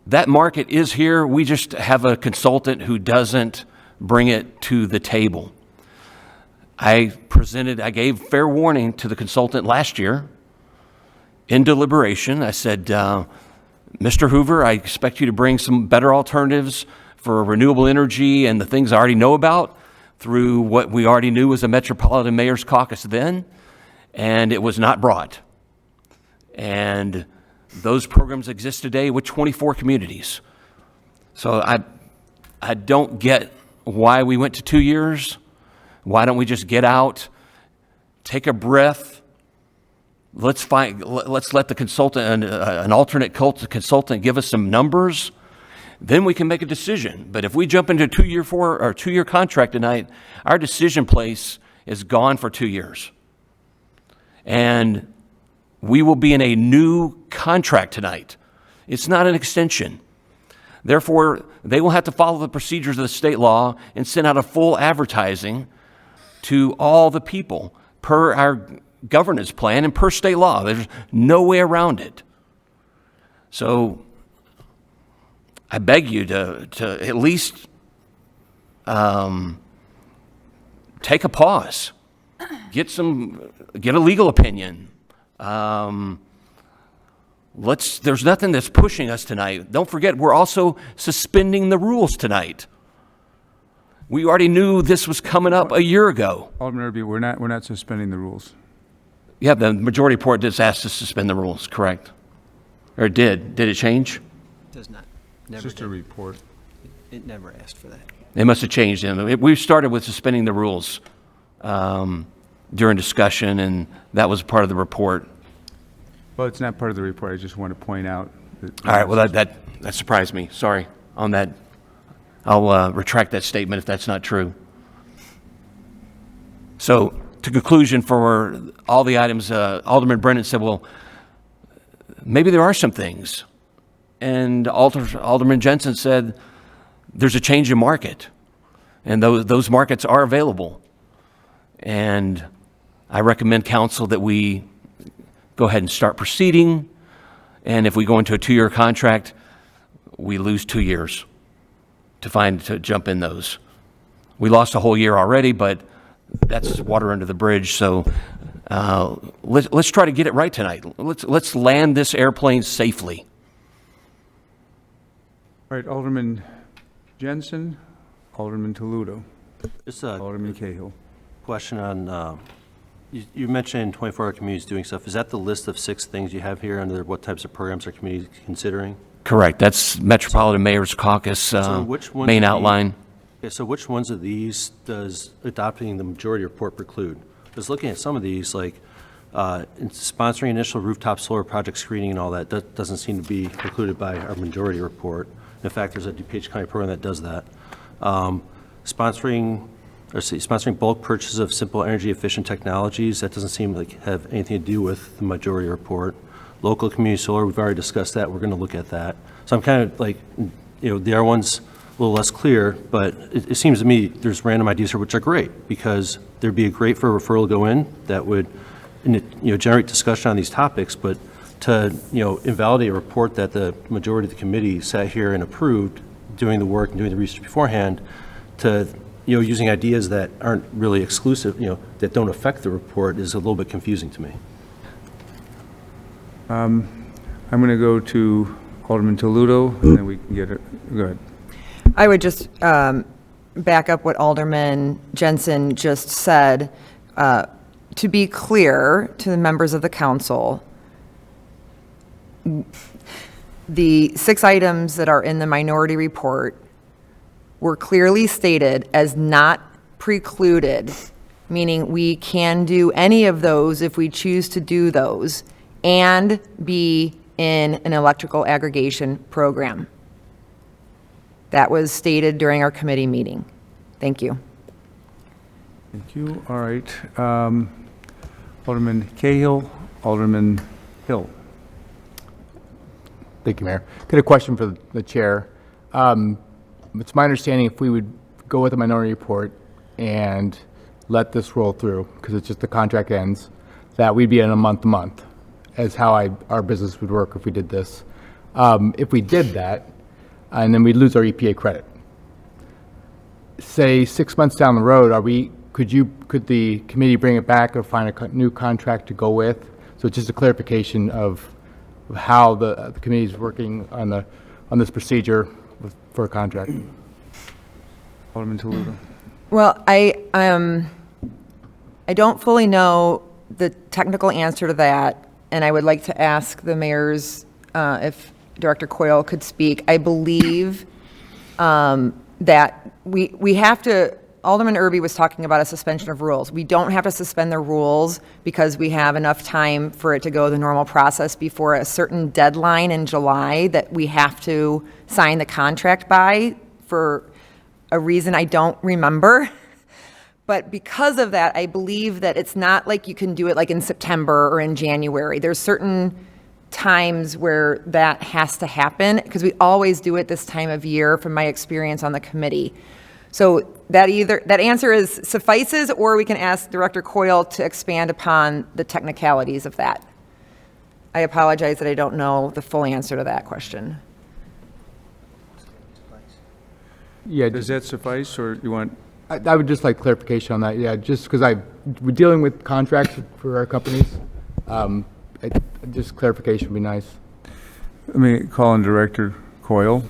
that market is here. We just have a consultant who doesn't bring it to the table. I gave fair warning to the consultant last year in deliberation. I said, Mr. Hoover, I expect you to bring some better alternatives for renewable energy and the things I already know about through what we already knew was a Metropolitan Mayor's Caucus then, and it was not brought. And those programs exist today with 24 communities. So I don't get why we went to 2 years. Why don't we just get out, take a breath? Let's let the consultant, an alternate consultant, give us some numbers. Then we can make a decision. But if we jump into a 2-year contract tonight, our decision place is gone for 2 years. And we will be in a new contract tonight. It's not an extension. Therefore, they will have to follow the procedures of the state law and send out a full advertising to all the people per our governance plan and per state law. There's no way around it. So I beg you to at least take a pause, get a legal opinion. There's nothing that's pushing us tonight. Don't forget, we're also suspending the rules tonight. We already knew this was coming up a year ago. Alderman Irby, we're not suspending the rules. Yeah, the majority report just asked to suspend the rules, correct? Or it did. Did it change? Does not. It's Never just did. a report. It never asked for that. They must have changed them. We started with suspending the rules during discussion, and that was part of the report. Well, it's not part of the report. I just want to point out that. All right, well, that surprised me. Sorry on that. I'll retract that statement if that's not true. So, to conclusion for all the items, Alderman Brennan said, well, maybe there are some things. And Alderman Jensen said, there's a change in market. And those markets are available. And I recommend council that we go ahead and start proceeding. And if we go into a 2-year contract, we lose 2 years to jump in those. We lost a whole year already, but that's water under the bridge. So let's try to get it right tonight. Let's land this airplane safely. All right, Alderman Jensen, Alderman Toledo, Just a Alderman Cahill. question on, you mentioned 24-hour communities doing stuff. Is that the list of 6 things you have here under what types of programs are communities considering? Correct. That's Metropolitan Mayor's Caucus main outline. Okay, so which ones of these does adopting the majority report preclude? Because looking at some of these, like sponsoring initial rooftop solar project screening and all that, doesn't seem to be included by our majority report. In fact, there's a DuPage County program that does that. Sponsoring bulk purchases of simple energy efficient technologies, that doesn't seem like have anything to do with the majority report. Local community solar, we've already discussed that. We're going to look at that. So I'm kind of like, the other one's a little less clear, but it seems to me there's random ideas here which are great because there'd be a great for a referral to go in that would, generate discussion on these topics, but to, invalidate a report that the majority of the committee sat here and approved, doing the work and doing the research beforehand, to, using ideas that aren't really exclusive, that don't affect the report is a little bit confusing to me. I'm going to go to Alderman Toledo, and then we can get it. Go ahead. I would just back up what Alderman Jensen just said. To be clear to the members of the council, the 6 items that are in the minority report were clearly stated as not precluded, meaning we can do any of those if we choose to do those and be in an electrical aggregation program. That was stated during our committee meeting. Thank you. Thank you. All right. Alderman Cahill, Alderman Hill. Thank you, Mayor. Got a question for the chair. It's my understanding if we would go with the minority report and let this roll through, because it's just the contract ends, that we'd be in a month-to-month, as how our business would work if we did this. If we did that, and then we'd lose our EPA credit. Say 6 months down the road, could the committee bring it back or find a new contract to go with? So it's just a clarification of how the committee is working on this procedure for a contract. Alderman Toledo. Well, I don't fully know the technical answer to that, and I would like to ask the mayors if Director Coyle could speak. I believe that we have to, Alderman Irby was talking about a suspension of rules. We don't have to suspend the rules because we have enough time for it to go the normal process before a certain deadline in July that we have to sign the contract by for a reason I don't remember. But because of that, I believe that it's not like you can do it like in September or in January. There's certain times where that has to happen, because we always do it this time of year from my experience on the committee. So that answer is suffices, or we can ask Director Coyle to expand upon the technicalities of that. I apologize that I don't know the full answer to that question. Yeah. Does that suffice, or you want? I would just like clarification on that. Yeah, just because we're dealing with contracts for our companies. Just clarification would be nice. Let me call on Director Coyle.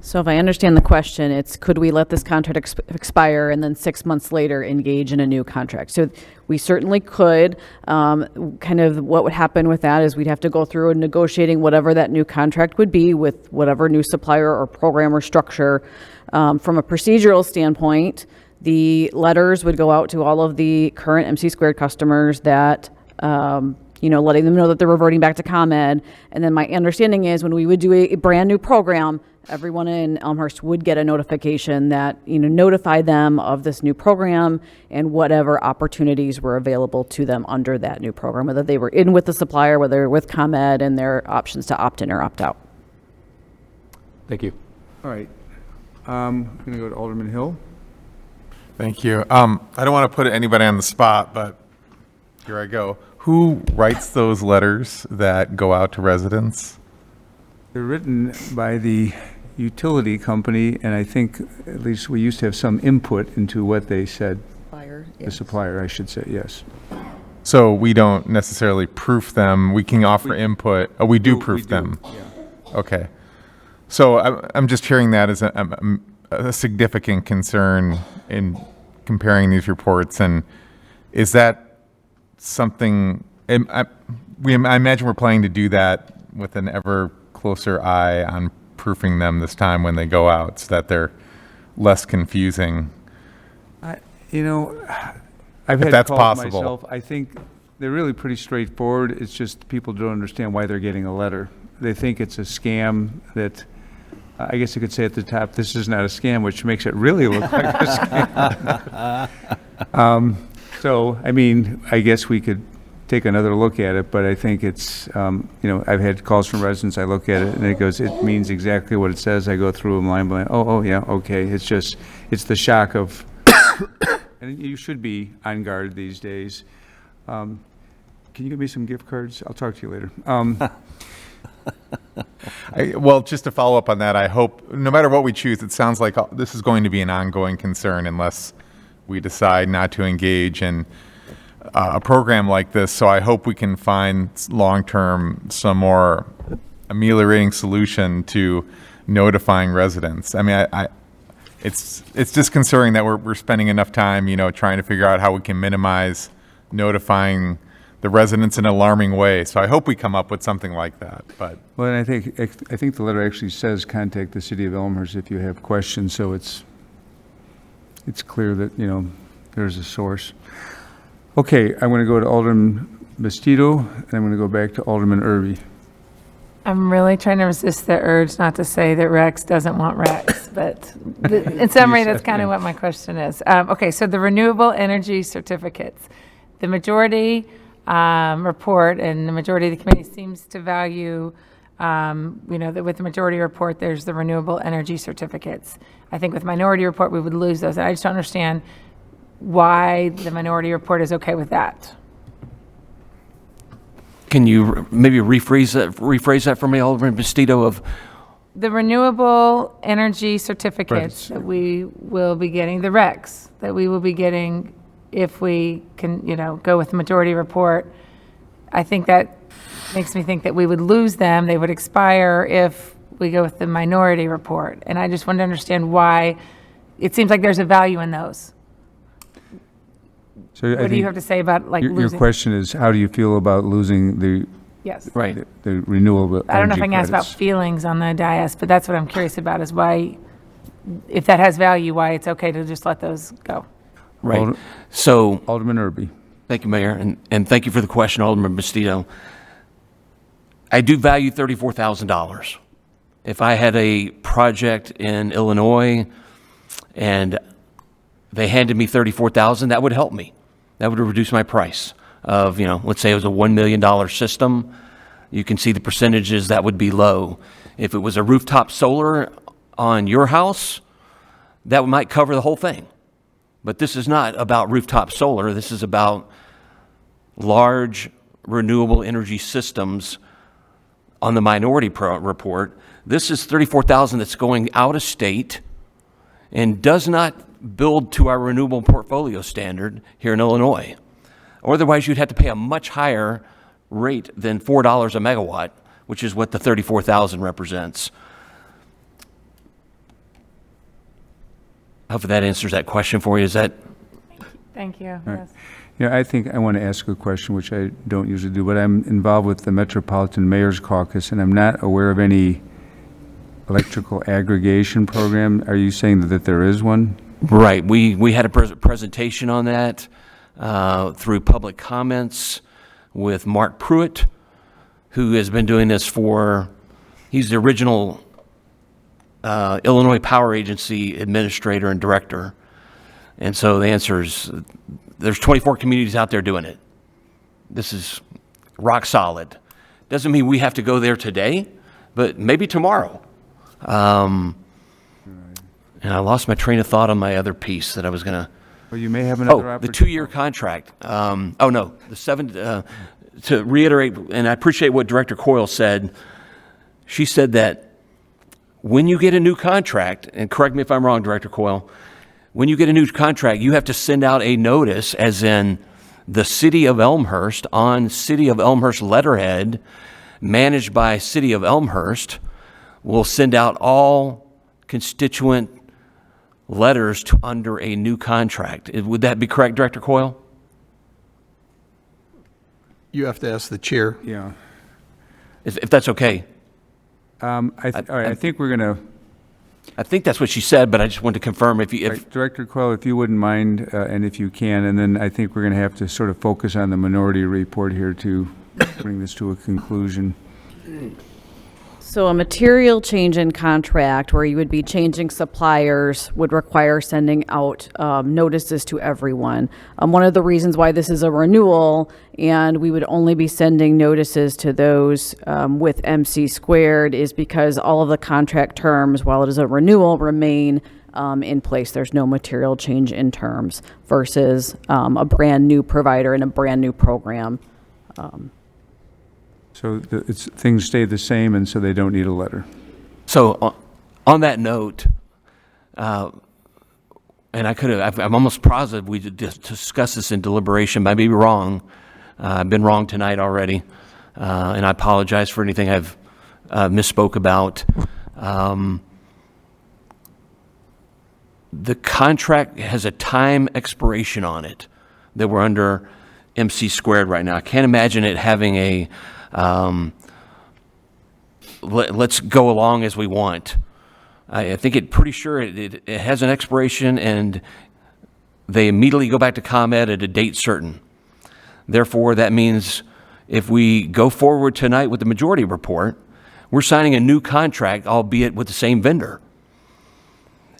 So if I understand the question, it's could we let this contract expire and then 6 months later engage in a new contract? So we certainly could. Kind of what would happen with that is we'd have to go through and negotiating whatever that new contract would be with whatever new supplier or program or structure. From a procedural standpoint, the letters would go out to all of the current MC² customers that letting them know that they're reverting back to ComEd. And then my understanding is when we would do a brand new program, everyone in Elmhurst would get a notification that, notify them of this new program and whatever opportunities were available to them under that new program, whether they were in with the supplier, whether with ComEd, and their options to opt in or opt out. Thank you. All right. I'm going to go to Alderman Hill. Thank you. I don't want to put anybody on the spot, but here I go. Who writes those letters that go out to residents? They're written by the utility company, and I think at least we used to have some input into what they said. The supplier, I should say, yes. So we don't necessarily proof them. We can offer input. Oh, we do proof them. Yeah. Okay. So I'm just hearing that as a significant concern in comparing these reports. And is that something, I imagine we're planning to do that with an ever closer eye on proofing them this time when they go out so that they're less confusing. I've had that's calls possible. myself. I think they're really pretty straightforward. It's just people don't understand why they're getting a letter. They think it's a scam that, I guess you could say at the top, this is not a scam, which makes it really look like a scam. I guess we could take another look at it, but I think it's, I've had calls from residents, I look at it, and it means exactly what it says. I go through them line by line, oh, yeah, okay. It's the shock of, and you should be on guard these days. Can you give me some gift cards? I'll talk to you later. Well, just to follow up on that, I hope, no matter what we choose, it sounds like this is going to be an ongoing concern unless we decide not to engage in a program like this. So I hope we can find long-term some more ameliorating solution to notifying residents. I mean, it's disconcerting that we're spending enough time, trying to figure out how we can minimize notifying the residents in an alarming way. So I hope we come up with something like that. But well, and I think the letter actually says contact the city of Elmhurst if you have questions. So it's clear that there's a source. Okay, I'm going to go to Alderman Bastido, and I'm going to go back to Alderman Irby. I'm really trying to resist the urge not to say that Rex doesn't want Rex, but in summary, that's kind of what my question is. Okay, so the renewable energy certificates. The majority report and the majority of the committee seems to value, that with the majority report, there's the renewable energy certificates. I think with minority report, we would lose those. I just don't understand why the minority report is okay with that. Can you maybe rephrase that for me, Alderman Bastido, of The renewable energy certificates that we will be getting, the RECs that we will be getting if we can, go with the majority report. I think that makes me think that we would lose them. They would expire if we go with the minority report. And I just want to understand why it seems like there's a value in those. So what do you have to say about losing? Your question is, how do you feel about losing the Yes. the renewable I don't know if I energy can ask about credits? feelings on the dais, but that's what I'm curious about is why, if that has value, why it's okay to just let those go. right? So Alderman Irby. Thank you, Mayor, and thank you for the question, Alderman Bastido. I do value $34,000. If I had a project in Illinois and they handed me $34,000, that would help me. That would reduce my price of, let's say it was a $1 million system. you can see the percentages that would be low. If it was a rooftop solar on your house, that might cover the whole thing. But this is not about rooftop solar. This is about large renewable energy systems on the minority report. This is 34,000 that's going out of state and does not build to our renewable portfolio standard here in Illinois. Or otherwise, you'd have to pay a much higher rate than $4 a megawatt, which is what the 34,000 represents. Hopefully that answers that question for you. Is that? Thank you. Right. Yeah, I think I want to ask a question, which I don't usually do, but I'm involved with the Metropolitan Mayor's Caucus, and I'm not aware of any electrical aggregation program. Are you saying that there is one? Right. We had a presentation on that through public comments with Mark Pruitt, who has been doing this he's the original Illinois Power Agency administrator and director. And so the answer is there's 24 communities out there doing it. This is rock solid. Doesn't mean we have to go there today, but maybe tomorrow. And I lost my train of thought on my other piece that I was going to. Well, you may have another the opportunity. 2-year contract. To reiterate, and I appreciate what Director Coyle said. She said that when you get a new contract, and correct me if I'm wrong, Director Coyle, when you get a new contract, you have to send out a notice, as in the City of Elmhurst, on City of Elmhurst letterhead, managed by City of Elmhurst, will send out all constituent letters under a new contract. Would that be correct, Director Coyle? You have to ask the chair. Yeah. If that's okay. All right, I think we're going to. I think that's what she said, but I just wanted to confirm if Director Coyle, if you wouldn't mind, and if you can, and then I think we're going to have to sort of focus on the minority report here to bring this to a conclusion. So a material change in contract where you would be changing suppliers would require sending out notices to everyone. One of the reasons why this is a renewal and we would only be sending notices to those with MC squared is because all of the contract terms, while it is a renewal, remain in place. There's no material change in terms versus a brand new provider and a brand new program. So things stay the same, and so they don't need a letter. So on that note, and I'm almost positive we discussed this in deliberation, but I may be wrong. I've been wrong tonight already, and I apologize for anything I've misspoke about. The contract has a time expiration on it that we're under MC squared right now. I can't imagine it having a let's go along as we want. I think pretty sure it has an expiration, and they immediately go back to ComEd at a date certain. Therefore, that means if we go forward tonight with the majority report, we're signing a new contract, albeit with the same vendor.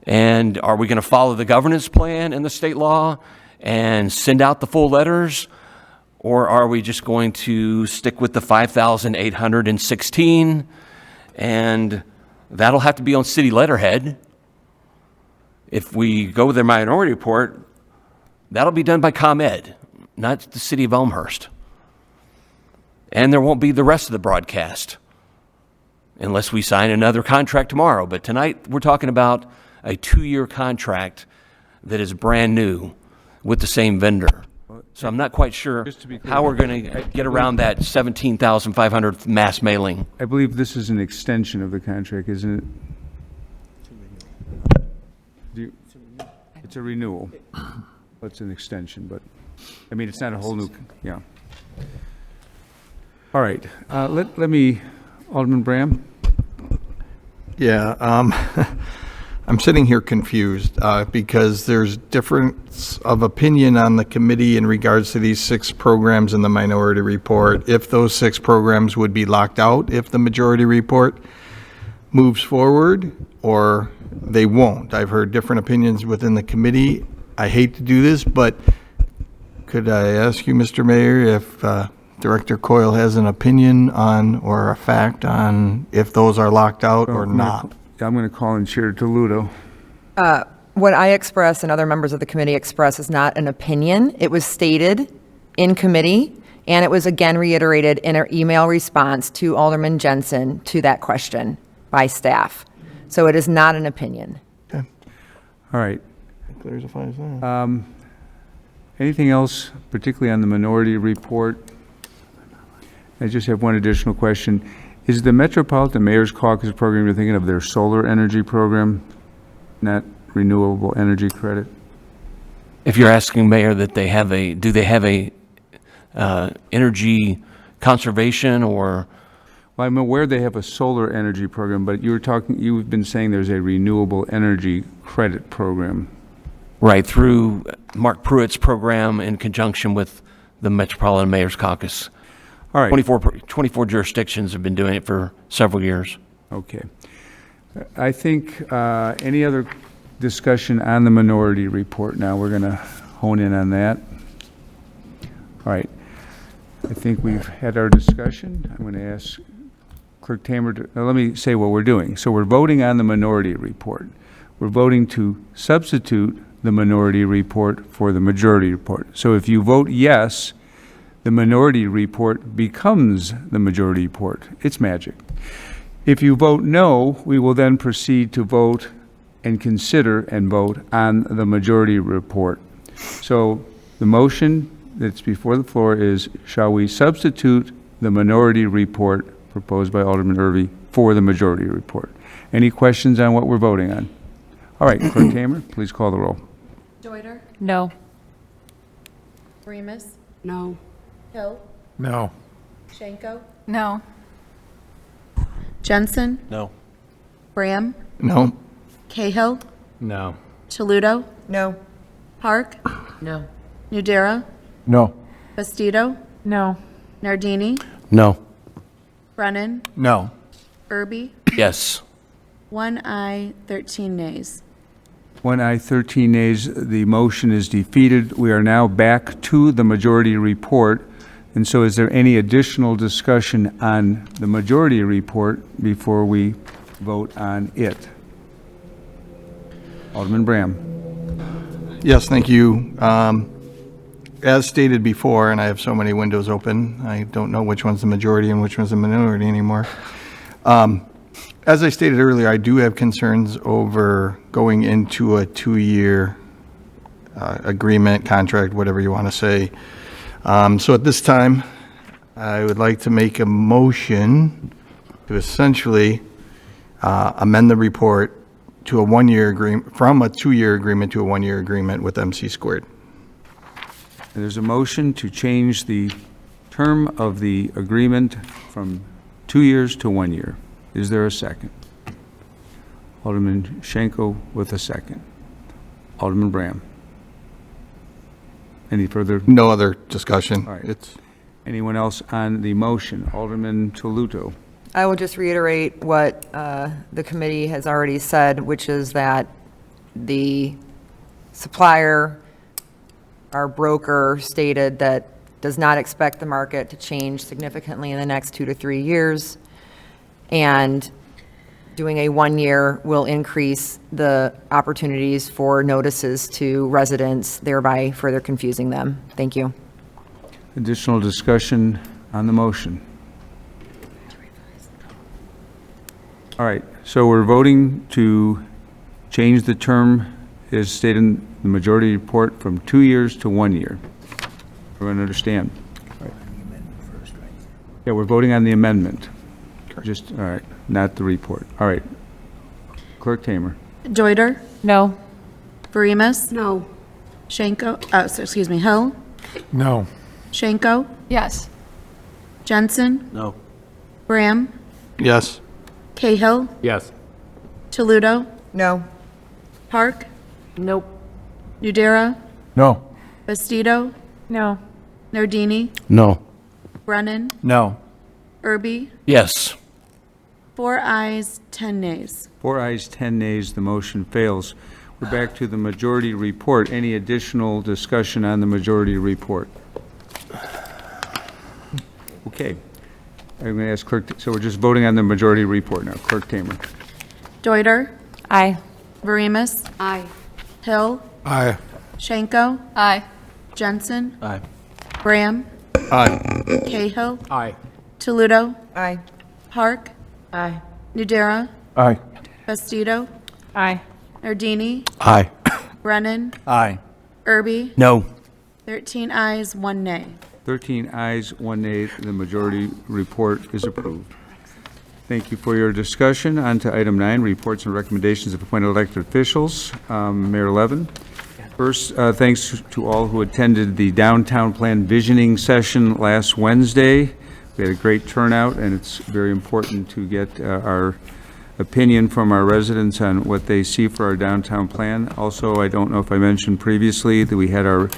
And are we going to follow the governance plan and the state law and send out the full letters? Or are we just going to stick with the 5,816, and that'll have to be on city letterhead? If we go with their minority report, that'll be done by ComEd, not the city of Elmhurst. And there won't be the rest of the broadcast unless we sign another contract tomorrow. But tonight we're talking about a 2-year contract that is brand new with the same vendor. So I'm not quite sure how we're going to get around that 17,500 mass mailing. I believe this is an extension of the contract, isn't it? It's a renewal. It's an extension, but, I mean, it's not a whole new, yeah. All right, let me, Alderman Bram? Yeah, I'm sitting here confused because there's difference of opinion on the committee in regards to these 6 programs in the minority report. If those 6 programs would be locked out if the majority report moves forward, or they won't. I've heard different opinions within the committee. I hate to do this, but could I ask you, Mr. Mayor, if Director Coyle has an opinion on, or a fact on, if those are locked out or not. I'm going to call in Chair Deludo. What I express and other members of the committee express is not an opinion. It was stated in committee, and it was again reiterated in our email response to Alderman Jensen to that question by staff. So it is not an opinion. Okay. All right. Clarifies that. Anything else, particularly on the minority report? I just have one additional question. Is the Metropolitan Mayor's Caucus program, you're thinking of their solar energy program, not renewable energy credit? If you're asking, Mayor, that do they have a energy conservation or? Well, I'm aware they have a solar energy program, but you've been saying there's a renewable energy credit program. Right, through Mark Pruitt's program in conjunction with the Metropolitan Mayor's Caucus. All right. 24 jurisdictions have been doing it for several years. Okay. I think any other discussion on the minority report now? We're going to hone in on that. All right. I think we've had our discussion. I'm going to ask Clerk Tamer to, let me say what we're doing. So we're voting on the minority report. We're voting to substitute the minority report for the majority report. So if you vote yes, the minority report becomes the majority report. It's magic. If you vote no, we will then proceed to vote and consider and vote on the majority report. So the motion that's before the floor is, shall we substitute the minority report proposed by Alderman Irby for the majority report? Any questions on what we're voting on? All right, Clerk Tamer, please call the roll. Deuter? No. Remus? No. Hill? No. Schenko? No. Jensen? No. Graham? No. Cahill? No. Toludo? No. Park? No. Nudera? No. Bastido? No. Nardini? No. Brennan? No. Irby? Yes. 1 aye, 13 nays. 1 aye, 13 nays. The motion is defeated. We are now back to the majority report. And so is there any additional discussion on the majority report before we vote on it? Alderman Bram. Yes, thank you. As stated before, and I have so many windows open, I don't know which one's the majority and which one's the minority anymore. As I stated earlier, I do have concerns over going into a 2-year agreement, contract, whatever you want to say. So at this time, I would like to make a motion to essentially amend the report to a 1-year agreement, from a 2-year agreement to a 1-year agreement with MC Squared. There's a motion to change the term of the agreement from 2 years to 1 year. Is there a second? Alderman Schenko with a second. Alderman Bram. Any further? No other discussion. All right. Anyone else on the motion? Alderman Toluto. I will just reiterate what the committee has already said, which is that the supplier, our broker, stated that does not expect the market to change significantly in the next 2 to 3 years. And doing a 1-year will increase the opportunities for notices to residents, thereby further confusing them. Thank you. Additional discussion on the motion. All right, so we're voting to change the term as stated in the majority report from 2 years to 1 year. Everyone understand? Right. Yeah, we're voting on the amendment. Just, all right, not the report. All right. Clerk Tamer. Deuter? No. Remus? No. Schenko? Excuse me, Hill? No. Schenko? Yes. Jensen? No. Graham? Yes. Cahill? Yes. Toludo? No. Park? Nope. Nudera? No. Bastido? No. Nardini? No. Brennan? No. Irby? Yes. 4 ayes, 10 nays. 4 ayes, 10 nays, the motion fails. We're back to the majority report. Any additional discussion on the majority report? Okay. I'm going to ask Clerk, so we're just voting on the majority report now. Clerk Tamer. Deuter. Aye. Varimus. Aye. Hill. Aye. Schenko. Aye. Jensen. Aye. Graham. Aye. Cahill. Aye. Toledo. Aye. Park. Aye. Nudera. Aye. Bastido. Aye. Nardini. Aye. Brennan. Aye. Irby. No. 13 ayes, 1 nay. 13 ayes, 1 nay. The majority report is approved. Thank you for your discussion. On to item 9, reports and recommendations of appointed elected officials. Mayor Levin. First, thanks to all who attended the Downtown Plan Visioning session last Wednesday. We had a great turnout, and it's very important to get our opinion from our residents on what they see for our downtown plan. Also, I don't know if I mentioned previously that we had our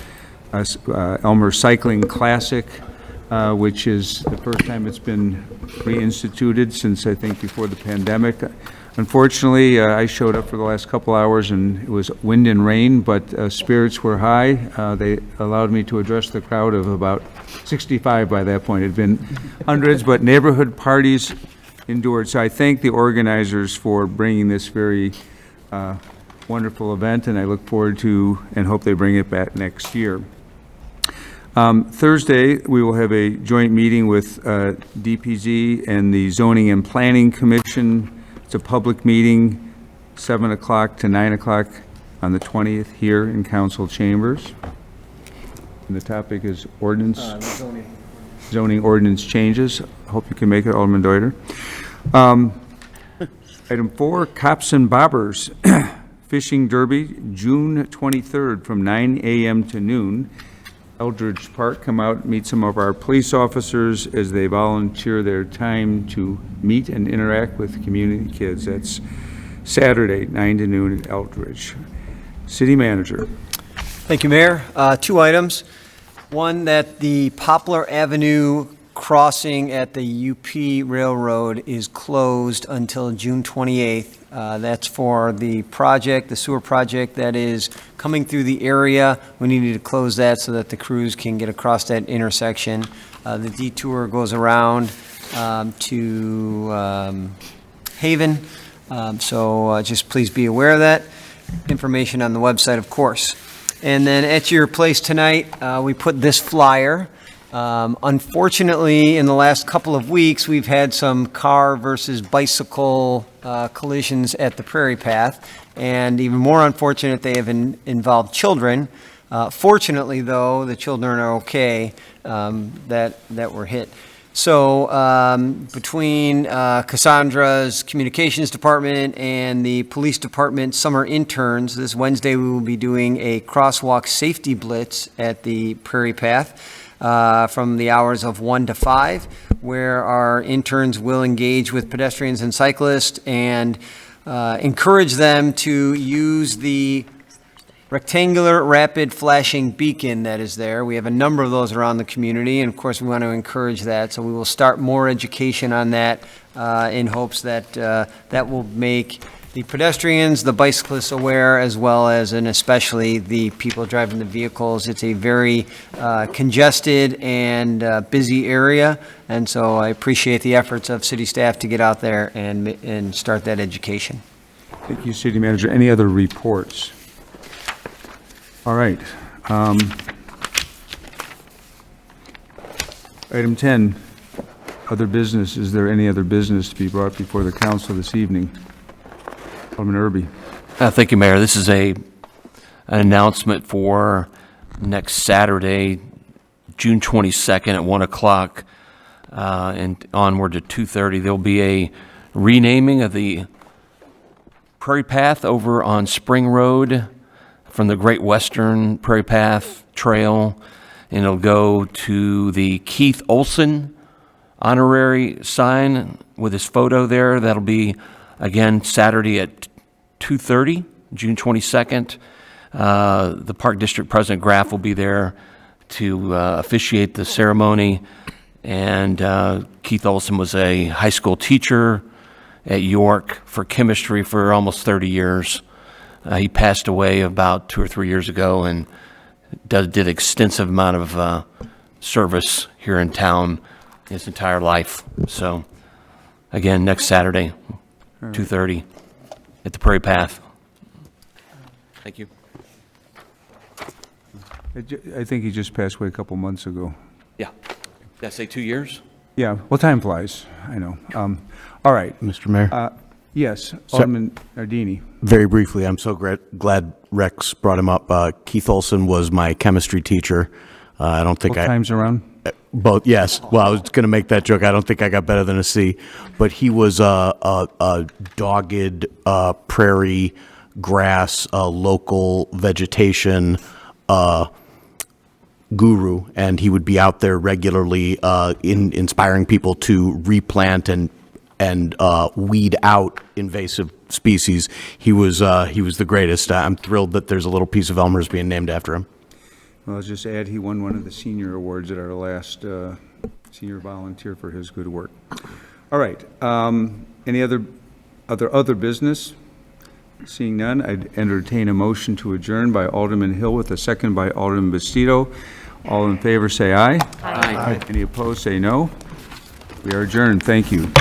Elmhurst Cycling Classic, which is the first time it's been reinstituted since, I think, before the pandemic. Unfortunately, I showed up for the last couple hours and it was wind and rain, but spirits were high. They allowed me to address the crowd of about 65 by that point. It had been hundreds, but neighborhood parties endured. So I thank the organizers for bringing this very wonderful event, and I look forward to and hope they bring it back next year. Thursday, we will have a joint meeting with DPZ and the Zoning and Planning Commission. It's a public meeting, 7 o'clock to 9 o'clock on the 20th here in council chambers. And the topic is ordinance, zoning ordinance changes. Hope you can make it, Alderman Deuter. Item 4, Cops and Bobbers Fishing Derby, June 23rd from 9 a.m. to noon. Eldridge Park, come out, meet some of our police officers as they volunteer their time to meet and interact with community kids. That's Saturday, 9 to noon at Eldridge. City Manager. Thank you, Mayor. 2 items. One, that the Poplar Avenue crossing at the UP Railroad is closed until June 28th. That's for the project, the sewer project that is coming through the area. We needed to close that so that the crews can get across that intersection. The detour goes around to Haven. So just please be aware of that. Information on the website, of course. And then at your place tonight, we put this flyer. Unfortunately, in the last couple of weeks, we've had some car versus bicycle collisions at the Prairie Path, and even more unfortunate, they have involved children. Fortunately, though, the children are okay that were hit. So between Cassandra's communications department and the police department summer interns, this Wednesday we will be doing a crosswalk safety blitz at the Prairie Path. From the hours of 1 to 5, where our interns will engage with pedestrians and cyclists and encourage them to use the rectangular rapid flashing beacon that is there. We have a number of those around the community, and of course we want to encourage that. So we will start more education on that in hopes that that will make the pedestrians, the bicyclists aware, as well as and especially the people driving the vehicles. It's a very congested and busy area, and so I appreciate the efforts of city staff to get out there and start that education. Thank you, City Manager. Any other reports? All right. Item 10, other business. Is there any other business to be brought before the council this evening? Alderman Irby. Thank you, Mayor. This is an announcement for next Saturday, June 22nd at 1 o'clock and onward to 2:30. There'll be a renaming of the Prairie Path over on Spring Road from the Great Western Prairie Path Trail, and it'll go to the Keith Olson honorary sign with his photo there. That'll be again Saturday at 2:30, June 22nd. The Park District President Graff will be there to officiate the ceremony. And Keith Olson was a high school teacher at York for chemistry for almost 30 years. He passed away about 2 or 3 years ago and did extensive amount of service here in town his entire life. So, again, next Saturday, 2:30 at the Prairie Path. Thank you. I think he just passed away a couple months ago. Yeah. Did I say 2 years? Yeah, well, time flies, I know. All right. Mr. Mayor? Yes, Alderman Nardini. Very briefly, I'm so glad Rex brought him up. Keith Olson was my chemistry teacher. I don't think Both times around? Both, yes. Well, I was going to make that joke. I don't think I got better than a C. But he was a dogged prairie grass, local vegetation guru, and he would be out there regularly inspiring people to replant and weed out invasive species. He was the greatest. I'm thrilled that there's a little piece of Elmhurst being named after him. Well, I'll just add, he won one of the senior awards at our last senior volunteer for his good work. All right. Any other business? Seeing none, I'd entertain a motion to adjourn by Alderman Hill with a second by Alderman Bastido. All in favor, say aye. Aye. Any opposed, say no. We are adjourned. Thank you.